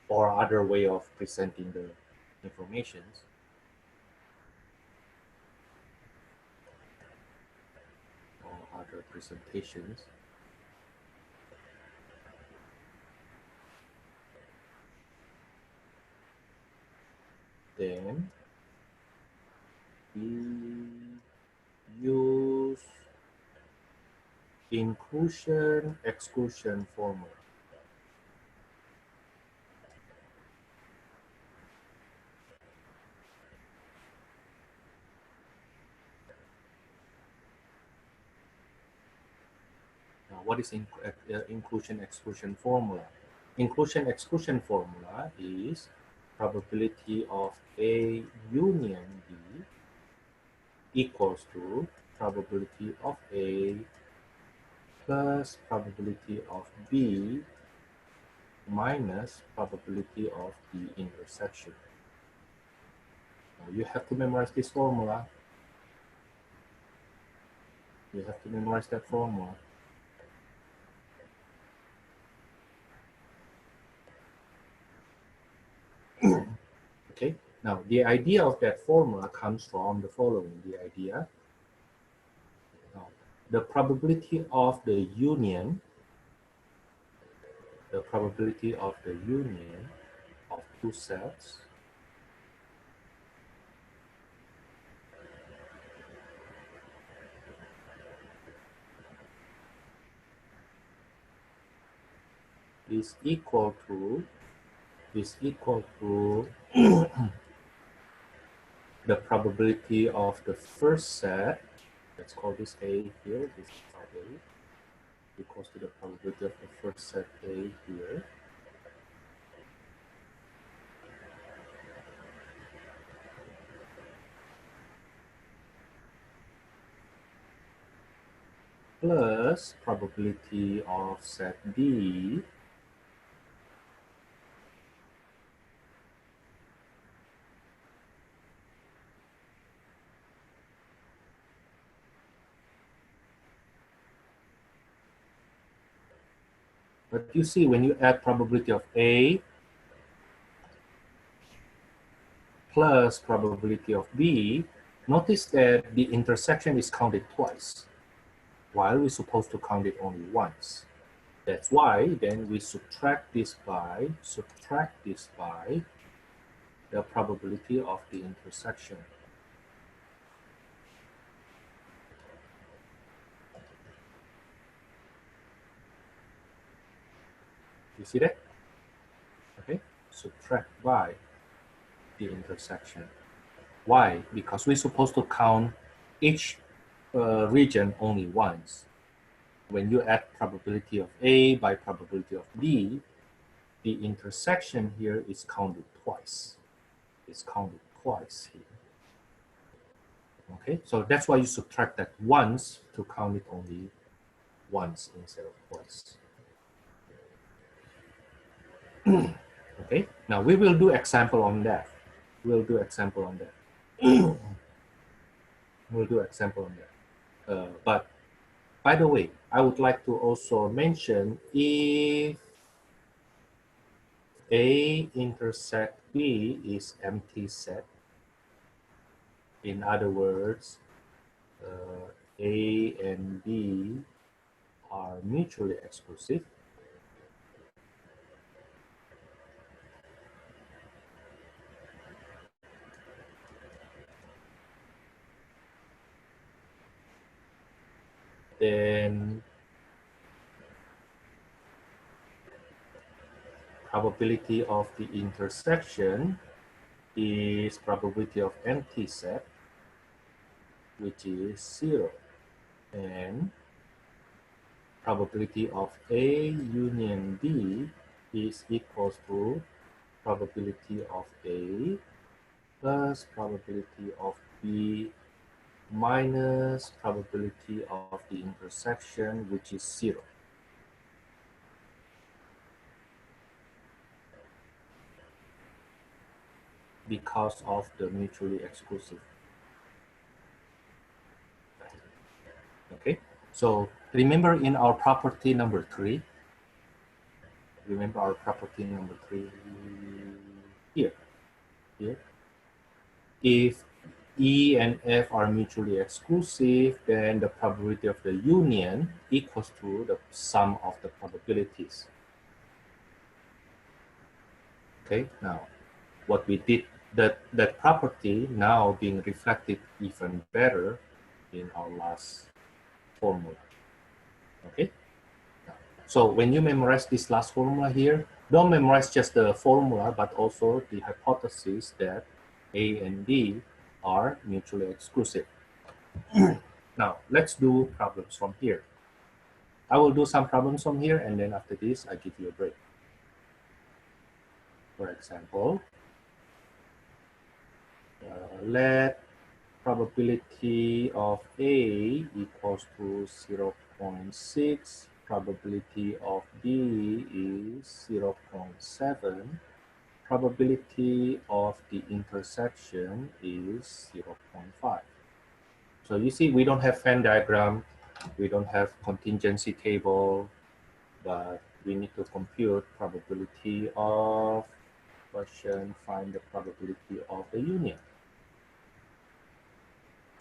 or other way of presenting the information, or other presentations, then we use inclusion exclusion formula. Now, what is inclusion exclusion formula? Inclusion exclusion formula is probability of A union B equals to probability of A plus probability of B minus probability of the intersection. Now you have to memorize this formula. You have to memorize that formula. Okay, now the idea of that formula comes from the following. The idea, the probability of the union, of two sets is equal to the probability of the first set, let's call this A here, this is our A, equals to the probability of the first set A here, plus probability of set B but you see when you add probability of A plus probability of B, notice that the intersection is counted twice, while we're supposed to count it only once. That's why then we subtract this by the probability of the intersection. You see that? Okay, subtract by the intersection. Why? Because we're supposed to count each region only once. when you add probability of A by probability of B, the intersection here is counted twice. It's counted twice here. Okay, so that's why you subtract that once to count it only once instead of twice. Okay, now we will do example on that. We'll do example on that. We'll do example on that. But by the way, I would like to also mention if A intersect B is empty set. In other words, A and B are mutually exclusive. Then probability of the intersection is probability of empty set, which is 0. And probability of A union B is equals to probability of A plus probability of B minus probability of the intersection, which is 0. Because of the mutually exclusive. Okay, so remember in our property number 3, remember our property number 3 here. If E and F are mutually exclusive, then the probability of the union equals to the sum of the probabilities. Okay, now what we did, that property now being reflected even better in our last formula. Okay, so when you memorize this last formula here, don't memorize just the formula, but also the hypothesis that A and B are mutually exclusive. Now, let's do problems from here. I will do some problems from here, and then after this, I give you a break. For example, let probability of A equals to 0.6, probability of B is 0.7, probability of the intersection is 0.5. So you see, we don't have Venn diagram, we don't have contingency table, but we need to compute probability of question, find the probability of the union.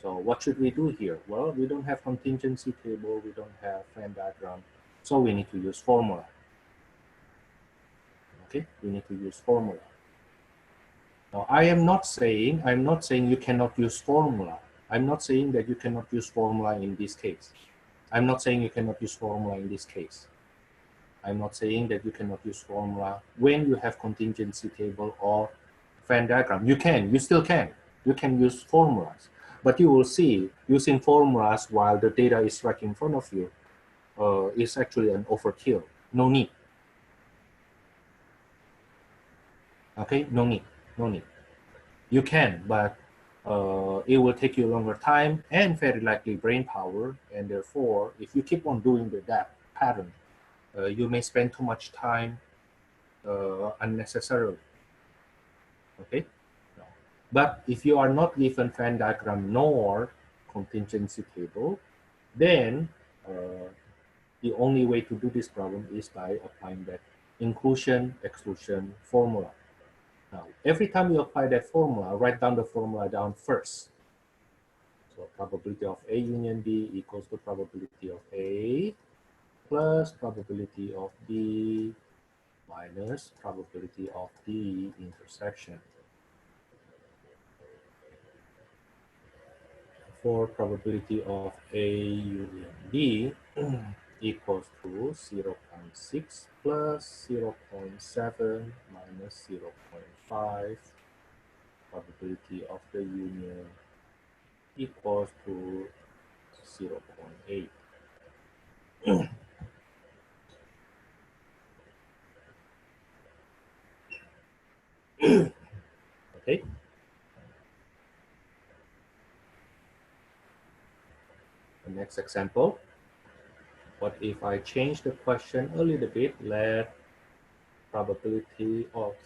So what should we do here? Well, we don't have contingency table, we don't have Venn diagram, so we need to use formula. Okay, we need to use formula. Now, I'm not saying you cannot use formula. I'm not saying that you cannot use formula in this case. I'm not saying you cannot use formula in this case. I'm not saying that you cannot use formula when you have contingency table or Venn diagram. You still can. You can use formulas. But you will see, using formulas while the data is right in front of you is actually an overkill. No need. Okay, no need. You can, but it will take you longer time and very likely brain power. And therefore, if you keep on doing that pattern, you may spend too much time unnecessarily. Okay. But if you are not given Venn diagram nor contingency table, then the only way to do this problem is by applying that inclusion, exclusion formula. Now, every time you apply that formula, write down the formula down first. So probability of A union B equals to probability of A plus probability of B minus probability of the intersection. For probability of A union B equals to 0.6 plus 0.7 minus 0.5. Probability of the union equals to 0.8. Okay. The next example. What if I change the question a little bit? Let probability of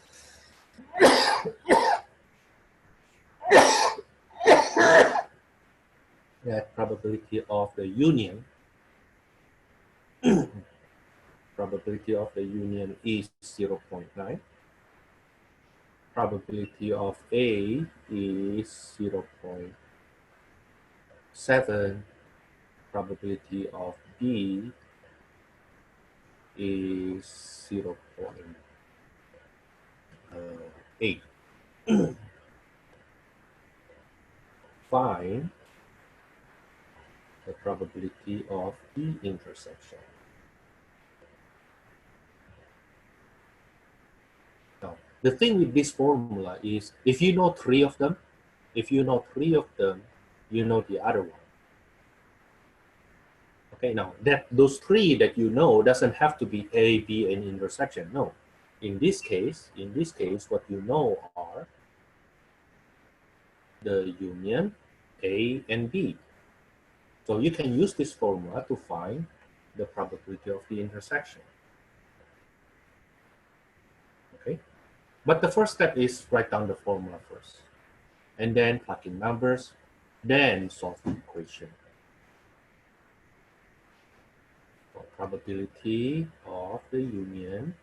the union probability of the union is 0.9. Probability of A is 0.7. Probability of B is 0.8. Find the probability of the intersection. Now, the thing with this formula is if you know three of them, you know the other one. Okay, now those three that you know doesn't have to be A, B, and intersection. No. In this case, what you know are the union A and B. So you can use this formula to find the probability of the intersection. Okay, but the first step is write down the formula first, and then plug in numbers, then solve the equation. So probability of the union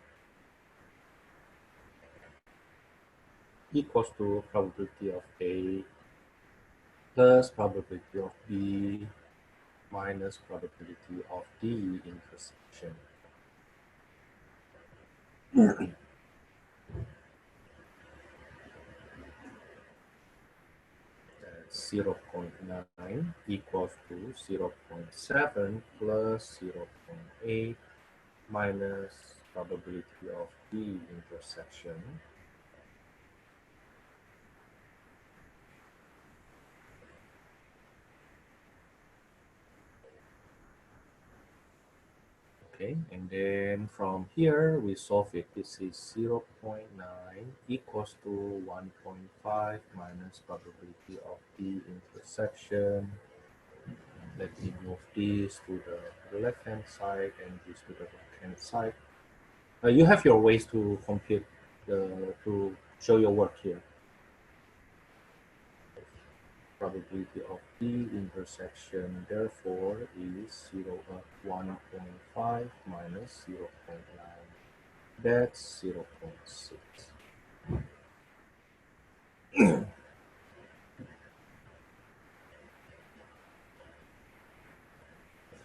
equals to probability of A plus probability of B minus probability of the intersection. 0.9 equals to 0.7 plus 0.8 minus probability of the intersection. Okay, and then from here we solve it. This is 0.9 equals to 1.5 minus probability of the intersection. Let me move this to the left-hand side and this to the right-hand side. You have your ways to compute to show your work here. Probability of the intersection therefore is 1.5 minus 0.9. That's 0.6.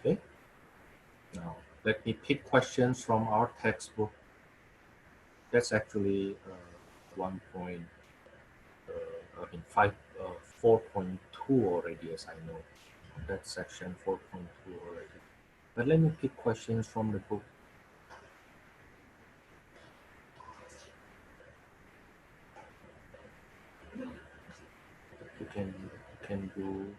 Okay. Now let me pick questions from our textbook. That's actually 4.2 already, as I know. That's section 4.2 already. But let me pick questions from the book. You can do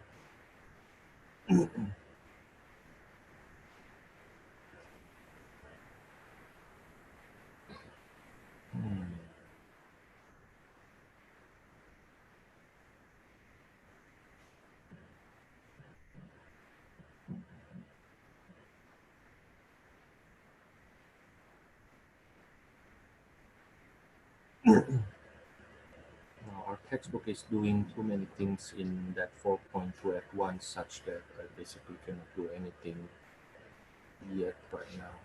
our textbook is doing too many things in that 4.2 at once, such that I basically cannot do anything yet right now.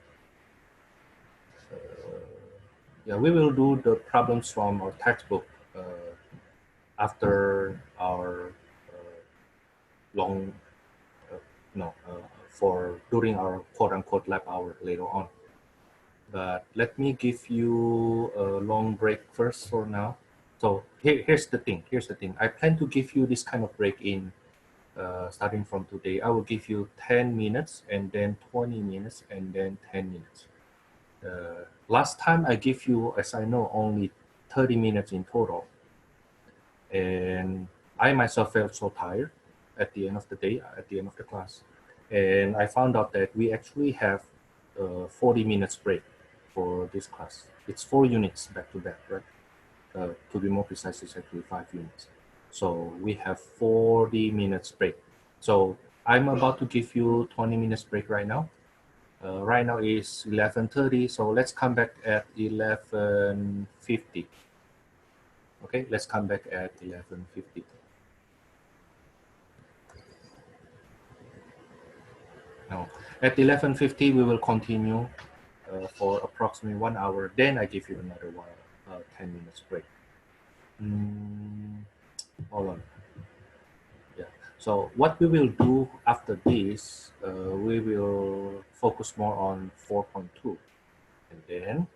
Yeah, we will do the problems from our textbook after our during our quote-unquote lab hour later on. But let me give you a long break first for now. So here's the thing. I plan to give you this kind of break in starting from today. I will give you 10 minutes and then 20 minutes and then 10 minutes. Last time I give you, as I know, only 30 minutes in total. And I myself felt so tired at the end of the day, at the end of the class. And I found out that we actually have 40 minutes break for this class. It's 4 units back to back, right? To be more precise, it's actually 5 units. So we have 40 minutes break. So I'm about to give you 20 minutes break right now. Right now is 11:30, so let's come back at 11:50. Okay, let's come back at 11:50. Now, at 11:50, we will continue for approximately 1 hour. Then I give you another 10 minutes break. Hold on. Yeah. So what we will do after this, we will focus more on 4.2, and then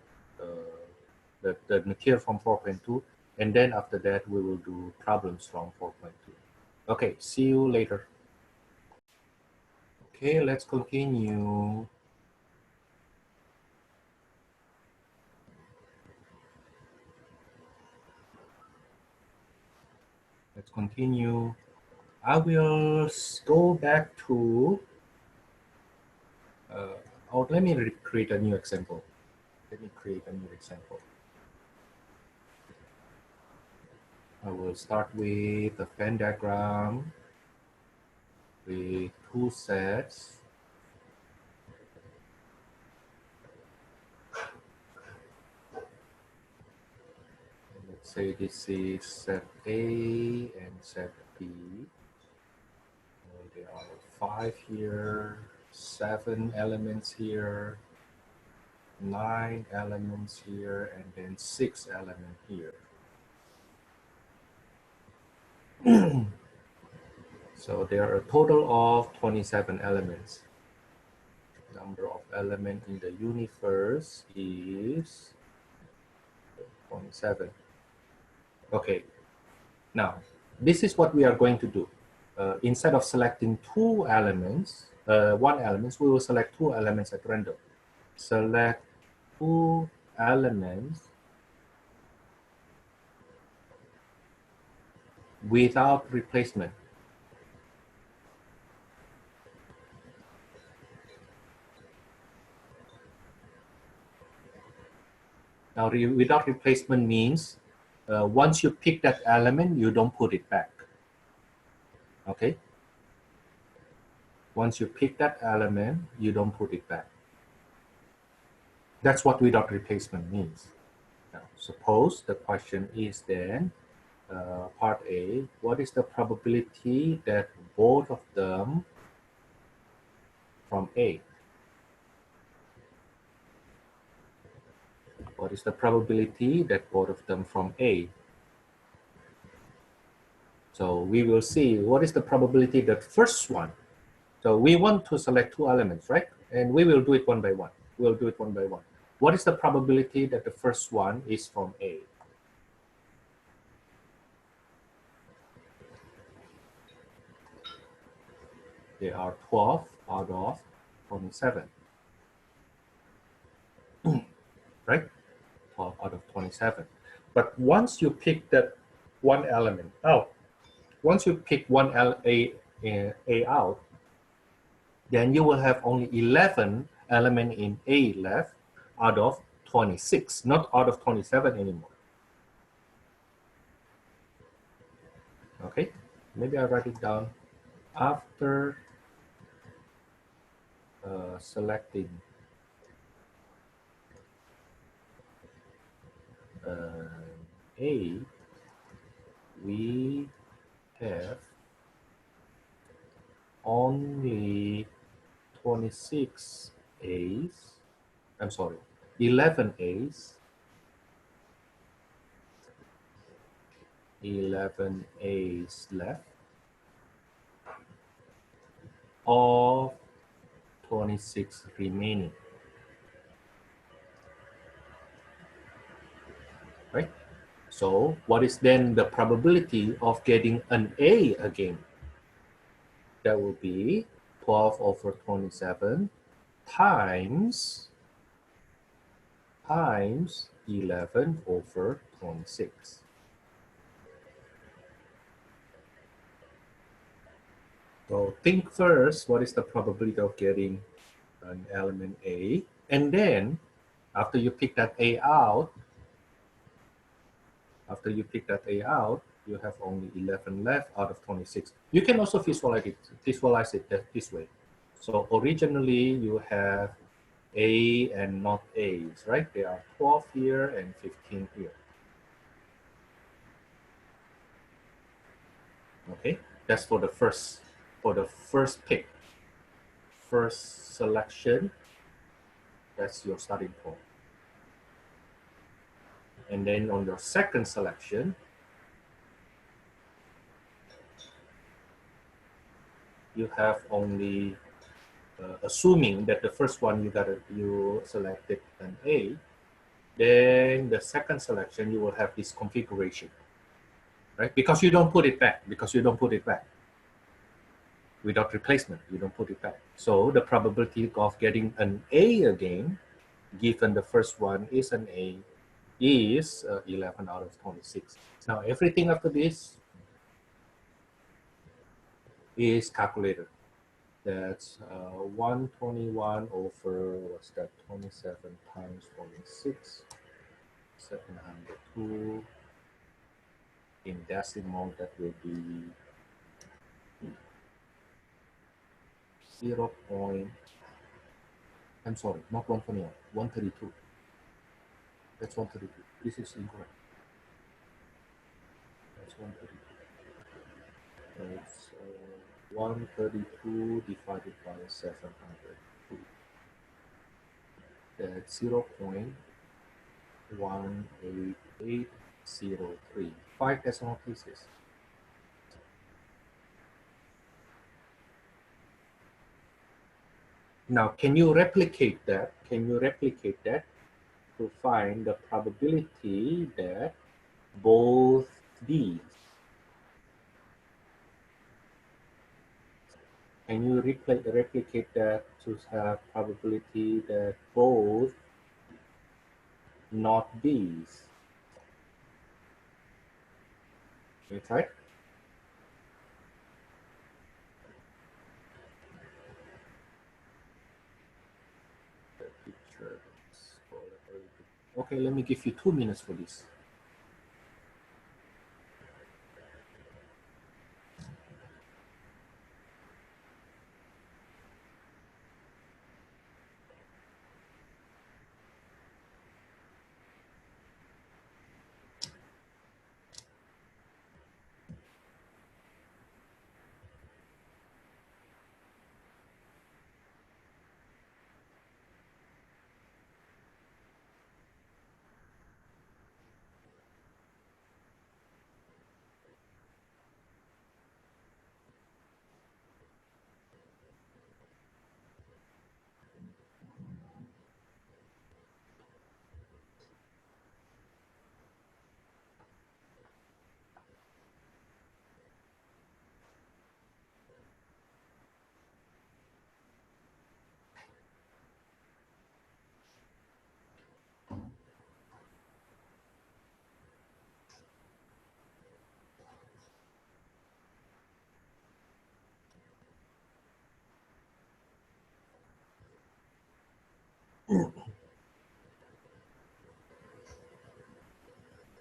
the material from 4.2, and then after that we will do problems from 4.2. Okay, see you later. Okay, let's continue. Let's continue. I will go back to, let me create a new example. Let me create a new example. I will start with the Venn diagram with 2 sets. Let's say this is set A and set B. There are 5 here, 7 elements here, 9 elements here, and then 6 elements here. So there are a total of 27 elements. Number of elements in the universe is 27. Okay, now this is what we are going to do. Instead of selecting 2 elements, 1 element, we will select 2 elements at random. Select 2 elements without replacement. Now, without replacement means once you pick that element, you don't put it back. Okay? Once you pick that element, you don't put it back. That's what without replacement means. Now, suppose the question is then, part A, what is the probability that both of them from A? What is the probability that both of them from A? So we will see what is the probability that first one. So we want to select 2 elements, right? And we will do it one by one. We'll do it one by one. What is the probability that the first one is from A? There are 12 out of 27. Right? 12 out of 27. But once you pick that one element out, once you pick one A out, then you will have only 11 elements in A left out of 26, not out of 27 anymore. Okay, maybe I'll write it down. After selecting A, we have only 26 A's, I'm sorry, 11 A's, 11 A's left of 26 remaining, right? So what is then the probability of getting an A again? That will be 12 over 27 times 11 over 26. So think first, what is the probability of getting an element A? And then after you pick that A out, you have only 11 left out of 26. You can also visualize it this way. So originally you have A and not A's, right? There are 12 here and 15 here. Okay, that's for the first pick, first selection. That's your starting point. And then on your second selection, you have only, assuming that the first one you selected an A, then the second selection you will have this configuration, right? Because you don't put it back. Without replacement, you don't put it back. So the probability of getting an A again, given the first one is an A, is 11 out of 26. Now everything after this is calculated. That's 121 over, what's that, 27 times 26, 702. In decimal, that will be 0. I'm sorry, not 121, 132. That's 132. This is incorrect. That's 132. It's 132 divided by 702. That's 0.18803. 5 decimal places. Now, can you replicate that? To find the probability that both these? Can you replicate that to have probability that both not these? Can you try? The picture. Okay, let me give you 2 minutes for this.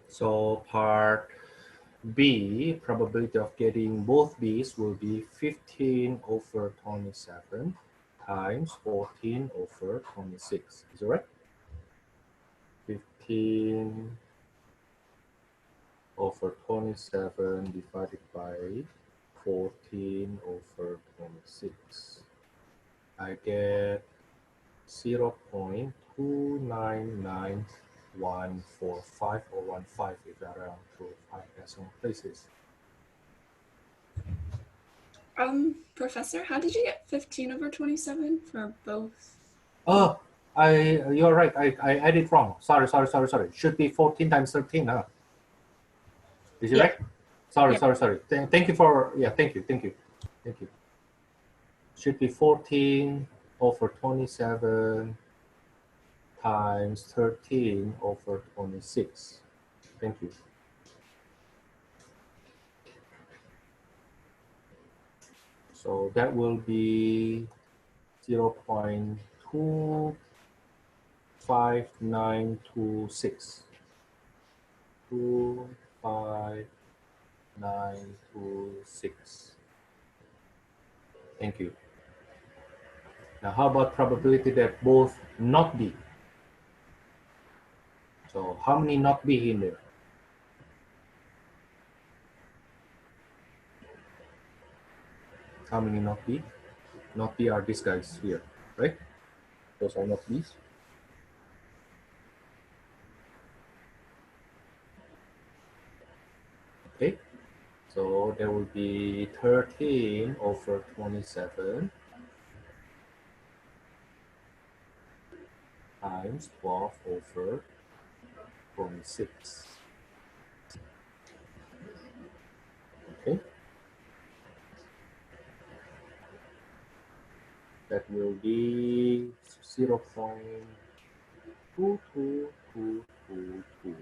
So part B, probability of getting both B's will be 15 over 27 times 14 over 26. Is that right? 15 over 27 divided by 14 over 26. I get 0.299145 or 15 if I round to 5 decimal places. Professor, how did you get 15 over 27 for both? Oh, you're right. I added wrong. Sorry. Should be 14 times 13, huh? Is it right? Sorry. Thank you for, thank you. Should be 14 over 27 times 13 over 26. Thank you. So that will be 0.25926. 25926. Thank you. Now, how about probability that both not be? So how many not be in there? How many not be? Not be are these guys here, right? Those are not be's. Okay, so there will be 13 over 27 times 12 over 26. Okay, that will be 0.22222.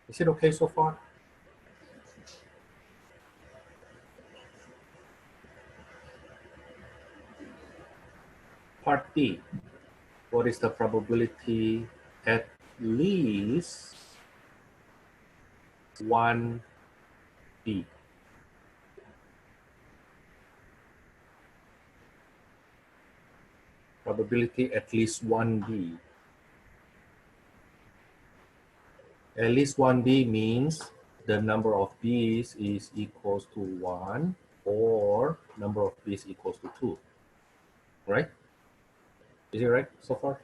Is it okay so far? Part D. What is the probability at least one B? Probability at least one B. At least one B means the number of B's is equals to 1 or number of B's equals to 2, right? Is it right so far?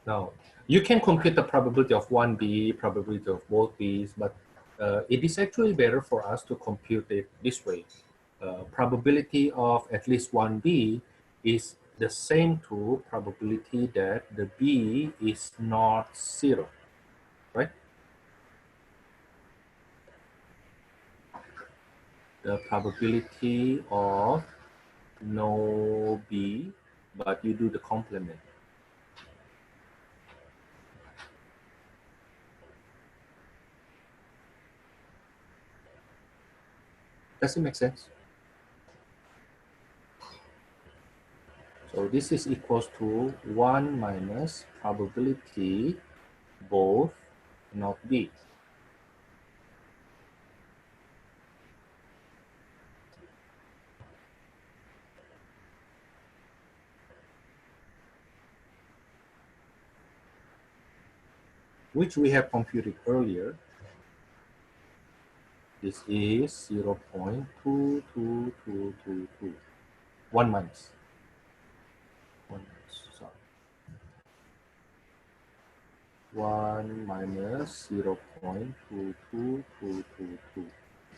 Now, you can compute the probability of one B, probability of both B's, but it is actually better for us to compute it this way. Probability of at least one B is the same to probability that the B is not 0, right? The probability of no B, but you do the complement. Does it make sense? So this is equals to 1 minus probability both not B. Which we have computed earlier. This is 0.22222. 1 minus. 1 minus, sorry. 1 minus 0.22222.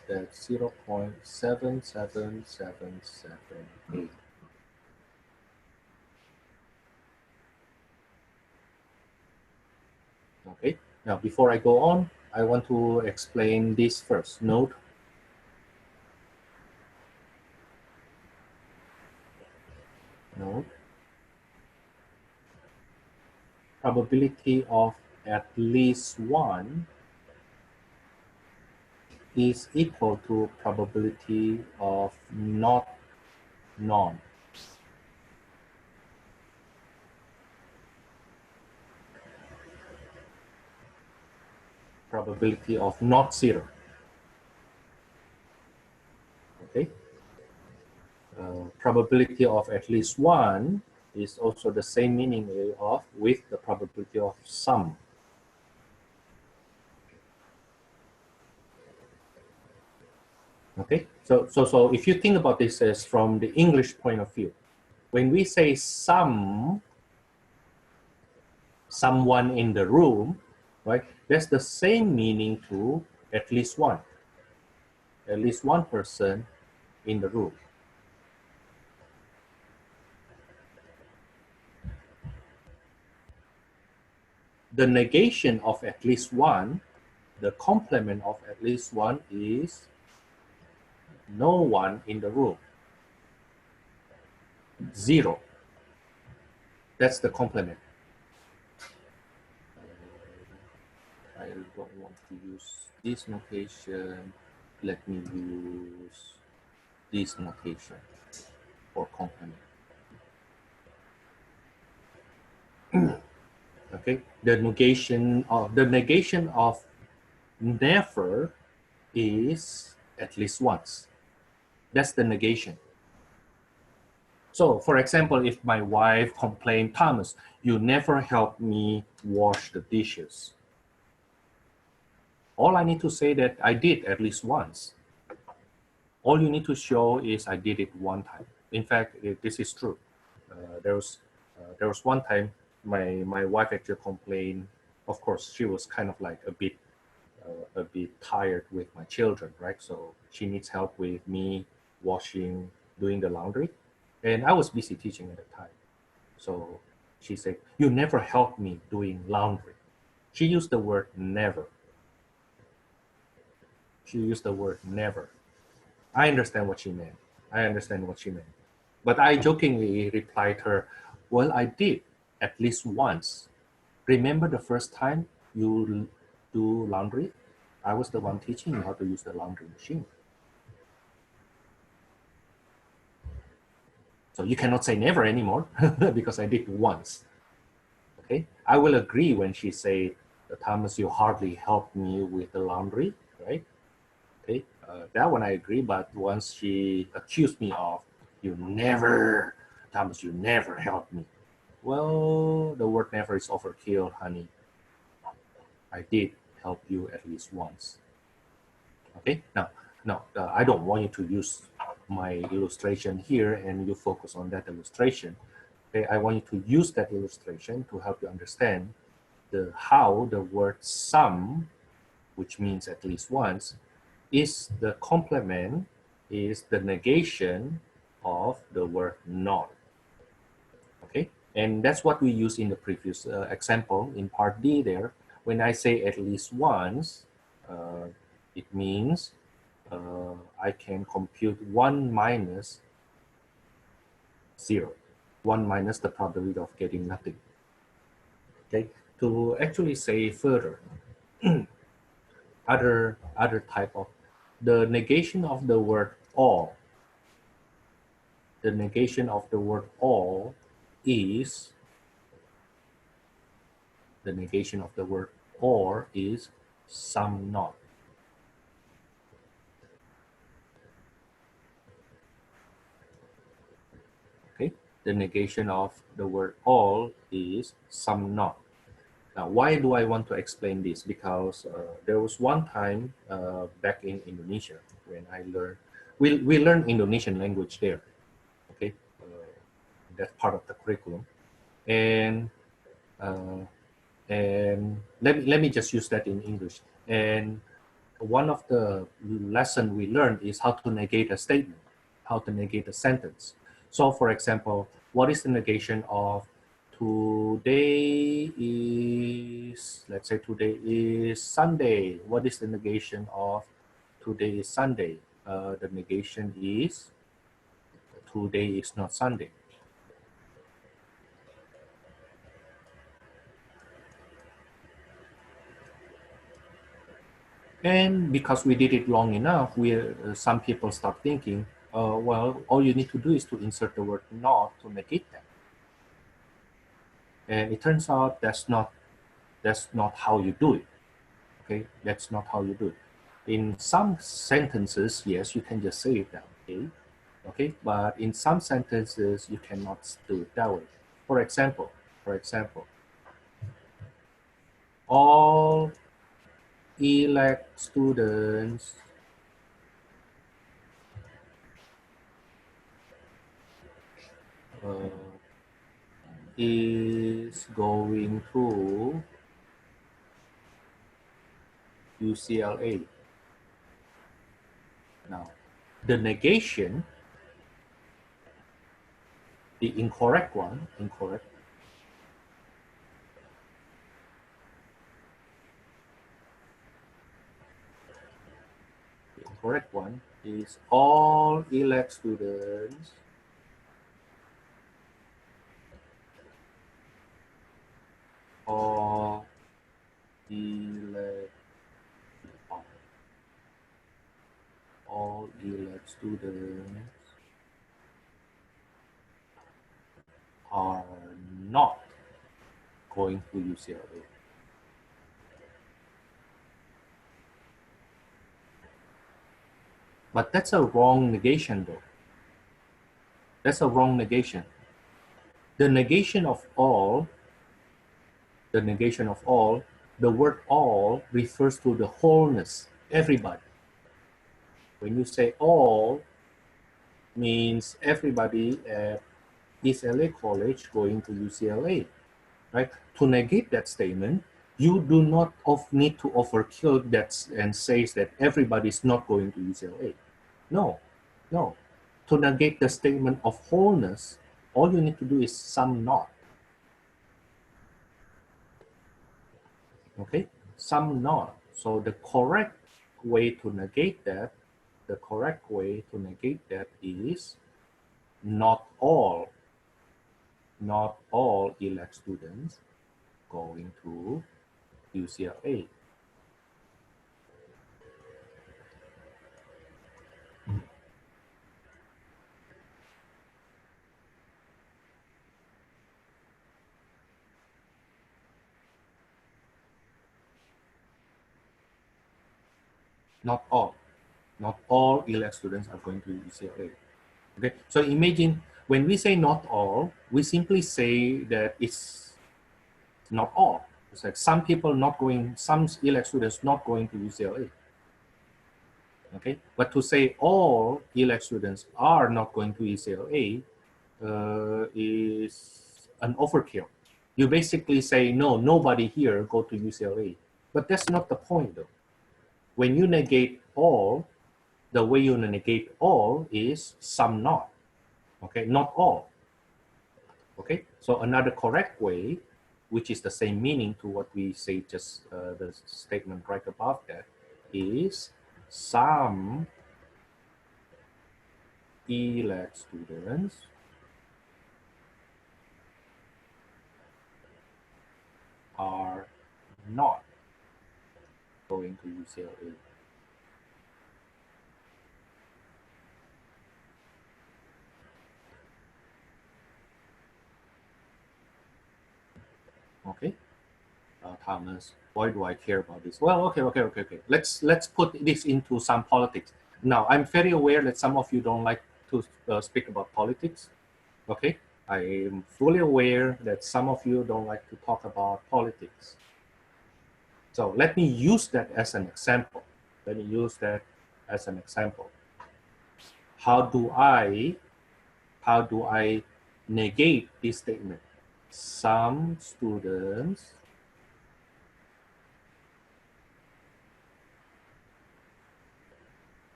That's 0.77778. Okay, now before I go on, I want to explain this first. Note, probability of at least one is equal to probability of not none. Probability of not 0. Okay. Probability of at least one is also the same meaning of with the probability of some. Okay. So if you think about this as from the English point of view, when we say someone in the room, right? That's the same meaning to at least one person in the room. The negation of at least one, the complement of at least one is no one in the room. 0. That's the complement. don't want to use this notation. Let me use this notation for complement. Okay, the negation of never is at least once. That's the negation. So, for example, if my wife complained, Thomas, you never help me wash the dishes. All I need to say that I did at least once. All you need to show is I did it one time. In fact, this is true. There was one time my wife actually complained. Of course, she was kind of like a bit tired with my children, right? So she needs help with me washing, doing the laundry, and I was busy teaching at the time. So she said, "You never help me doing laundry." She used the word never. She used the word never. I understand what she meant. I understand what she meant. But I jokingly replied her, "Well, I did at least once. Remember the first time you do laundry? I was the one teaching you how to use the laundry machine. So you cannot say never anymore because I did once." Okay, I will agree when she say, "Thomas, you hardly helped me with the laundry," right? Okay, that one I agree. But once she accused me of, "You never, Thomas, you never helped me." Well, the word never is overkill, honey. I did help you at least once. Okay, now I don't want you to use my illustration here and you focus on that illustration. Okay, I want you to use that illustration to help you understand how the word some, which means at least once, is the complement, is the negation of the word not. Okay, and that's what we use in the previous example in part D there. When I say at least once, it means I can compute 1 minus 0, 1 minus the probability of getting nothing. Okay, to actually say further, other type of the negation of the word all. The negation of the word all is the negation of the word or is some not. Okay, the negation of the word all is some not. Now, why do I want to explain this? Because there was one time back in Indonesia when I learned, we learned Indonesian language there. Okay, that's part of the curriculum, and uh, let me just use that in English. And one of the lesson we learned is how to negate a statement, how to negate a sentence. So, for example, what is the negation of today is, let's say today is Sunday. What is the negation of today is Sunday? The negation is today is not Sunday. And because we did it long enough, some people start thinking, well, all you need to do is to insert the word not to negate that. And it turns out that's not how you do it. Okay, that's not how you do it. In some sentences, yes, you can just say it that way. Okay, but in some sentences, you cannot do it that way. For example, all ELAC students uh, is going to UCLA. Now, the negation, the incorrect one, the incorrect one is all ELAC students all ELAC students are not going to UCLA. But that's a wrong negation though. That's a wrong negation. The negation of all, the word all refers to the wholeness, everybody. When you say all, means everybody at East LA College going to UCLA, right? To negate that statement, you do not need to overkill that and say that everybody is not going to UCLA. No, no. To negate the statement of wholeness, all you need to do is some not. Okay, some not. So the correct way to negate that, is not all ELAC students going to UCLA. Not all ELAC students are going to UCLA. Okay, so imagine when we say not all, we simply say that it's not all. It's like some people not going, some ELAC students not going to UCLA. Okay, but to say all ELAC students are not going to UCLA is an overkill. You basically say, no, nobody here go to UCLA. But that's not the point though. When you negate all, the way you negate all is some not. Okay, not all. Okay, so another correct way, which is the same meaning to what we say just the statement right above that, is some ELAC students are not going to UCLA. Okay, Thomas, why do I care about this? Well, okay. Let's put this into some politics. Now, I'm very aware that some of you don't like to speak about politics. Okay, I am fully aware that some of you don't like to talk about politics. So let me use that as an example. How do I negate this statement? Some students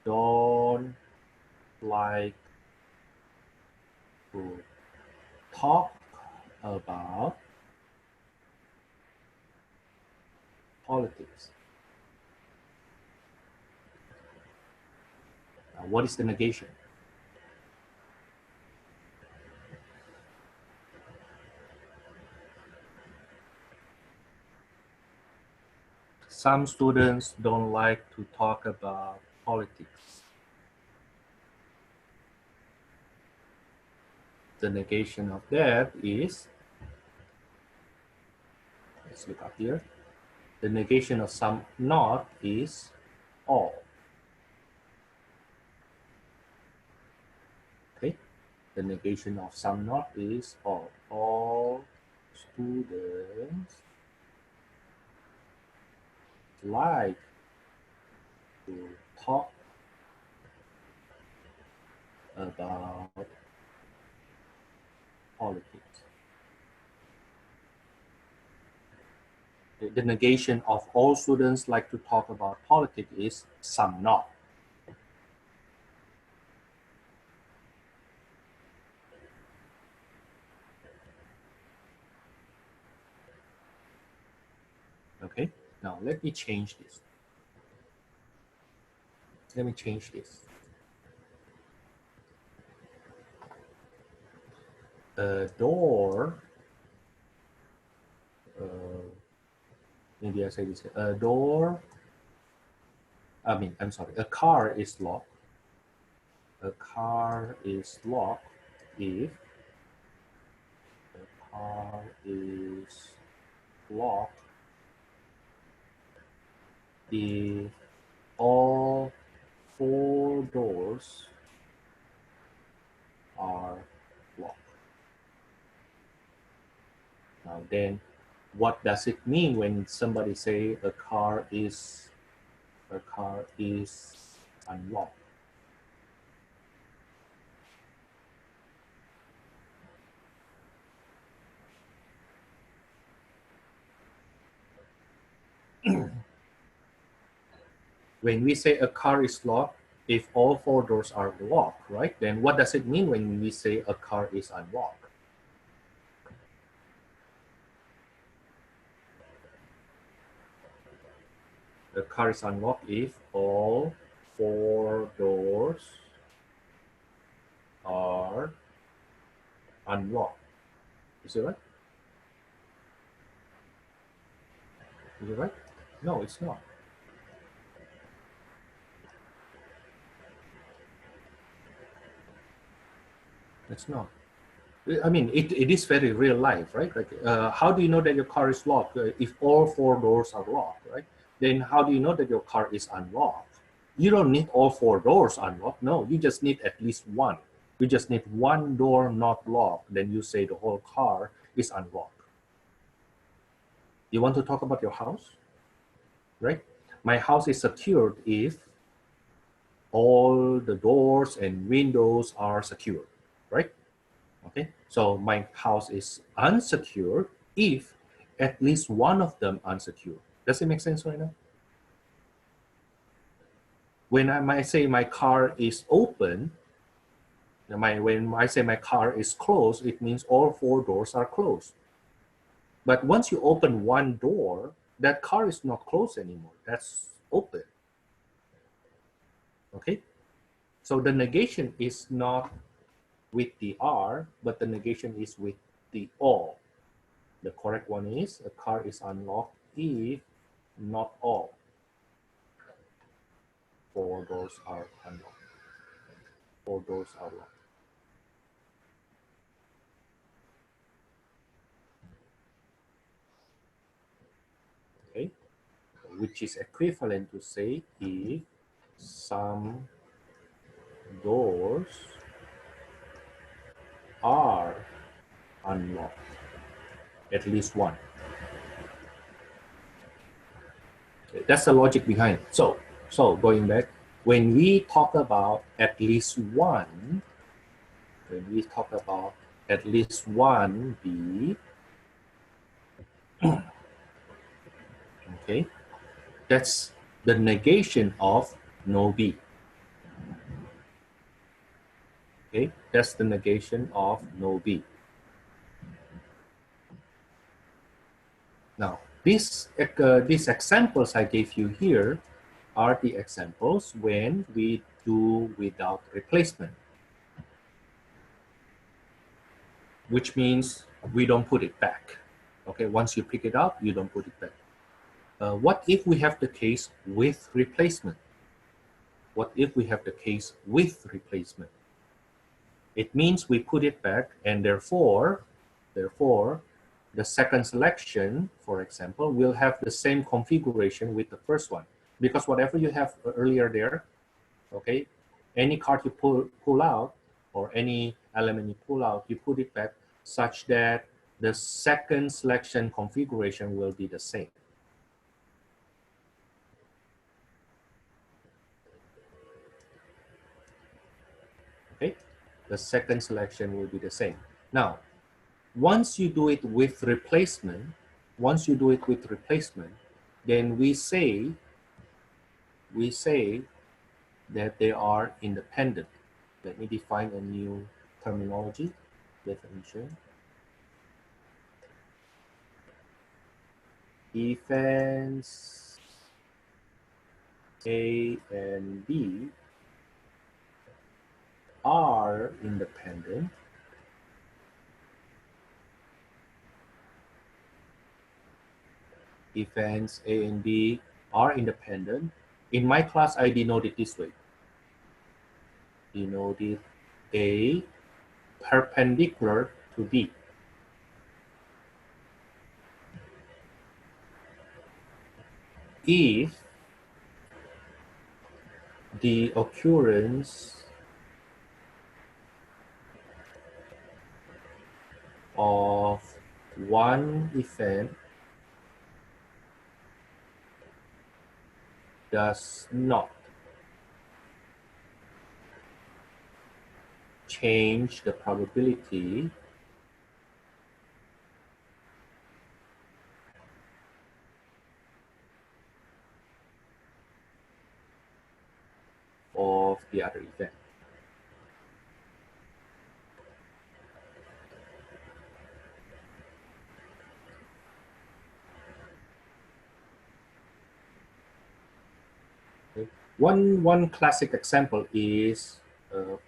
don't like to talk about politics. Now, what is the negation? Some students don't like to talk about politics. The negation of that is, let's look up here. The negation of some not is all. Okay, the negation of some not is all. All students like to talk about politics. The negation of all students like to talk about politics is some not. Okay, now let me change this. A door, maybe I say this, a car is locked. a car is locked if the car is locked if all four doors are locked. Now then, what does it mean when somebody say a car is unlocked? When we say a car is locked, if all four doors are locked, right? Then what does it mean when we say a car is unlocked? The car is unlocked if all four doors are unlocked. Is it right? Is it right? No, it's not. It's not. I mean, it is very real life, right? Like, how do you know that your car is locked if all four doors are locked, right? Then how do you know that your car is unlocked? You don't need all four doors unlocked. No, you just need at least one. You just need one door not locked. Then you say the whole car is unlocked. You want to talk about your house, right? My house is secured if all the doors and windows are secured, right? Okay, so my house is unsecured if at least one of them unsecured. Does it make sense right now? When I say my car is open, when I say my car is closed, it means all four doors are closed. But once you open one door, that car is not closed anymore. That's open. Okay, so the negation is not with the R, but the negation is with the all. The correct one is a car is unlocked if not all four doors are unlocked. Four doors are locked. Okay, which is equivalent to say if some doors are unlocked, at least one. Okay, that's the logic behind it. So going back, when we talk about at least one, when we talk about at least one B, okay, that's the negation of no B. Okay, that's the negation of no B. Now, these examples I gave you here are the examples when we do without replacement, which means we don't put it back. Okay, once you pick it up, you don't put it back. What if we have the case with replacement? What if we have the case with replacement? It means we put it back, and therefore, the second selection, for example, will have the same configuration with the first one. Because whatever you have earlier there, okay, any card you pull out, or any element you pull out, you put it back such that the second selection configuration will be the same. Okay, the second selection will be the same. Now, once you do it with replacement, then we say that they are independent. Let me define a new terminology, definition. Events A and B are independent events A and B are independent. In my class, I denote it this way. denoted A perpendicular to B. If the occurrence of one event does not change the probability of the other event. Okay. One classic example is,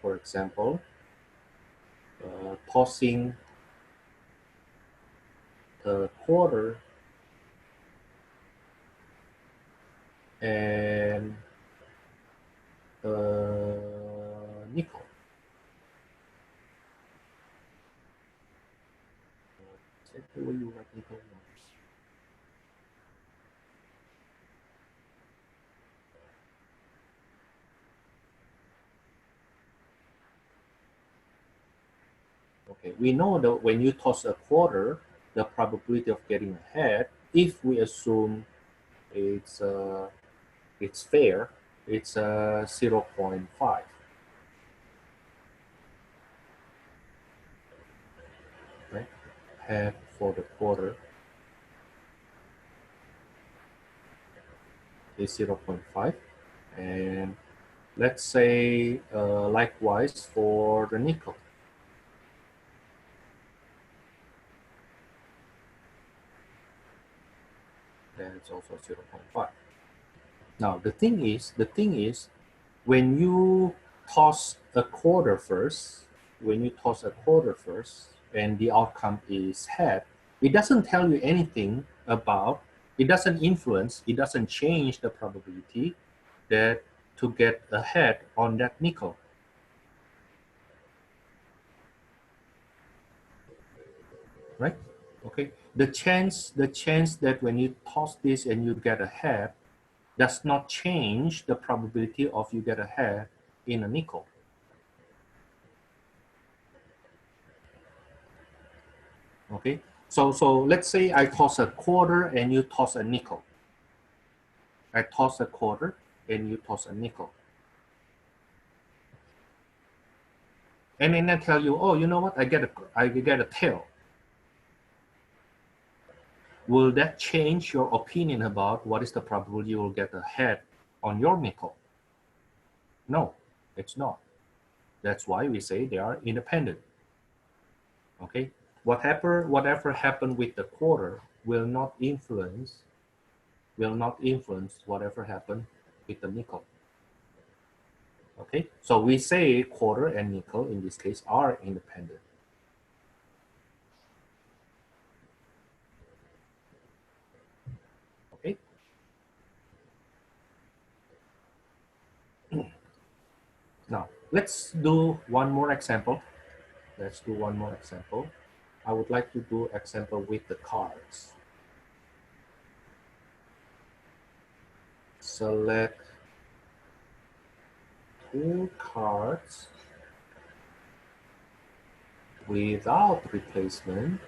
for example, tossing a quarter and a nickel. Is that the way you write nickel? No. Okay, we know that when you toss a quarter, the probability of getting ahead, if we assume it's fair, it's 0.5. Right? Head for the quarter is 0.5, and let's say likewise for the nickel. That's also 0.5. Now the thing is, when you toss a quarter first, and the outcome is head, it doesn't tell you anything about, it doesn't influence, it doesn't change the probability that to get ahead on that nickel. Right? Okay. The chance that when you toss this and you get ahead does not change the probability of you get ahead in a nickel. Okay. So let's say I toss a quarter and you toss a nickel. I toss a quarter and you toss a nickel. And then I tell you, oh, you know what? I get a tail. Will that change your opinion about what is the probability you will get ahead on your nickel? No, it's not. That's why we say they are independent. Okay, whatever happened with the quarter will not influence whatever happened with the nickel. Okay, so we say quarter and nickel in this case are independent. Okay. Now let's do one more example. I would like to do example with the cards. Select 2 cards without replacement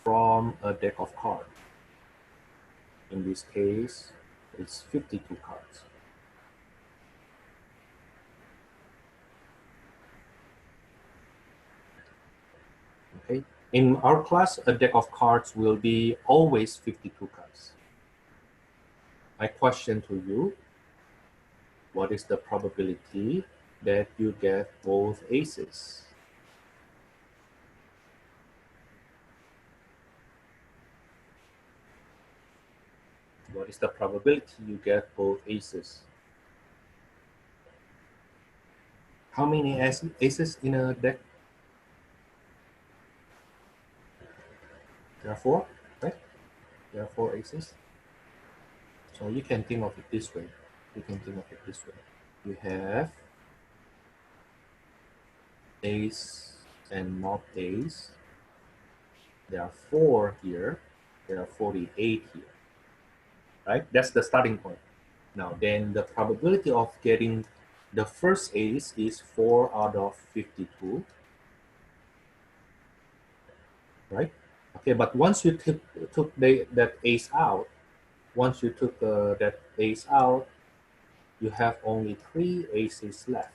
from a deck of cards. In this case, it's 52 cards. Okay. In our class, a deck of cards will be always 52 cards. My question to you, what is the probability that you get both aces? What is the probability you get both aces? How many aces in a deck? There are 4, right? There are 4 aces. So you can think of it this way. You can think of it this way. You have A's and not A's. There are 4 here. There are 48 here. Right? That's the starting point. Now, then the probability of getting the first ace is 4 out of 52. Right? Okay, but once you took that ace out, once you took that ace out, you have only 3 aces left.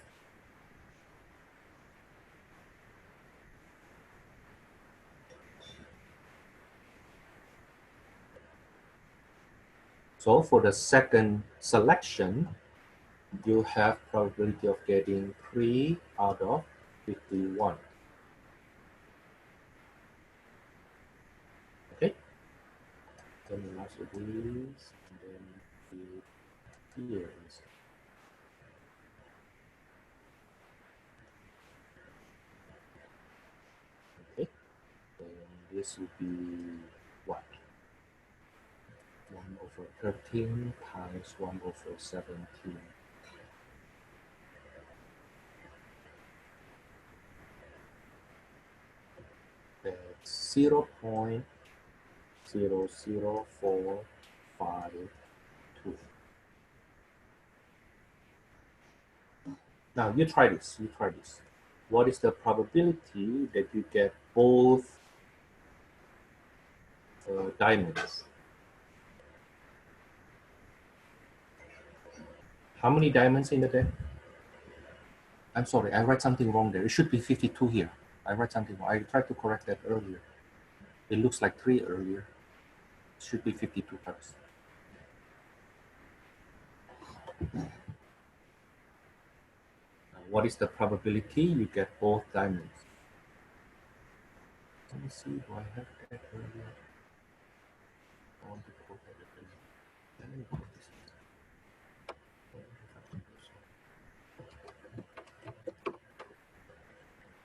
So for the second selection, you have probability of getting 3 out of 51. Okay? Then we match these, and then here is. Okay? Then this would be what? 1 over 13 times 1 over 17. That's 0.00452. Now you try this. You try this. What is the probability that you get both diamonds? How many diamonds in the deck? I'm sorry, I write something wrong there. It should be 52 here. I write something wrong. I tried to correct that earlier. It looks like 3 earlier. It should be 52 cards. What is the probability you get both diamonds? Let me see, do I have that earlier? I want to quote that earlier. Let me quote this.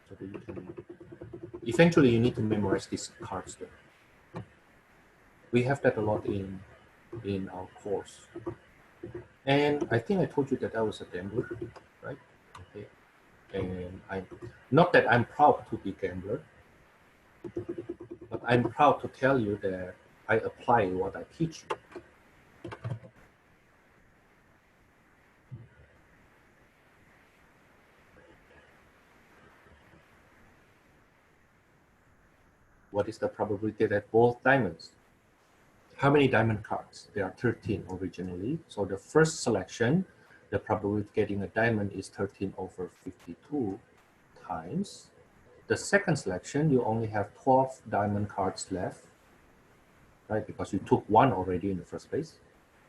So that you can, eventually you need to memorize these cards though. We have that a lot in our course. And I think I told you that I was a gambler, right? Okay. And not that I'm proud to be a gambler, but I'm proud to tell you that I apply what I teach you. What is the probability that both diamonds? How many diamond cards? There are 13 originally. So the first selection, the probability of getting a diamond is 13 over 52 times. The second selection, you only have 12 diamond cards left, right? Because you took 1 already in the first place,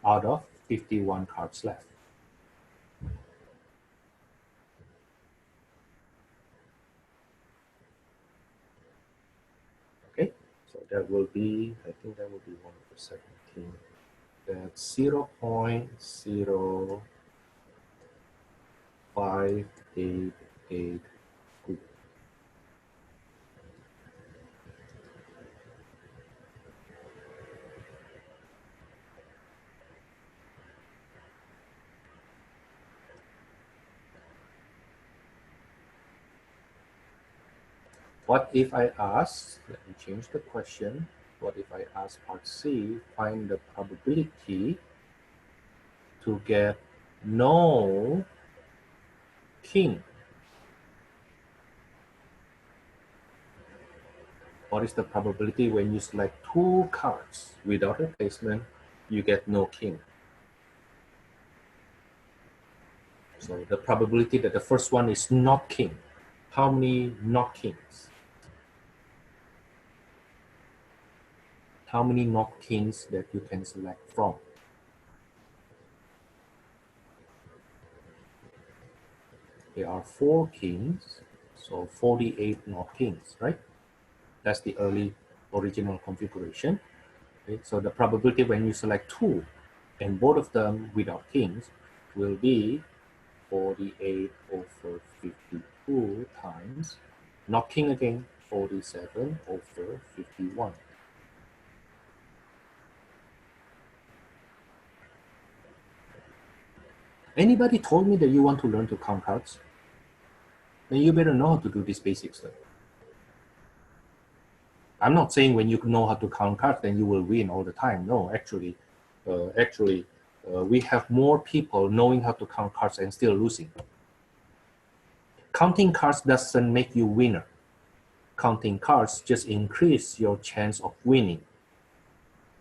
out of 51 cards left. Okay, so that will be, I think that will be 1 over 17. That's 0.0588. What if I ask, let me change the question. What if I ask part C, find the probability to get no king? What is the probability when you select 2 cards without replacement, you get no king? So the probability that the first one is not king. How many not kings? How many not kings that you can select from? There are 4 kings, so 48 not kings, right? That's the original configuration. Okay? So the probability when you select 2 and both of them without kings will be 48 over 52 times, not king again, 47 over 51. Anybody told me that you want to learn to count cards? Then you better know how to do this basic stuff. I'm not saying when you know how to count cards, then you will win all the time. No, actually, we have more people knowing how to count cards and still losing. Counting cards doesn't make you winner. Counting cards just increase your chance of winning.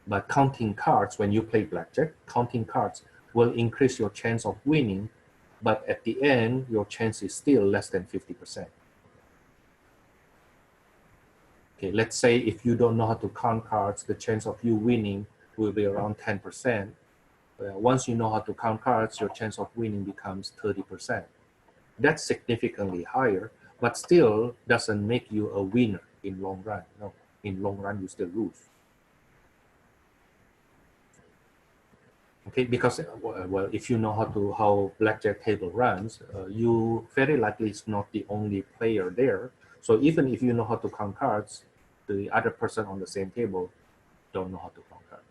But counting cards, when you play blackjack, counting cards will increase your chance of winning, but at the end, your chance is still less than 50%. Okay, let's say if you don't know how to count cards, the chance of you winning will be around 10%. Once you know how to count cards, your chance of winning becomes 30%. That's significantly higher, but still doesn't make you a winner in long run. No, in long run, you still lose. Okay, because well, if you know how blackjack table runs, you very likely is not the only player there. So even if you know how to count cards, the other person on the same table don't know how to count cards,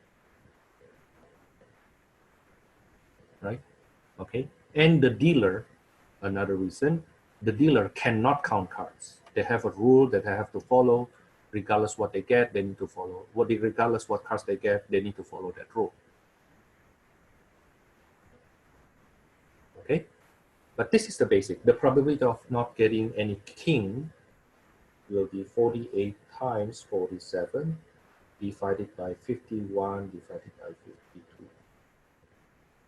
right? Okay, and the dealer, another reason, the dealer cannot count cards. They have a rule that they have to follow. Regardless what they get, they need to follow. Regardless what cards they get, they need to follow that rule. Okay, but this is the basic. The probability of not getting any king will be 48 times 47 divided by 51 divided by 52.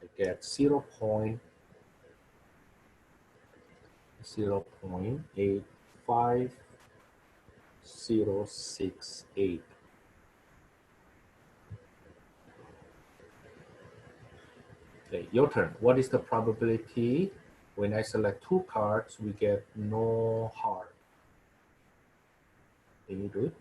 I get 0.85068. Okay, your turn. What is the probability when I select two cards, we get no heart? Can you do it?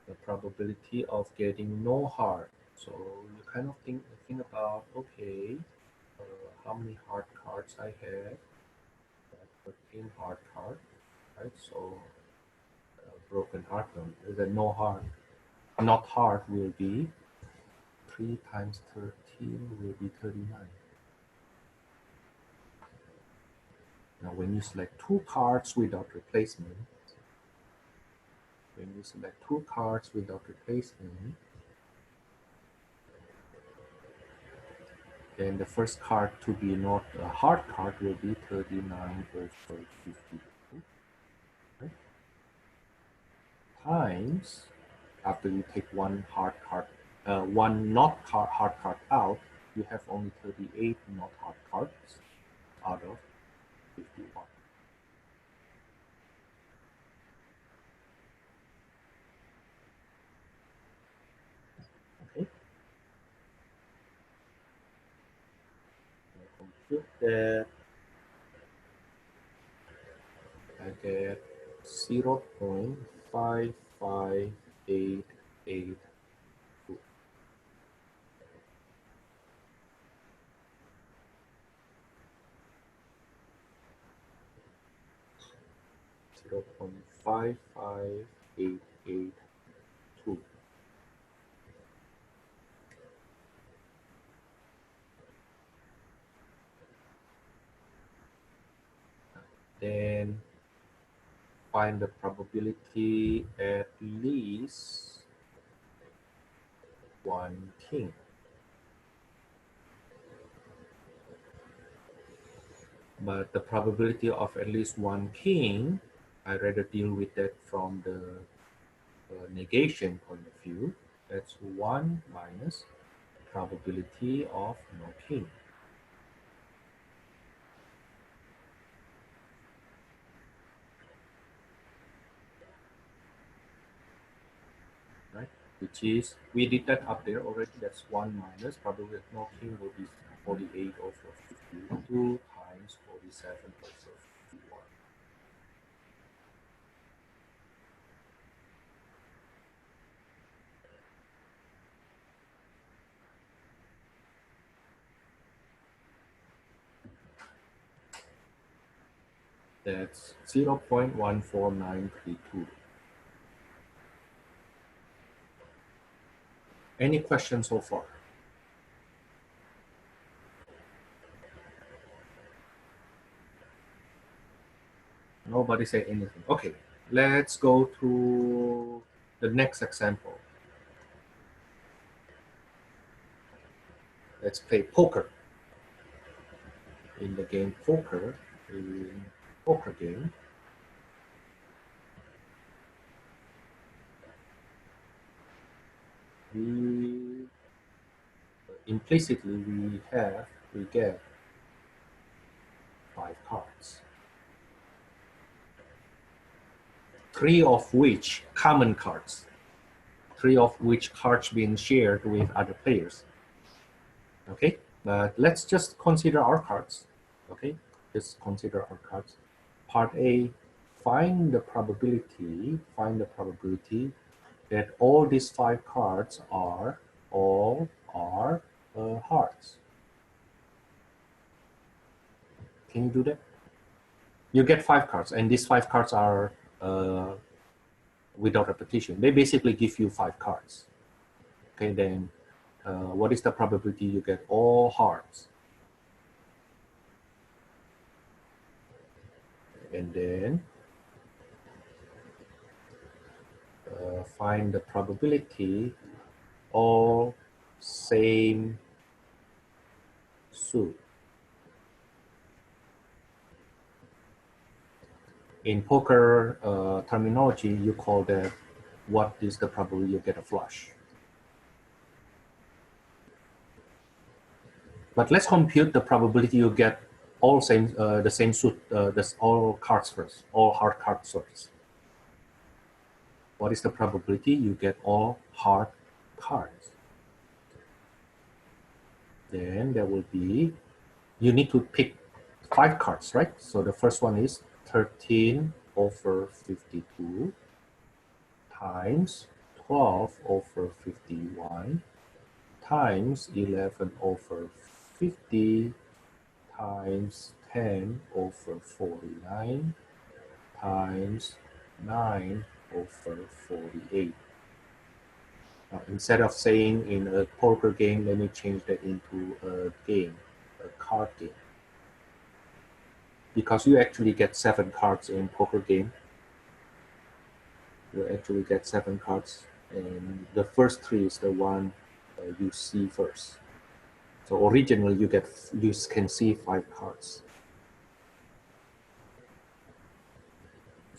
The probability of getting no heart. So you kind of think about, okay, how many heart cards I have? 13 heart card, right? So broken heart, the no heart, not heart will be 3 times 13 will be 39. Now when you select two cards without replacement, then the first card to be not a hard card will be 39 over 52, right? Times, after you take one hard card, one not hard card out, you have only 38 not hard cards out of 51. Okay. Compute that. I get 0.5588. Zero point 0.55882. Then find the probability at least one king. But the probability of at least one king, I rather deal with that from the negation point of view. That's 1 minus probability of no king. Right? Which is, we did that up there already, that's 1 minus probability of no king will be 48 over 52 times 47 over 51. That's 0.14932. Any questions so far? Nobody say anything. Okay, let's go to the next example. Let's play poker. In the game poker, in poker game, we implicitly we get 5 cards, 3 of which common cards, 3 of which cards being shared with other players. Okay, but let's just consider our cards. Okay, just consider our cards. Part A, find the probability that all these 5 cards are hearts. Can you do that? You get 5 cards, and these 5 cards are without repetition. They basically give you 5 cards. Okay, then what is the probability you get all hearts? And then find the probability all same suit. In poker terminology, you call that what is the probability you get a flush. But let's compute the probability you get all same the same suit, all cards first, all hard cards first. What is the probability you get all hard cards? Then there will be, you need to pick 5 cards, right? So the first one is 13 over 52 times 12 over 51 times 11 over 50 times 10 over 49 times 9 over 48. Now, instead of saying in a poker game, let me change that into a game, a card game. Because you actually get 7 cards in poker game. You actually get 7 cards, and the first 3 is the one you see first. So originally you can see 5 cards.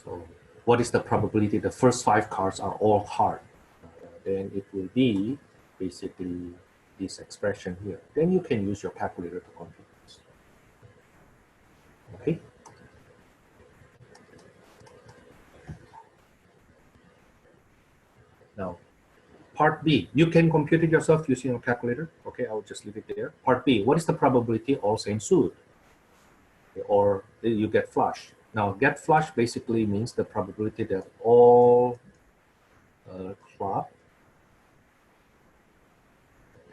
So what is the probability the first 5 cards are all hard? Then it will be basically this expression here. Then you can use your calculator to compute this. Okay. Now, part B, you can compute it yourself using a calculator. Okay, I'll just leave it there. Part B, what is the probability all same suit? Or you get flush. Now, get flush basically means the probability that all club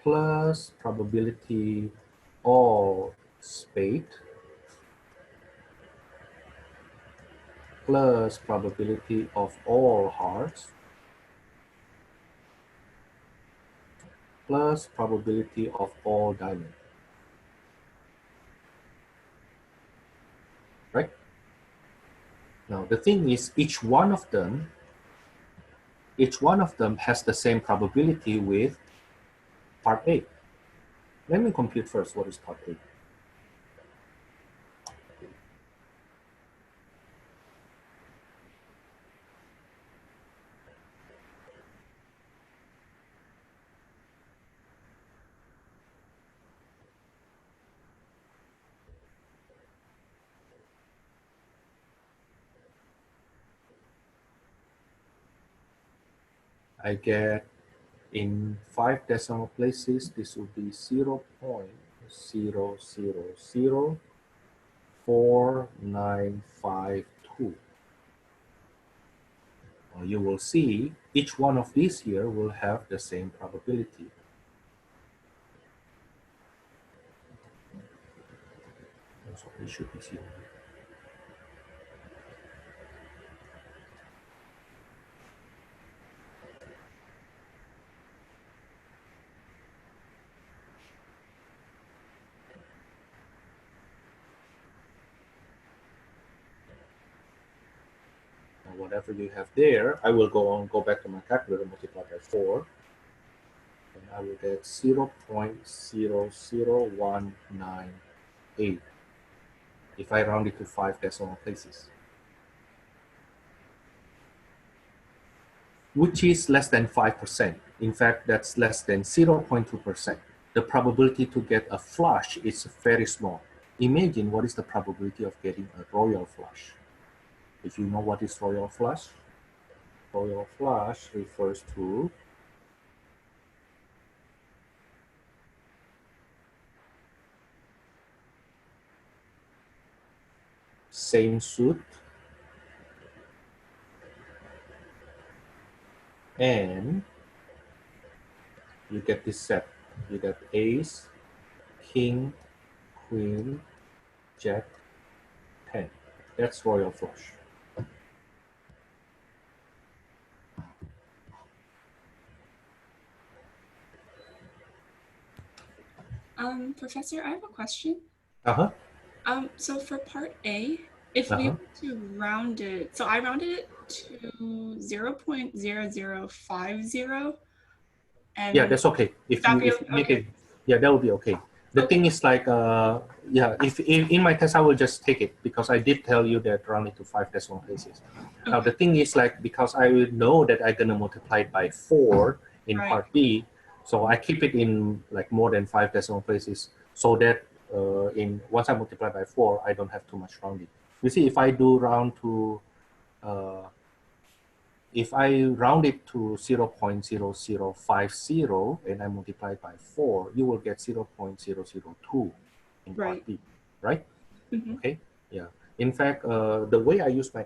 plus probability all spade plus probability of all hearts plus probability of all diamond. Right? Now the thing is, each one of them has the same probability with part A. Let me compute first what is part A. I get in 5 decimal places, this will be 0.000495 you will see each one of these here will have the same probability. So it should be 0. whatever you have there, I will go back to my calculator, multiply by 4, and I will get 0.00198 if I round it to 5 decimal places, which is less than 5%. In fact, that's less than 0.2%. The probability to get a flush is very small. Imagine what is the probability of getting a royal flush. If you know what is royal flush refers to same suit and you get this set. You get ace, king, queen, jack, 10. That's royal flush. Professor, I have a question. Uh-huh. So for part A, if we were to round it, so I rounded it to 0.0050, and Yeah, that's okay. If you make it, yeah, that will be okay. The thing is like, yeah, if in my test I will just take it because I did tell you that round it to 5 decimal places. Now the thing is like, because I will know that I'm gonna multiply it by 4 in part B, so I keep it in like more than 5 decimal places, so that once I multiply by 4, I don't have too much rounding. You see, if I do round to if I round it to 0.0050 and I multiply by 4, you will get 0.002 in part B, right? Okay, yeah. In fact, the way I use my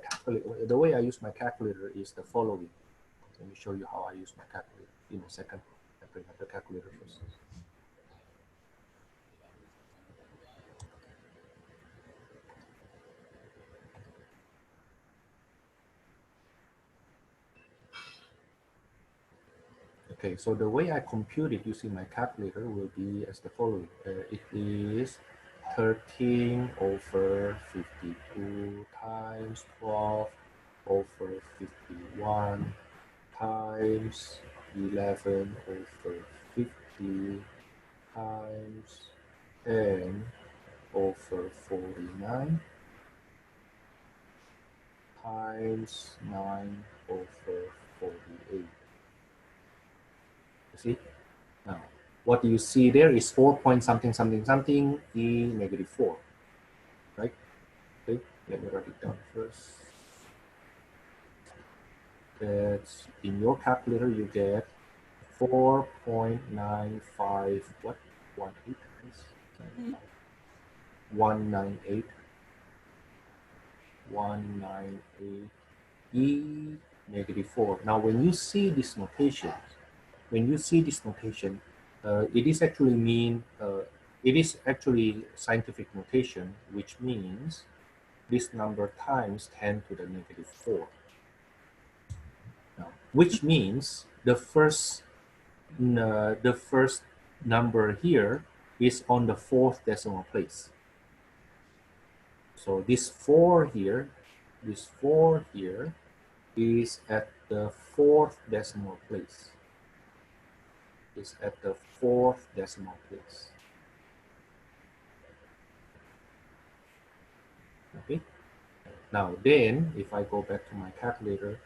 calculator is the following. Let me show you how I use my calculator in a second. I bring up the calculator first. Okay, so the way I compute it using my calculator will be as the following. It is 13 over 52 times 12 over 51 times 11 over 50 times 10 over 49 times 9 over 48. You see? Now, what you see there is 4 point something something something e negative 4, right? Okay, let me write it down first. That's in your calculator you get 4.95 what? 18 198 198 e negative 4. Now when you see this notation, it is actually scientific notation, which means this number times 10 to the negative 4. Now, which means the first number here is on the 4th decimal place. So this 4 here is at the 4th decimal place. Is at the 4th decimal place. Okay. Now then, if I go back to my calculator,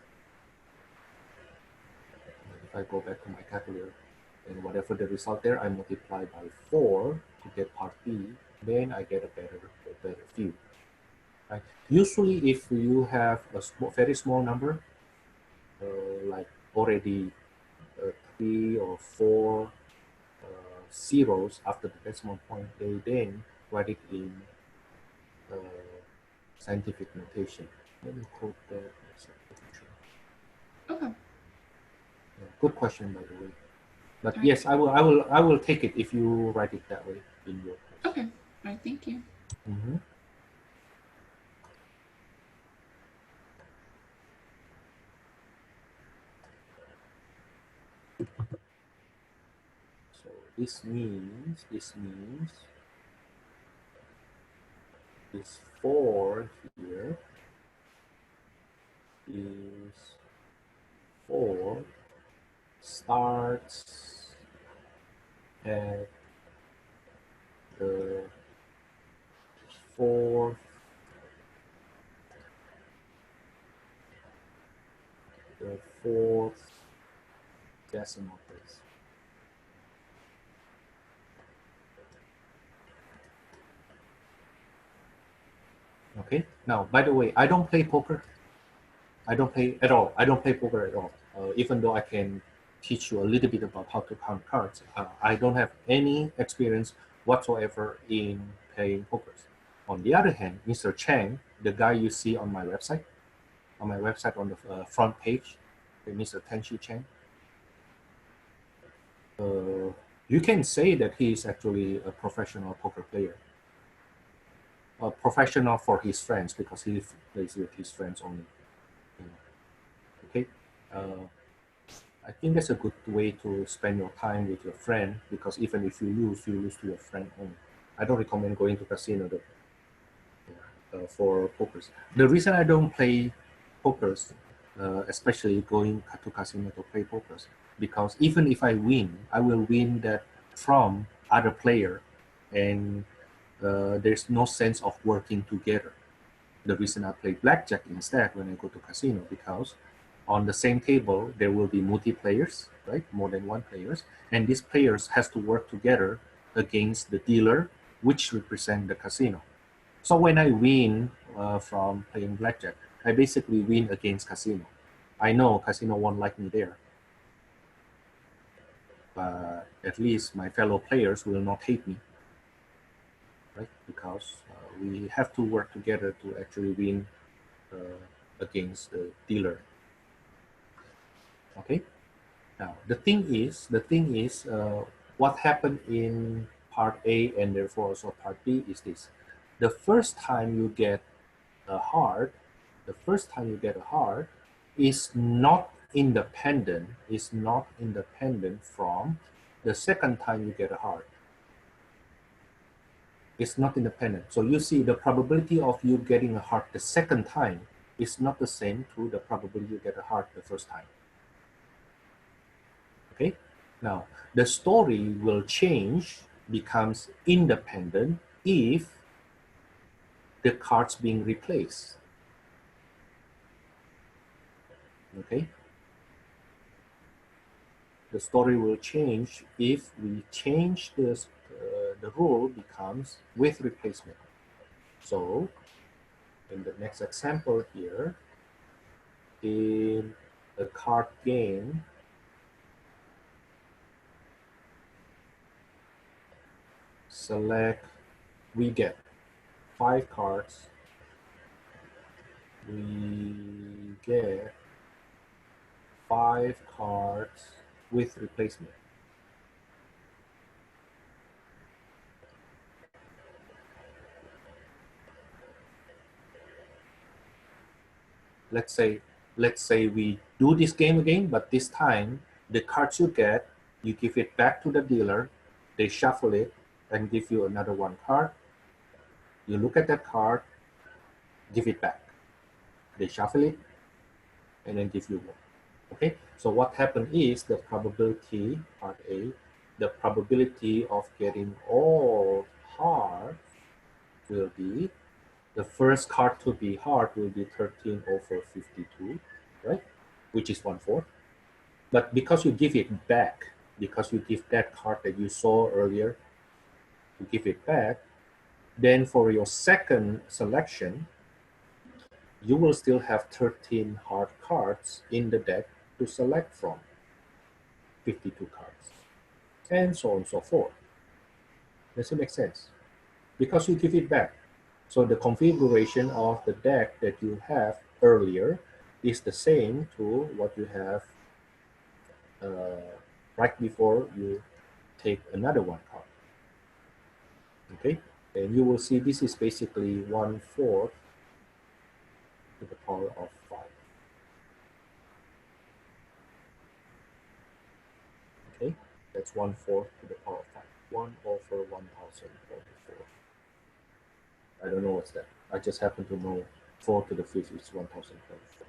and whatever the result there, I multiply by 4 to get part B, then I get a better view. Right? Usually, if you have a very small number, like already 3 or 4 zeros after the decimal point, they then write it in scientific notation. Let me quote that. Okay. Good question, by the way. But yes, I will take it if you write it that way in your test. Okay. All right. Thank you. So this means this 4 here is 4 starts at the fourth the fourth decimal place. Okay. Now, by the way, I don't play poker. I don't play at all. I don't play poker at all. Even though I can teach you a little bit about how to count cards, I don't have any experience whatsoever in playing poker. On the other hand, Mr. Chang, the guy you see on my website on the front page, Mr. Tenshi Chang, you can say that he is actually a professional poker player. A professional for his friends because he plays with his friends only. You know. Okay. I think that's a good way to spend your time with your friend because even if you lose to your friend only. I don't recommend going to casino though, for pokers. The reason I don't play pokers, especially going to casino to play pokers, because even if I win, I will win that from other player, and there's no sense of working together. The reason I play blackjack instead when I go to casino, because on the same table there will be multiplayers, right? More than one players, and these players has to work together against the dealer, which represent the casino. So when I win from playing blackjack, I basically win against casino. I know casino won't like me there, but at least my fellow players will not hate me, right? Because we have to work together to actually win against the dealer. Okay. Now the thing is, what happened in part A and therefore also part B is this: the first time you get a heart, is not independent. Is not independent from the second time you get a heart. It's not independent. So you see, the probability of you getting a heart the second time is not the same to the probability you get a heart the first time. Okay. Now, the story will change, becomes independent if the cards being replaced. Okay. The story will change if we change this. The rule becomes with replacement. So, in the next example here, in a card game, select, we get 5 cards. We get 5 cards with replacement. Let's say we do this game again, but this time the cards you get, you give it back to the dealer, they shuffle it and give you another 1 card. You look at that card, give it back. They shuffle it and then give you 1. Okay, so what happened is the probability, part A, the probability of getting all hearts will be, the first card to be heart will be 13 over 52, right? Which is 1/4. But because you give it back, because you give that card that you saw earlier, you give it back, then for your second selection, you will still have 13 hard cards in the deck to select from, 52 cards, and so on and so forth. Does it make sense? Because you give it back. So the configuration of the deck that you have earlier is the same to what you have right before you take another 1 card. Okay, and you will see this is basically 1/4 to the power of 5. Okay, that's 1/4 to the power of 5. 1 over 1044. I don't know what's that. I just happen to know 4 to the 5th is 1044.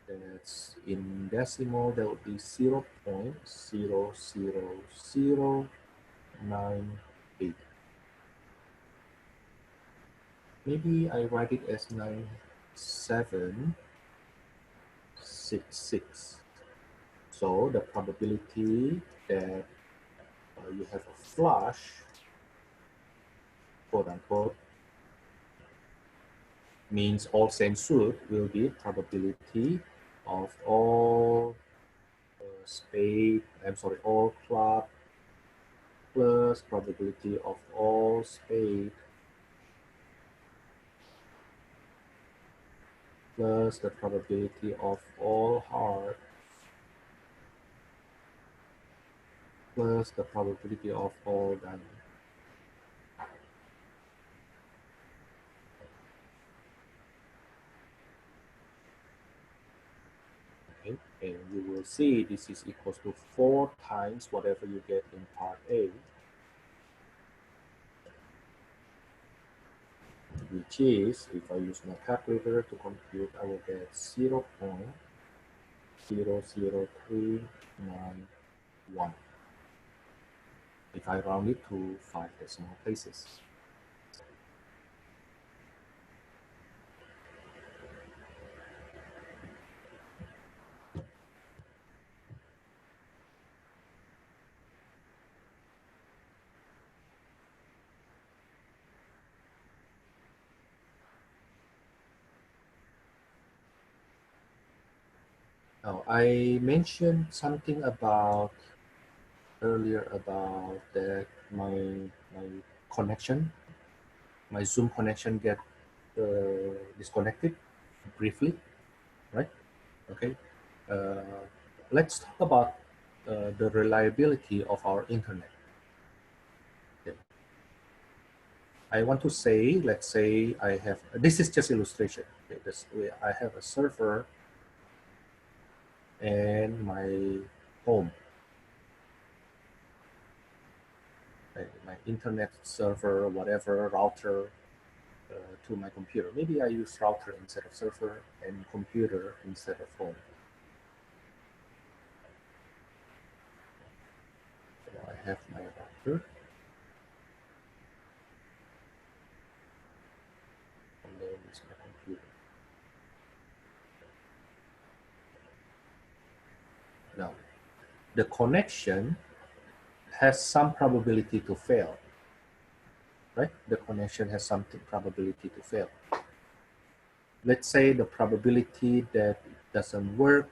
That's in decimal, that would be 0.00098. Maybe I write it as 9766. So the probability that you have a flush, quote unquote, means all same suit will be probability of all all club plus probability of all spade plus the probability of all heart plus the probability of all diamond. Okay, and you will see this is equals to 4 times whatever you get in part A, which is, if I use my calculator to compute, I will get 0.00391 if I round it to 5 decimal places. Now, I mentioned something about earlier about that my connection, my Zoom connection get disconnected briefly, right? Okay. Let's talk about the reliability of our internet. Okay. I want to say, let's say I have, this is just illustration. Okay, I have a server and my home, my internet server, whatever, router to my computer. Maybe I use router instead of server and computer instead of home. So I have my router. And then it's my computer. Now, the connection has some probability to fail, right? The connection has some probability to fail. Let's say the probability that it doesn't work,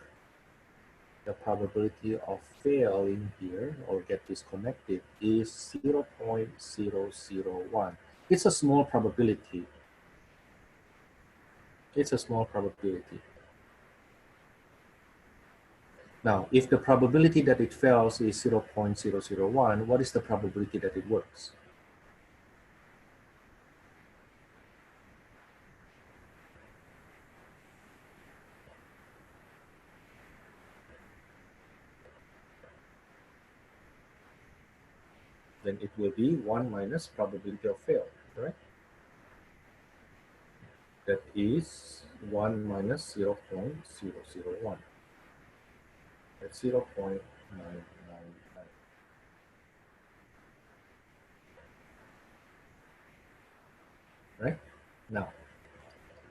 the probability of failing here or get disconnected is 0.001. It's a small probability. It's a small probability. Now, if the probability that it fails is 0.001, what is the probability that it works? Then it will be 1 minus probability of fail, right? That is 1 minus 0.001. That's 0.999. Right? Now,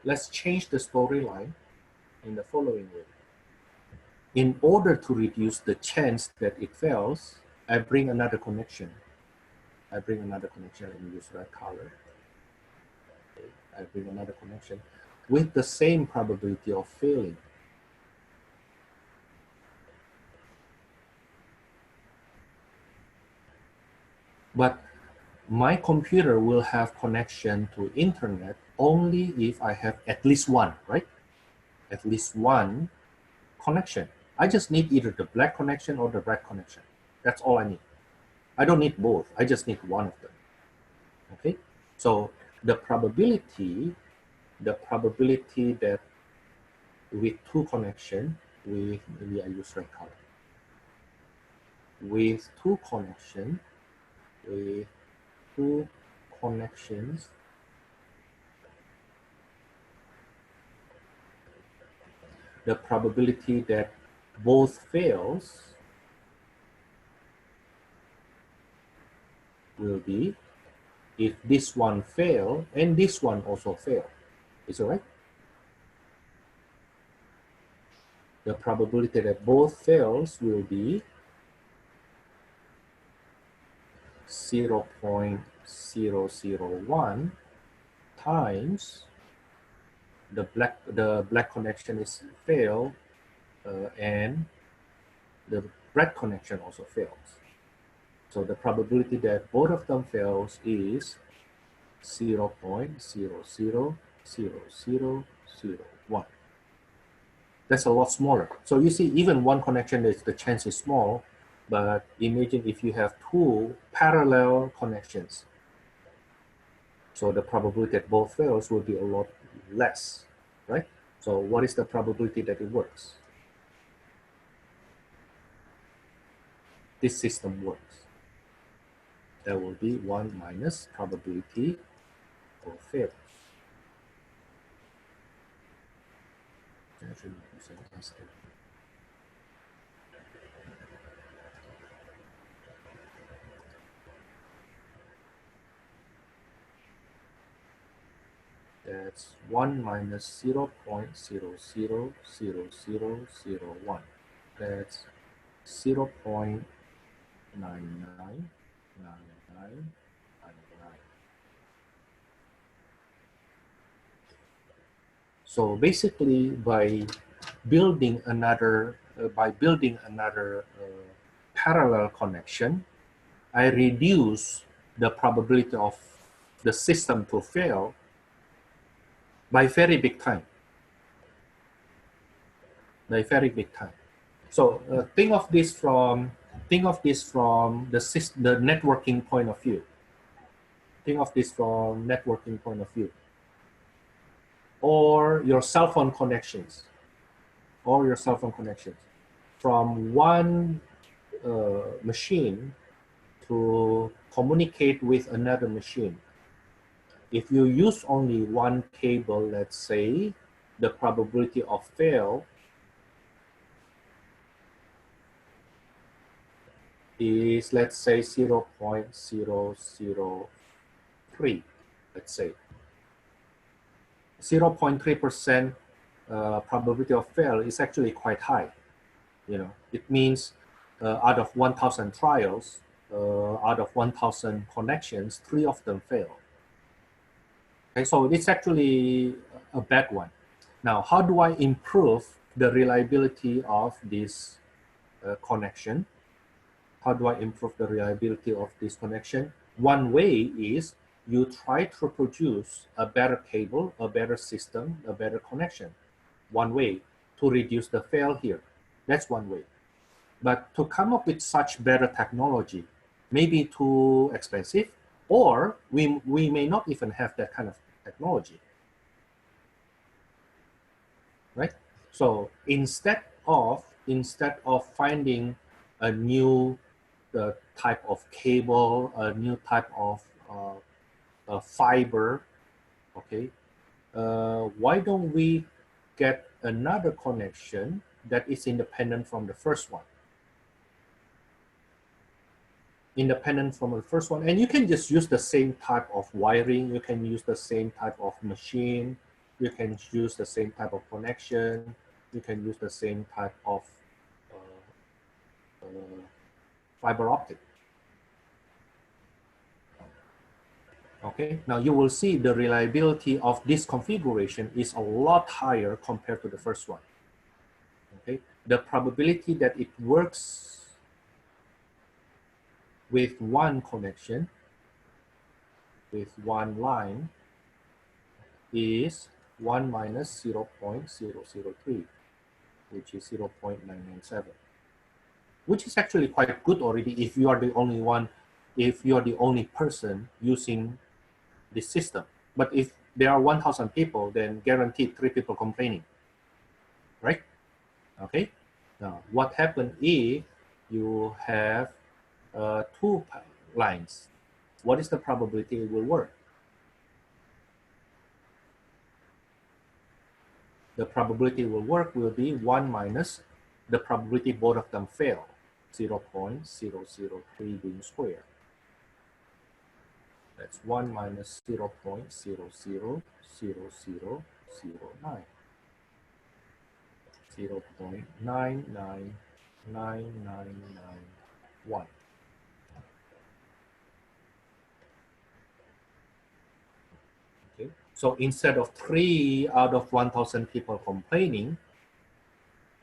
let's change the storyline in the following way. In order to reduce the chance that it fails, I bring another connection. Let me use red color. Okay. I bring another connection with the same probability of failing. But my computer will have connection to internet only if I have at least one, right? At least one connection. I just need either the black connection or the red connection. That's all I need. I don't need both. I just need one of them. Okay? So the probability that with two connection, maybe I use red color. With two connections, the probability that both fails will be if this one fail and this one also fail. Is it right? The probability that both fails will be 0.001 times the black connection is fail and the red connection also fails. So the probability that both of them fails is 0.00001. That's a lot smaller. So you see, even one connection, the chance is small, but imagine if you have two parallel connections. So the probability that both fails will be a lot less, right? So what is the probability that it works? This system works. That will be 1 minus probability of fail. That's 1 minus 0.000001. That's 0.999999. So basically, by building another parallel connection, I reduce the probability of the system to fail by very big time. By very big time. So think of this from the networking point of view. Think of this from networking point of view, or your cell phone connections, from one machine to communicate with another machine. If you use only one cable, let's say, the probability of fail is, let's say, 0.003, let's say. 0.3% probability of fail is actually quite high. You know, it means out of 1,000 trials, out of 1,000 connections, 3 of them fail. Okay, so it's actually a bad one. Now, how do I improve the reliability of this connection? How do I improve the reliability of this connection? One way is you try to produce a better cable, a better system, a better connection. One way to reduce the fail here. That's one way. But to come up with such better technology may be too expensive, or we may not even have that kind of technology, right? So instead of finding a new type of cable, a new type of fiber, okay, why don't we get another connection that is independent from the first one? Independent from the first one, and you can just use the same type of wiring, you can use the same type of machine, you can use the same type of connection, you can use the same type of fiber optic. Okay, now you will see the reliability of this configuration is a lot higher compared to the first one. Okay, the probability that it works with one connection, with one line, is 1 minus 0.003, which is 0.997, which is actually quite good already if you are the only one, if you are the only person using this system. But if there are 1,000 people, then guaranteed 3 people complaining, right? Okay. Now, what happens if you have 2 lines? What is the probability it will work? the probability will work will be 1 minus the probability both of them fail, 0.003 being squared. That's 1 minus 0.000009. 0.999991. Okay. So instead of 3 out of 1,000 people complaining,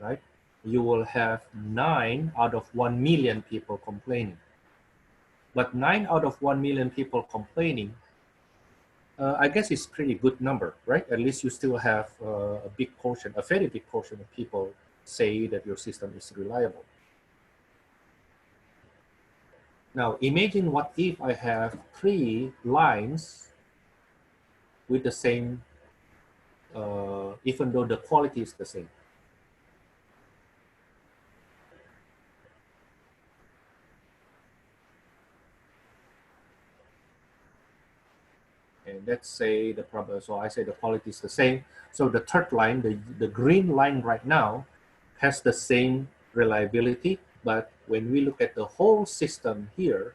right, you will have 9 out of 1 million people complaining. But 9 out of 1 million people complaining, I guess it's pretty good number, right? At least you still have a big portion, a very big portion of people say that your system is reliable. Now imagine what if I have 3 lines with the same, even though the quality is the same. And let's say the problem, so I say the quality is the same. So the third line, the green line right now has the same reliability, but when we look at the whole system here,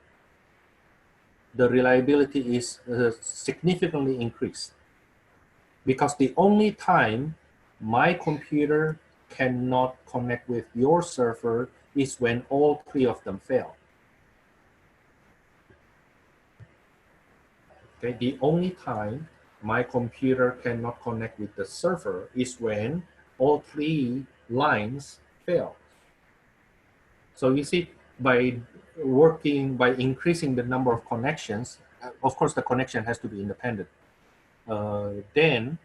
the reliability is significantly increased. Because the only time my computer cannot connect with your server is when all 3 of them fail. Okay, the only time my computer cannot connect with the server is when all 3 lines fail. So you see, by increasing the number of connections, of course the connection has to be independent, then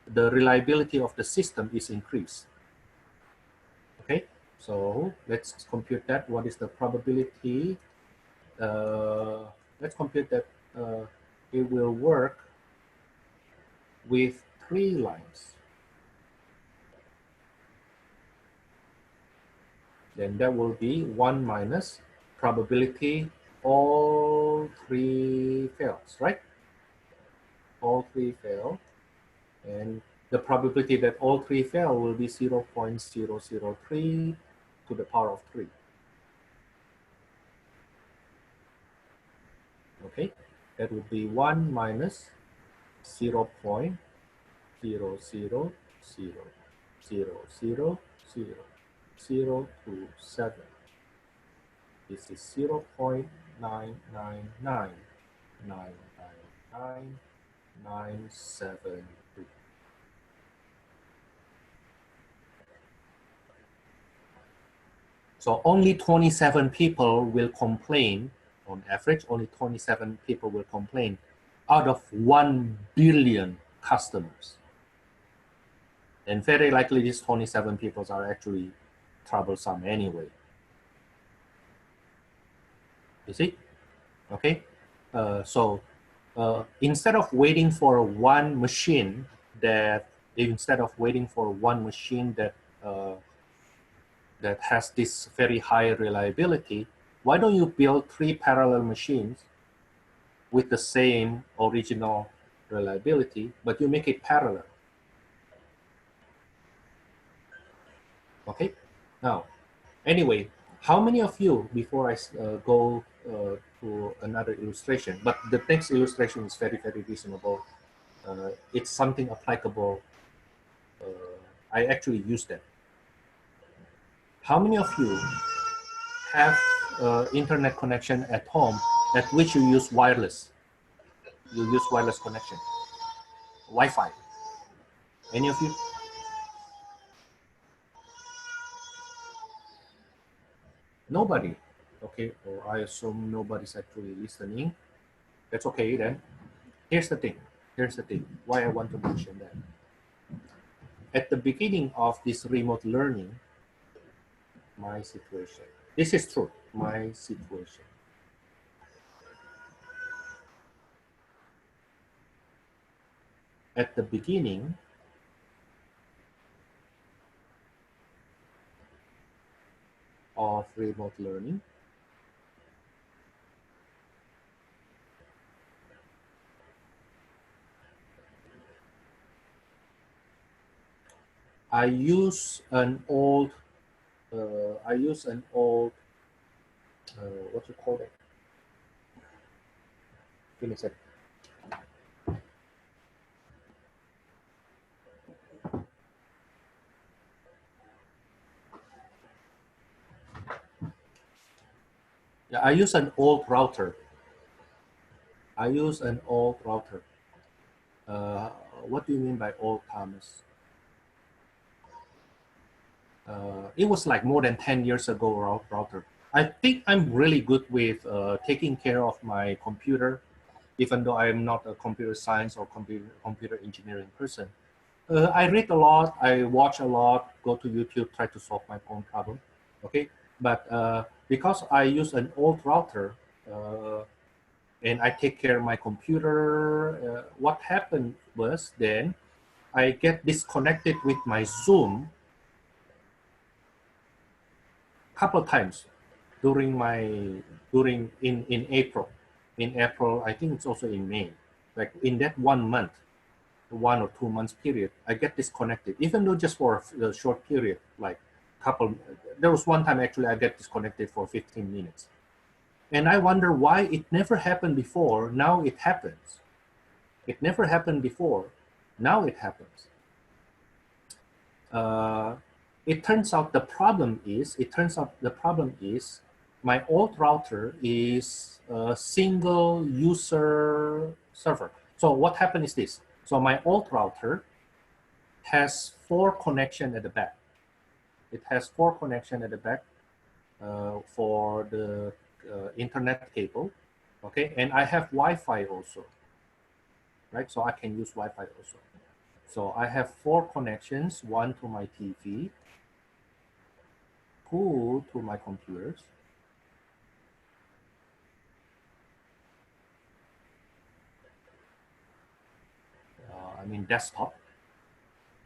the reliability of the system is increased. Okay, so let's compute that. What is the probability? Let's compute that it will work with 3 lines. Then that will be 1 minus probability all 3 fails, right? All 3 fail. And the probability that all 3 fail will be 0.003 to the power of 3. Okay, that would be 1 minus 0.000000027. This is 0.999999973. So only 27 people will complain, on average, only 27 people will complain out of 1 billion customers. And very likely these 27 people are actually troublesome anyway. You see? Okay? Instead of waiting for one machine that that has this very high reliability, why don't you build 3 parallel machines with the same original reliability, but you make it parallel? Okay, now, anyway, how many of you, before I go to another illustration, but the next illustration is very, very reasonable. It's something applicable. I actually use that. How many of you have internet connection at home at which you use wireless? You use wireless connection, Wi-Fi. Any of you? Nobody. Okay, or I assume nobody's actually listening. That's okay then. Here's the thing. Here's the thing. Why I want to mention that. At the beginning of this remote learning, my situation. This is true. My situation. At the beginning, of remote learning, I use an old, what you call it? Give me a sec. Yeah, I use an old router. I use an old router. What do you mean by old, Thomas? It was like more than 10 years ago router. I think I'm really good with taking care of my computer, even though I'm not a computer science or computer engineering person. I read a lot, I watch a lot, go to YouTube, try to solve my own problem. Okay, but because I use an old router and I take care of my computer, what happened was then I get disconnected with my Zoom couple times during in April. In April, I think it's also in May. Like in that 1 month, 1 or 2 months period, I get disconnected, even though just for a short period, like couple. There was one time actually I get disconnected for 15 minutes, and I wonder why it never happened before. Now it happens. It never happened before. Now it happens. It turns out the problem is, my old router is a single user server. So what happened is this. So my old router has 4 connections at the back. It has 4 connections at the back for the internet cable. Okay, and I have Wi-Fi also, right? So I can use Wi-Fi also. So I have 4 connections, 1 to my TV, 2 to my computers, desktop,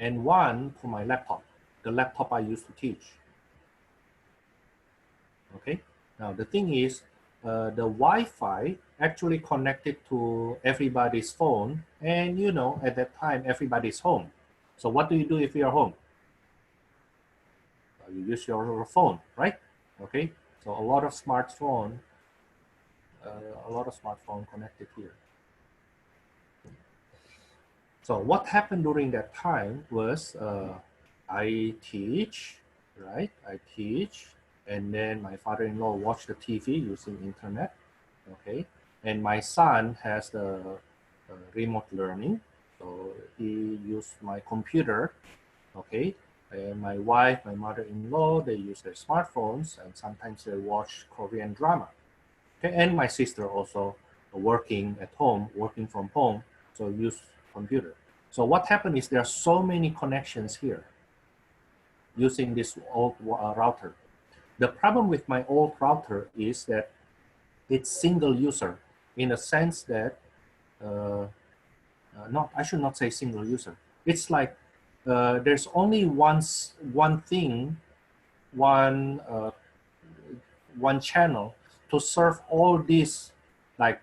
and 1 to my laptop, the laptop I used to teach. Okay, now the thing is, the Wi-Fi actually connected to everybody's phone, and you know, at that time, everybody's home. So what do you do if you're home? You use your phone, right? Okay, so a lot of smartphone connected here. So what happened during that time was I teach, right? I teach, and then my father-in-law watched the TV using internet, okay? And my son has the remote learning, so he used my computer, okay? And my wife, my mother-in-law, they use their smartphones, and sometimes they watch Korean drama. Okay? And my sister also working at home, working from home, so use computer. So what happened is there are so many connections here using this old router. The problem with my old router is that it's single user in a sense that, I should not say single user. It's like there's only one channel to serve all these, like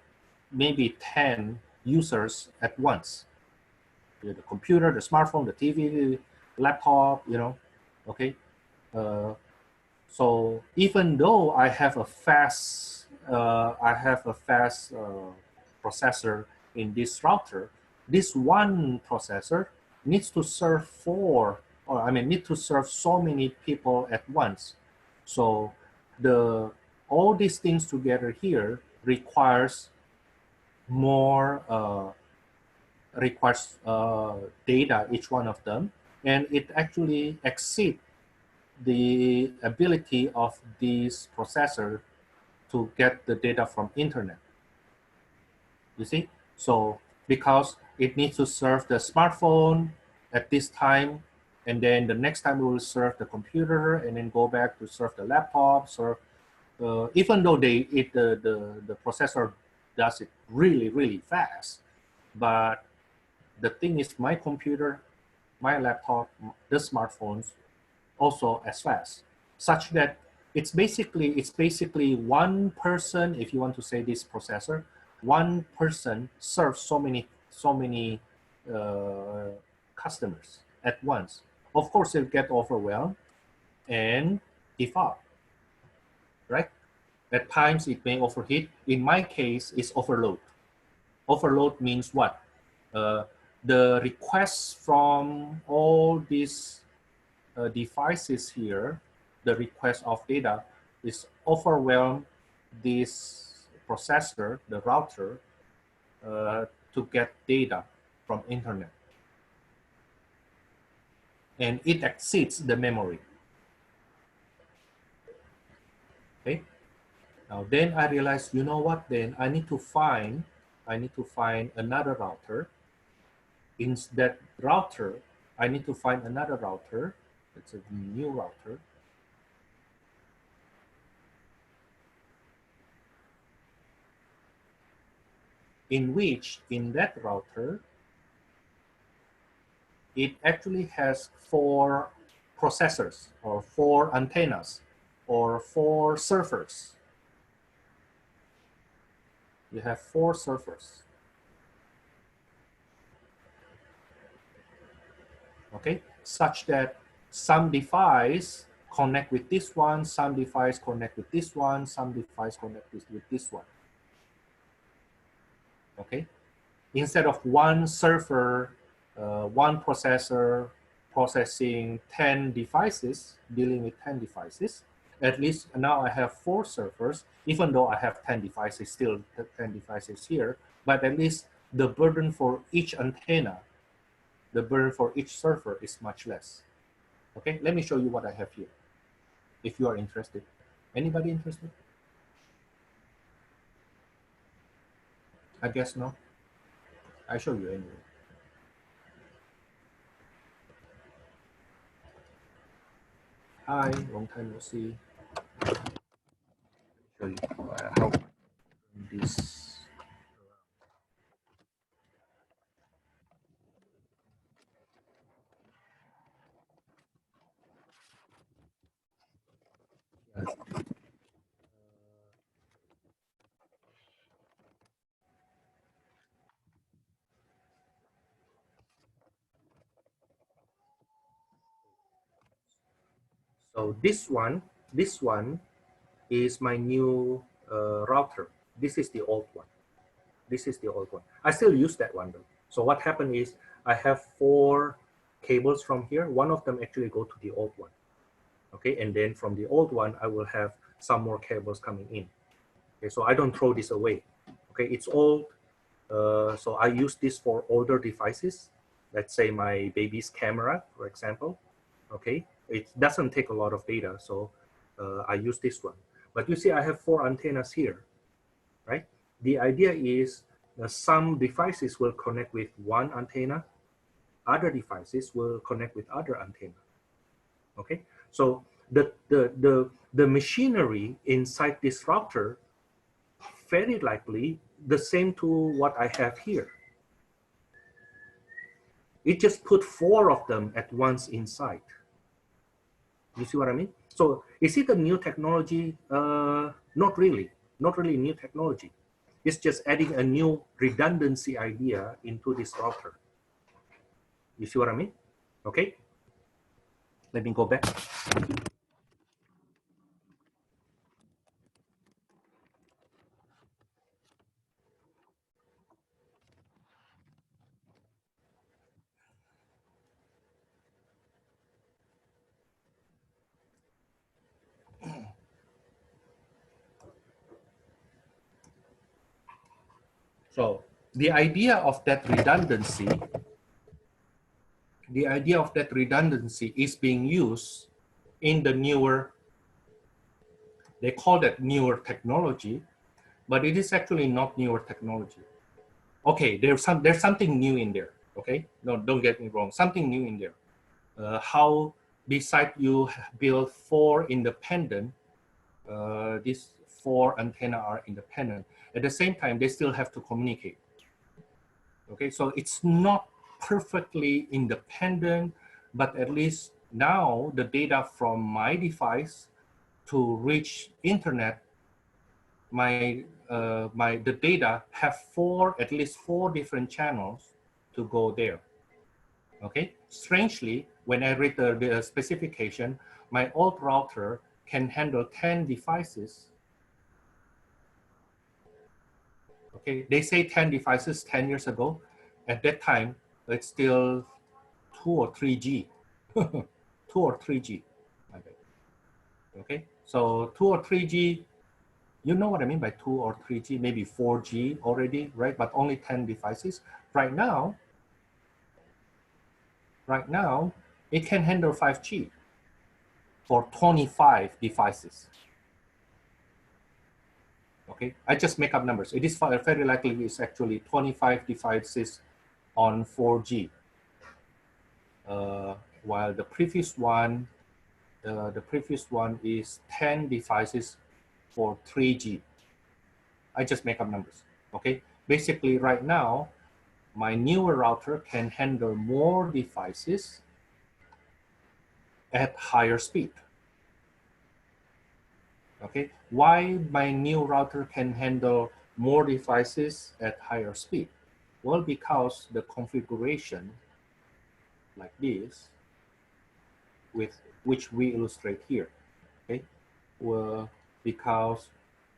maybe 10 users at once. The computer, the smartphone, the TV, laptop, you know, okay. So even though I have a fast, processor in this router, this one processor needs to serve need to serve so many people at once. So all these things together here requires more data, each one of them, and it actually exceeds the ability of this processor to get the data from internet. You see? So because it needs to serve the smartphone at this time, and then the next time it will serve the computer, and then go back to serve the laptop, even though the processor does it really, really fast, but the thing is, my computer, my laptop, the smartphones also as fast, such that it's basically one person, if you want to say this processor, one person serves so many customers at once. of course it get overwhelmed and give up, right? At times it may overheat. In my case, it's overload. Overload means what? The requests from all these devices here, the request of data is overwhelm this processor, the router, to get data from internet. And it exceeds the memory. Okay. Now then I realized, you know what? Then I need to find another router. In that router, I need to find another router. It's a new router. In which, in that router, it actually has 4 processors or 4 antennas or 4 servers. You have 4 servers. Okay, such that some device connect with this one, some device connect with this one, some device connect with this one. Okay, instead of one server, one processor processing 10 devices, dealing with 10 devices, at least now I have 4 servers, even though I have 10 devices, still 10 devices here, but at least the burden for each antenna, the burden for each server is much less. Okay, let me show you what I have here, if you are interested. Anybody interested? I guess no. I show you anyway. Hi, long time no see. Show you how this. So this one is my new router. This is the old one. This is the old one. I still use that one though. So what happened is I have 4 cables from here. One of them actually go to the old one. Okay, and then from the old one, I will have some more cables coming in. Okay, so I don't throw this away. Okay, it's old. So I use this for older devices. Let's say my baby's camera, for example. Okay, it doesn't take a lot of data, so I use this one. But you see, I have 4 antennas here, right? The idea is some devices will connect with one antenna, other devices will connect with other antenna. Okay, so the machinery inside this router very likely the same to what I have here. It just put 4 of them at once inside. You see what I mean? So is it a new technology? Not really new technology. It's just adding a new redundancy idea into this router. You see what I mean? Okay. Let me go back. So the idea of that redundancy is being used in the newer, they call that newer technology, but it is actually not newer technology. Okay, there's something new in there. Okay, no, don't get me wrong, something new in there. How besides you build 4 independent, these 4 antenna are independent. At the same time, they still have to communicate. Okay, so it's not perfectly independent, but at least now the data from my device to reach internet, the data have at least four different channels to go there. Okay, strangely, when I read the specification, my old router can handle 10 devices. Okay, they say 10 devices 10 years ago. At that time, it's still 2 or 3G. 2 or 3G. Okay, so 2 or 3G, you know what I mean by 2 or 3G, maybe 4G already, right? But only 10 devices. Right now, it can handle 5G for 25 devices. Okay, I just make up numbers. It is very likely it's actually 25 devices on 4G, while the previous one is 10 devices for 3G. I just make up numbers. Okay, basically right now, my newer router can handle more devices at higher speed. Okay, why my new router can handle more devices at higher speed? Well, because the configuration like this, with which we illustrate here, okay? Well, because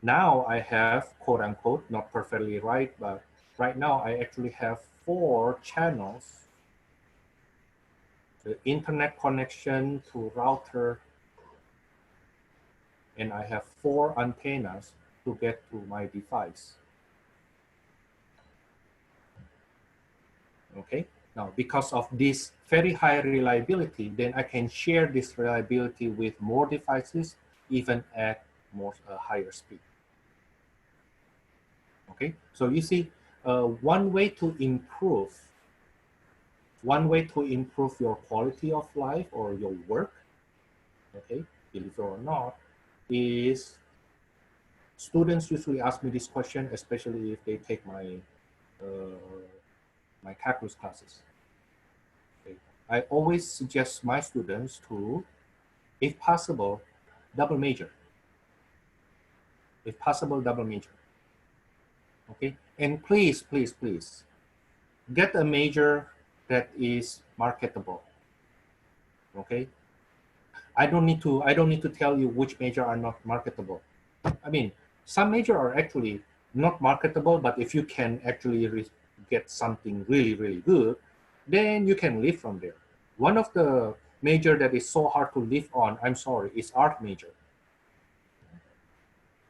now I have, quote unquote, not perfectly right, but right now I actually have 4 channels, the internet connection to router, and I have 4 antennas to get to my device. Okay, now because of this very high reliability, then I can share this reliability with more devices, even at more higher speed. Okay, so you see, one way to improve your quality of life or your work, okay, believe it or not, is students usually ask me this question, especially if they take my my calculus classes. Okay. I always suggest my students to, if possible, double major. If possible, double major. Okay, and please, please, please, get a major that is marketable. Okay, I don't need to tell you which major are not marketable. I mean, some major are actually not marketable, but if you can actually get something really, really good, then you can live from there. One of the major that is so hard to live on, I'm sorry, is art major.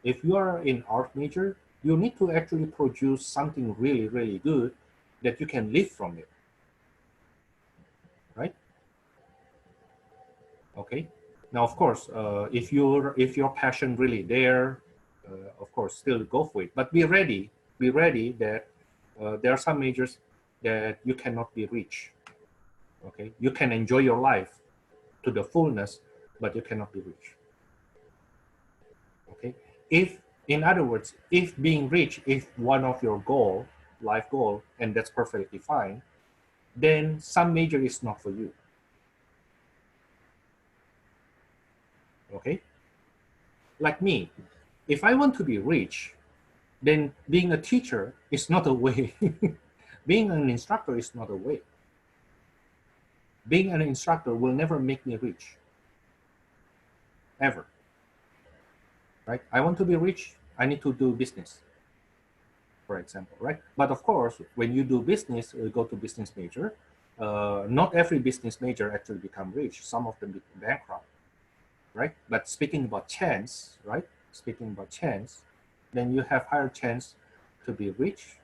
If you are in art major, you need to actually produce something really, really good that you can live from it, right? Okay. Now, of course, if your passion really there, of course, still go for it. But be ready that there are some majors that you cannot be reached. Okay, you can enjoy your life to the fullness, but you cannot be reached. Okay, if, in other words, if being rich is one of your life goal, and that's perfectly fine, then some major is not for you. Okay, like me, if I want to be rich, then being a teacher is not a way. Being an instructor is not a way. Being an instructor will never make me rich, ever. Right? I want to be rich, I need to do business, for example, right? But of course, when you do business, go to business major, not every business major actually become rich. Some of them become bankrupt, right? But speaking about chance, right? Speaking about chance, then you have higher chance to be rich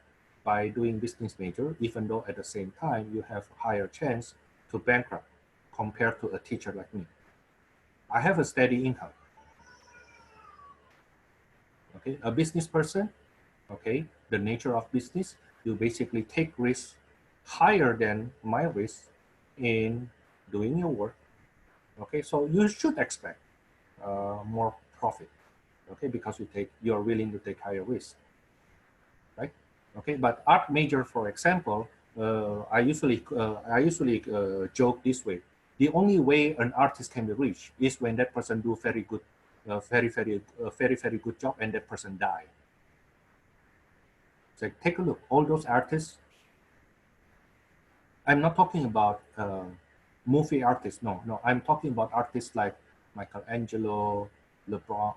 by doing business major, even though at the same time you have higher chance to bankrupt compared to a teacher like me. I have a steady income. Okay, a business person, okay, the nature of business, you basically take risks higher than my risk in doing your work. Okay, so you should expect more profit. Okay, because you're willing to take higher risk, right? Okay, but art major, for example, I usually joke this way: the only way an artist can be rich is when that person do very good, very good job, and that person die. So take a look, all those artists. I'm not talking about movie artists. No, I'm talking about artists like Michelangelo, LeBron,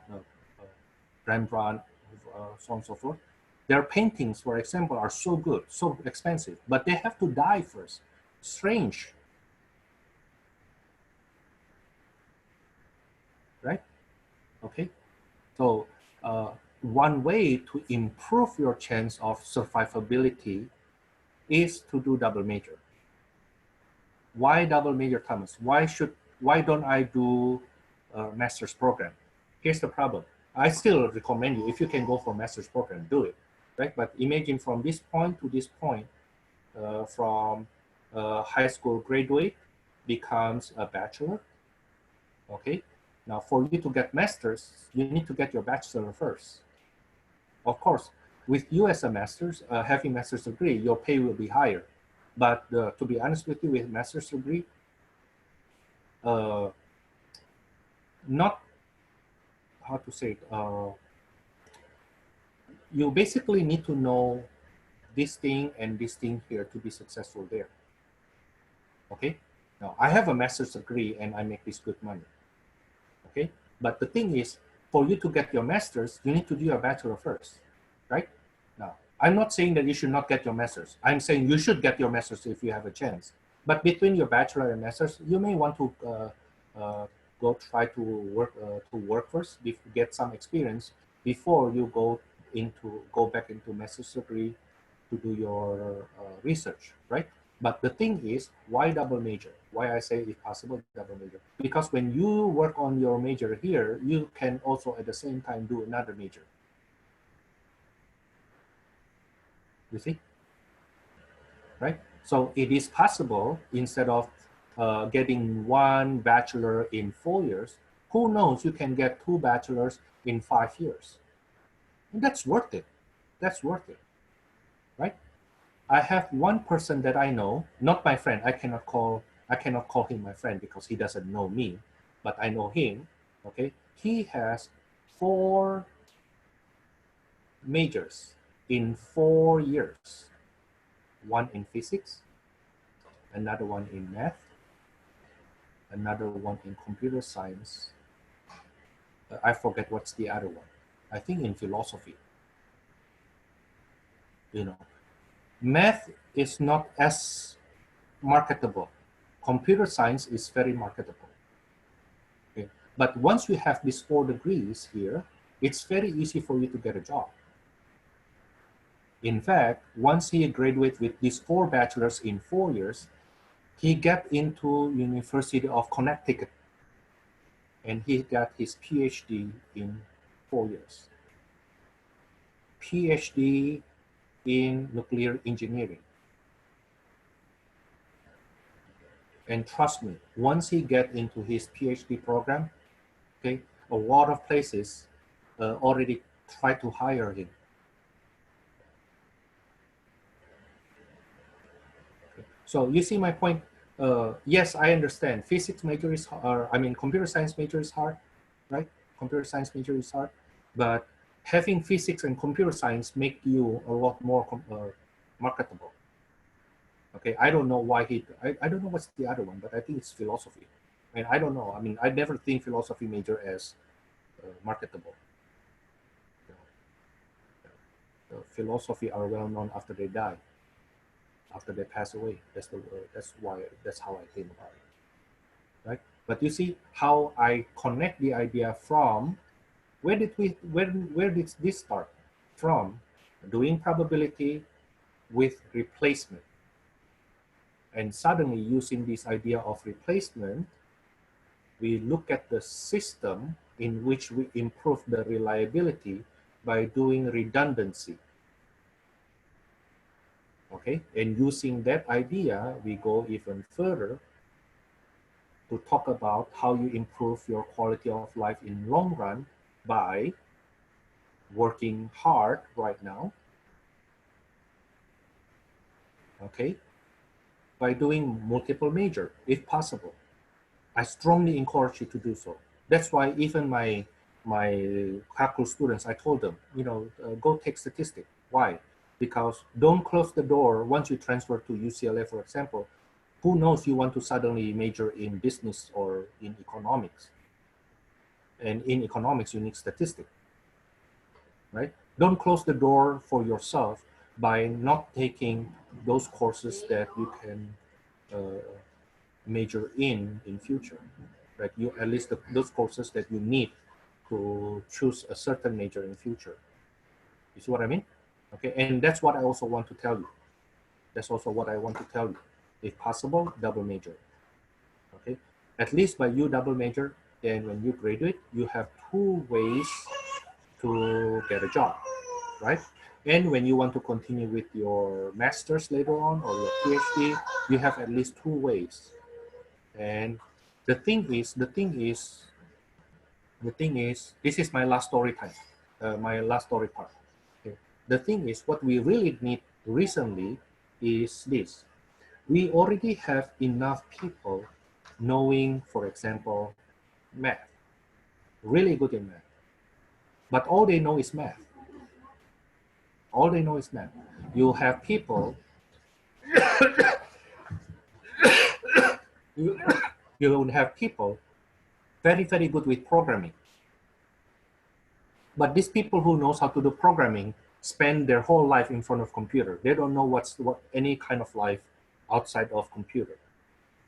Rembrandt, so on and so forth. Their paintings, for example, are so good, so expensive, but they have to die first. Strange, right? Okay, so one way to improve your chance of survivability is to do double major. Why double major, Thomas? Why don't I do a master's program? Here's the problem. I still recommend you, if you can go for master's program, do it, right? But imagine from this point to this point, from high school graduate becomes a bachelor, okay? Now for you to get master's, you need to get your bachelor first. Of course, with you as a master's, having master's degree, your pay will be higher. But to be honest with you, with master's degree, not, how to say it, you basically need to know this thing and this thing here to be successful there. Okay, now I have a master's degree and I make this good money. Okay, but the thing is, for you to get your master's, you need to do your bachelor first, right? Now, I'm not saying that you should not get your master's. I'm saying you should get your master's if you have a chance. But between your bachelor and master's, you may want to go try to work first, get some experience before you go back into master's degree to do your research, right? But the thing is, why double major? Why I say if possible double major? Because when you work on your major here, you can also at the same time do another major. You see, right? So it is possible, instead of getting one bachelor in 4 years, who knows, you can get 2 bachelors in 5 years. And that's worth it. That's worth it, right? I have one person that I know, not my friend. I cannot call him my friend because he doesn't know me, but I know him. Okay, he has 4 majors in 4 years. One in physics, another one in math, another one in computer science. I forget what's the other one. I think in philosophy. You know, math is not as marketable. Computer science is very marketable. Okay? But once you have these 4 degrees here, it's very easy for you to get a job. In fact, once he graduates with these 4 bachelors in 4 years, he got into University of Connecticut, and he got his PhD in 4 years. PhD in nuclear engineering. And trust me, once he gets into his PhD program, okay, a lot of places already try to hire him. Okay. So you see my point. Yes, I understand. Physics major is hard. I mean, computer science major is hard, right? Computer science major is hard, but having physics and computer science make you a lot more marketable. Okay, I don't know why I don't know what's the other one, but I think it's philosophy. I mean, I don't know. I mean, I never think philosophy major as marketable. Philosophy are well known after they die, after they pass away. That's how I think about it, right? But you see how I connect the idea from where did this start? From doing probability with replacement. And suddenly, using this idea of replacement, we look at the system in which we improve the reliability by doing redundancy. Okay, and using that idea, we go even further to talk about how you improve your quality of life in long run by working hard right now. Okay, by doing multiple major, if possible. I strongly encourage you to do so. That's why even my calculus students, I told them, go take statistics. Why? Because don't close the door once you transfer to UCLA, for example. Who knows, you want to suddenly major in business or in economics. And in economics, you need statistics, right? Don't close the door for yourself by not taking those courses that you can major in future, right? You at least those courses that you need to choose a certain major in future. You see what I mean? Okay, and that's what I also want to tell you. That's also what I want to tell you. If possible, double major. Okay, at least by you double major, then when you graduate, you have 2 ways to get a job, right? And when you want to continue with your master's later on or your PhD, you have at least 2 ways. And the thing is, this is my last story time, my last story part. Okay. The thing is, what we really need recently is this. We already have enough people knowing, for example, math, really good in math, but all they know is math. All they know is math. You have people, you, you have people very, very good with programming. But these people who knows how to do programming spend their whole life in front of computer. They don't know what any kind of life outside of computer.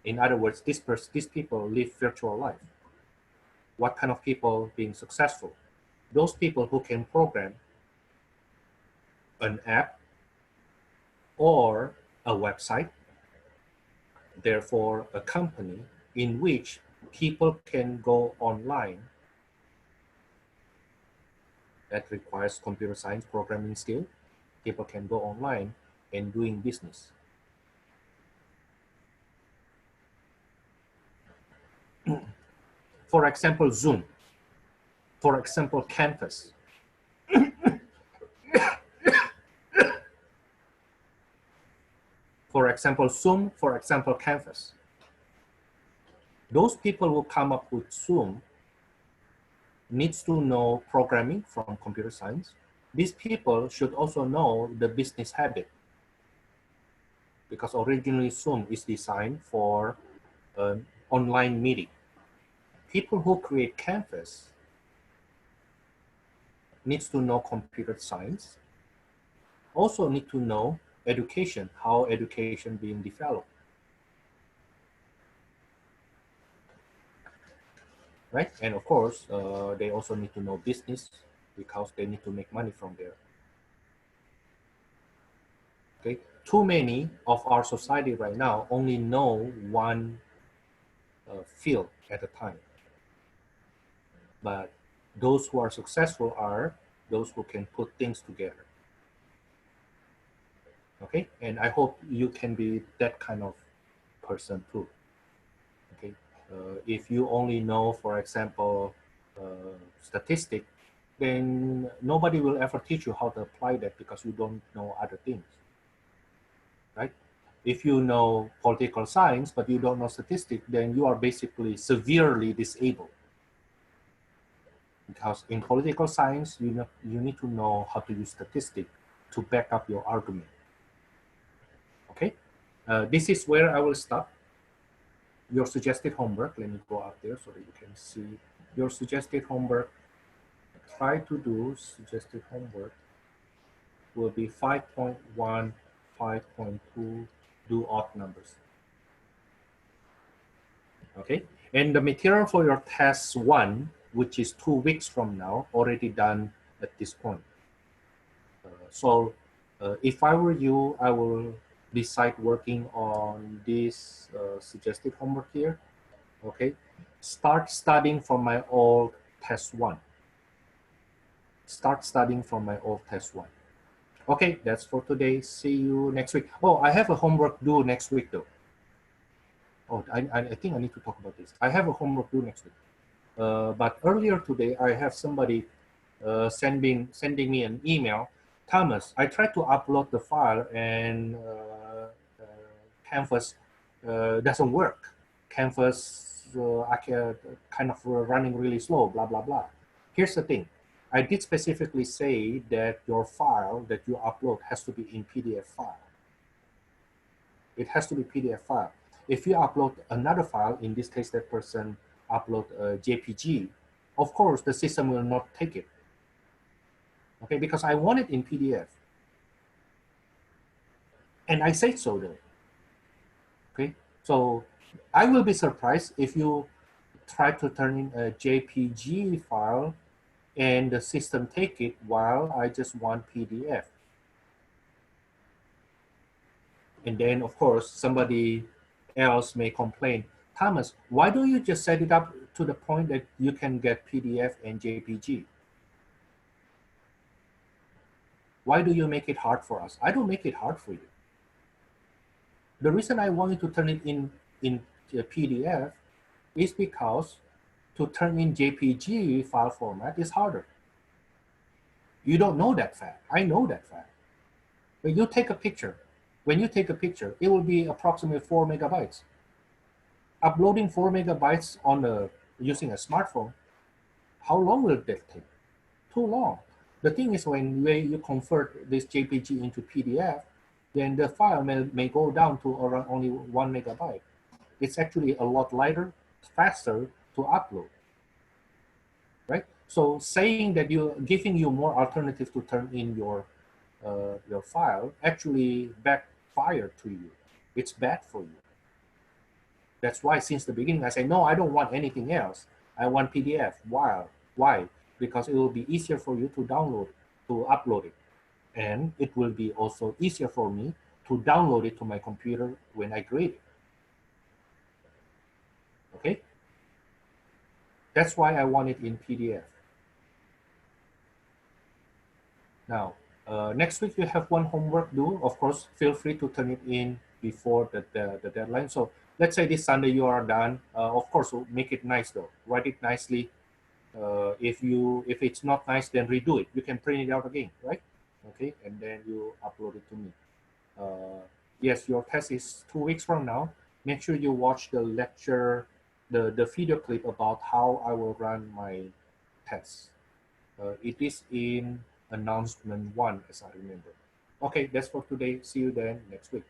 In other words, these people live virtual life. What kind of people being successful? Those people who can program an app or a website, therefore a company in which people can go online that requires computer science programming skill. People can go online and doing business. For example, Zoom. For example, Canvas. For example, Zoom, for example, Canvas. Those people who come up with Zoom needs to know programming from computer science. These people should also know the business habit, because originally Zoom is designed for online meeting. People who create Canvas needs to know computer science, also need to know education, how education being developed. Right? And of course, they also need to know business because they need to make money from there. Okay? Too many of our society right now only know one field at a time. But those who are successful are those who can put things together. Okay? And I hope you can be that kind of person too. Okay? If you only know, for example, statistic, then nobody will ever teach you how to apply that because you don't know other things, right? If you know political science, but you don't know statistics, then you are basically severely disabled. Because in political science, you need to know how to use statistics to back up your argument. Okay, this is where I will stop. Your suggested homework, let me go out there so that you can see your suggested homework. Try to do suggested homework will be 5.1, 5.2, do odd numbers. Okay, and the material for your test 1, which is 2 weeks from now, already done at this point. So if I were you, I will decide working on this suggested homework here. Okay, start studying from my old test 1. Start studying from my old test 1. Okay, that's for today. See you next week. Oh, I have a homework due next week though. Oh, I think I need to talk about this. I have a homework due next week. But earlier today, I have somebody sending me an email. Thomas, I tried to upload the file and Canvas doesn't work. Canvas kind of running really slow, blah, blah, blah. Here's the thing. I did specifically say that your file that you upload has to be in PDF file. It has to be PDF file. if you upload another file, in this case, that person upload a JPG, of course, the system will not take it. Okay, because I want it in PDF. And I say so though. Okay, so I will be surprised if you try to turn in a JPG file and the system take it while I just want PDF. And then of course, somebody else may complain, Thomas, why don't you just set it up to the point that you can get PDF and JPG? Why do you make it hard for us? I don't make it hard for you. The reason I want you to turn it in PDF is because to turn in JPG file format is harder. You don't know that fact. I know that fact. But you take a picture. When you take a picture, it will be approximately 4 megabytes. Uploading 4 megabytes on using a smartphone, how long will that take? Too long. The thing is, when you convert this JPG into PDF, then the file may go down to around only 1 megabyte. It's actually a lot lighter, faster to upload, right? So saying that you're giving you more alternatives to turn in your file actually backfire to you. It's bad for you. That's why since the beginning I say, no, I don't want anything else. I want PDF. Why? Because it will be easier for you to download, to upload it. And it will be also easier for me to download it to my computer when I grade it. Okay? That's why I want it in PDF. Now, next week you have one homework due. Of course, feel free to turn it in before the deadline. So let's say this Sunday you are done. Of course, make it nice though. Write it nicely. If it's not nice, then redo it. You can print it out again, right? Okay, and then you upload it to me. Yes, your test is 2 weeks from now. Make sure you watch the lecture, the video clip about how I will run my tests. It is in announcement 1, as I remember. Okay, that's for today. See you then next week.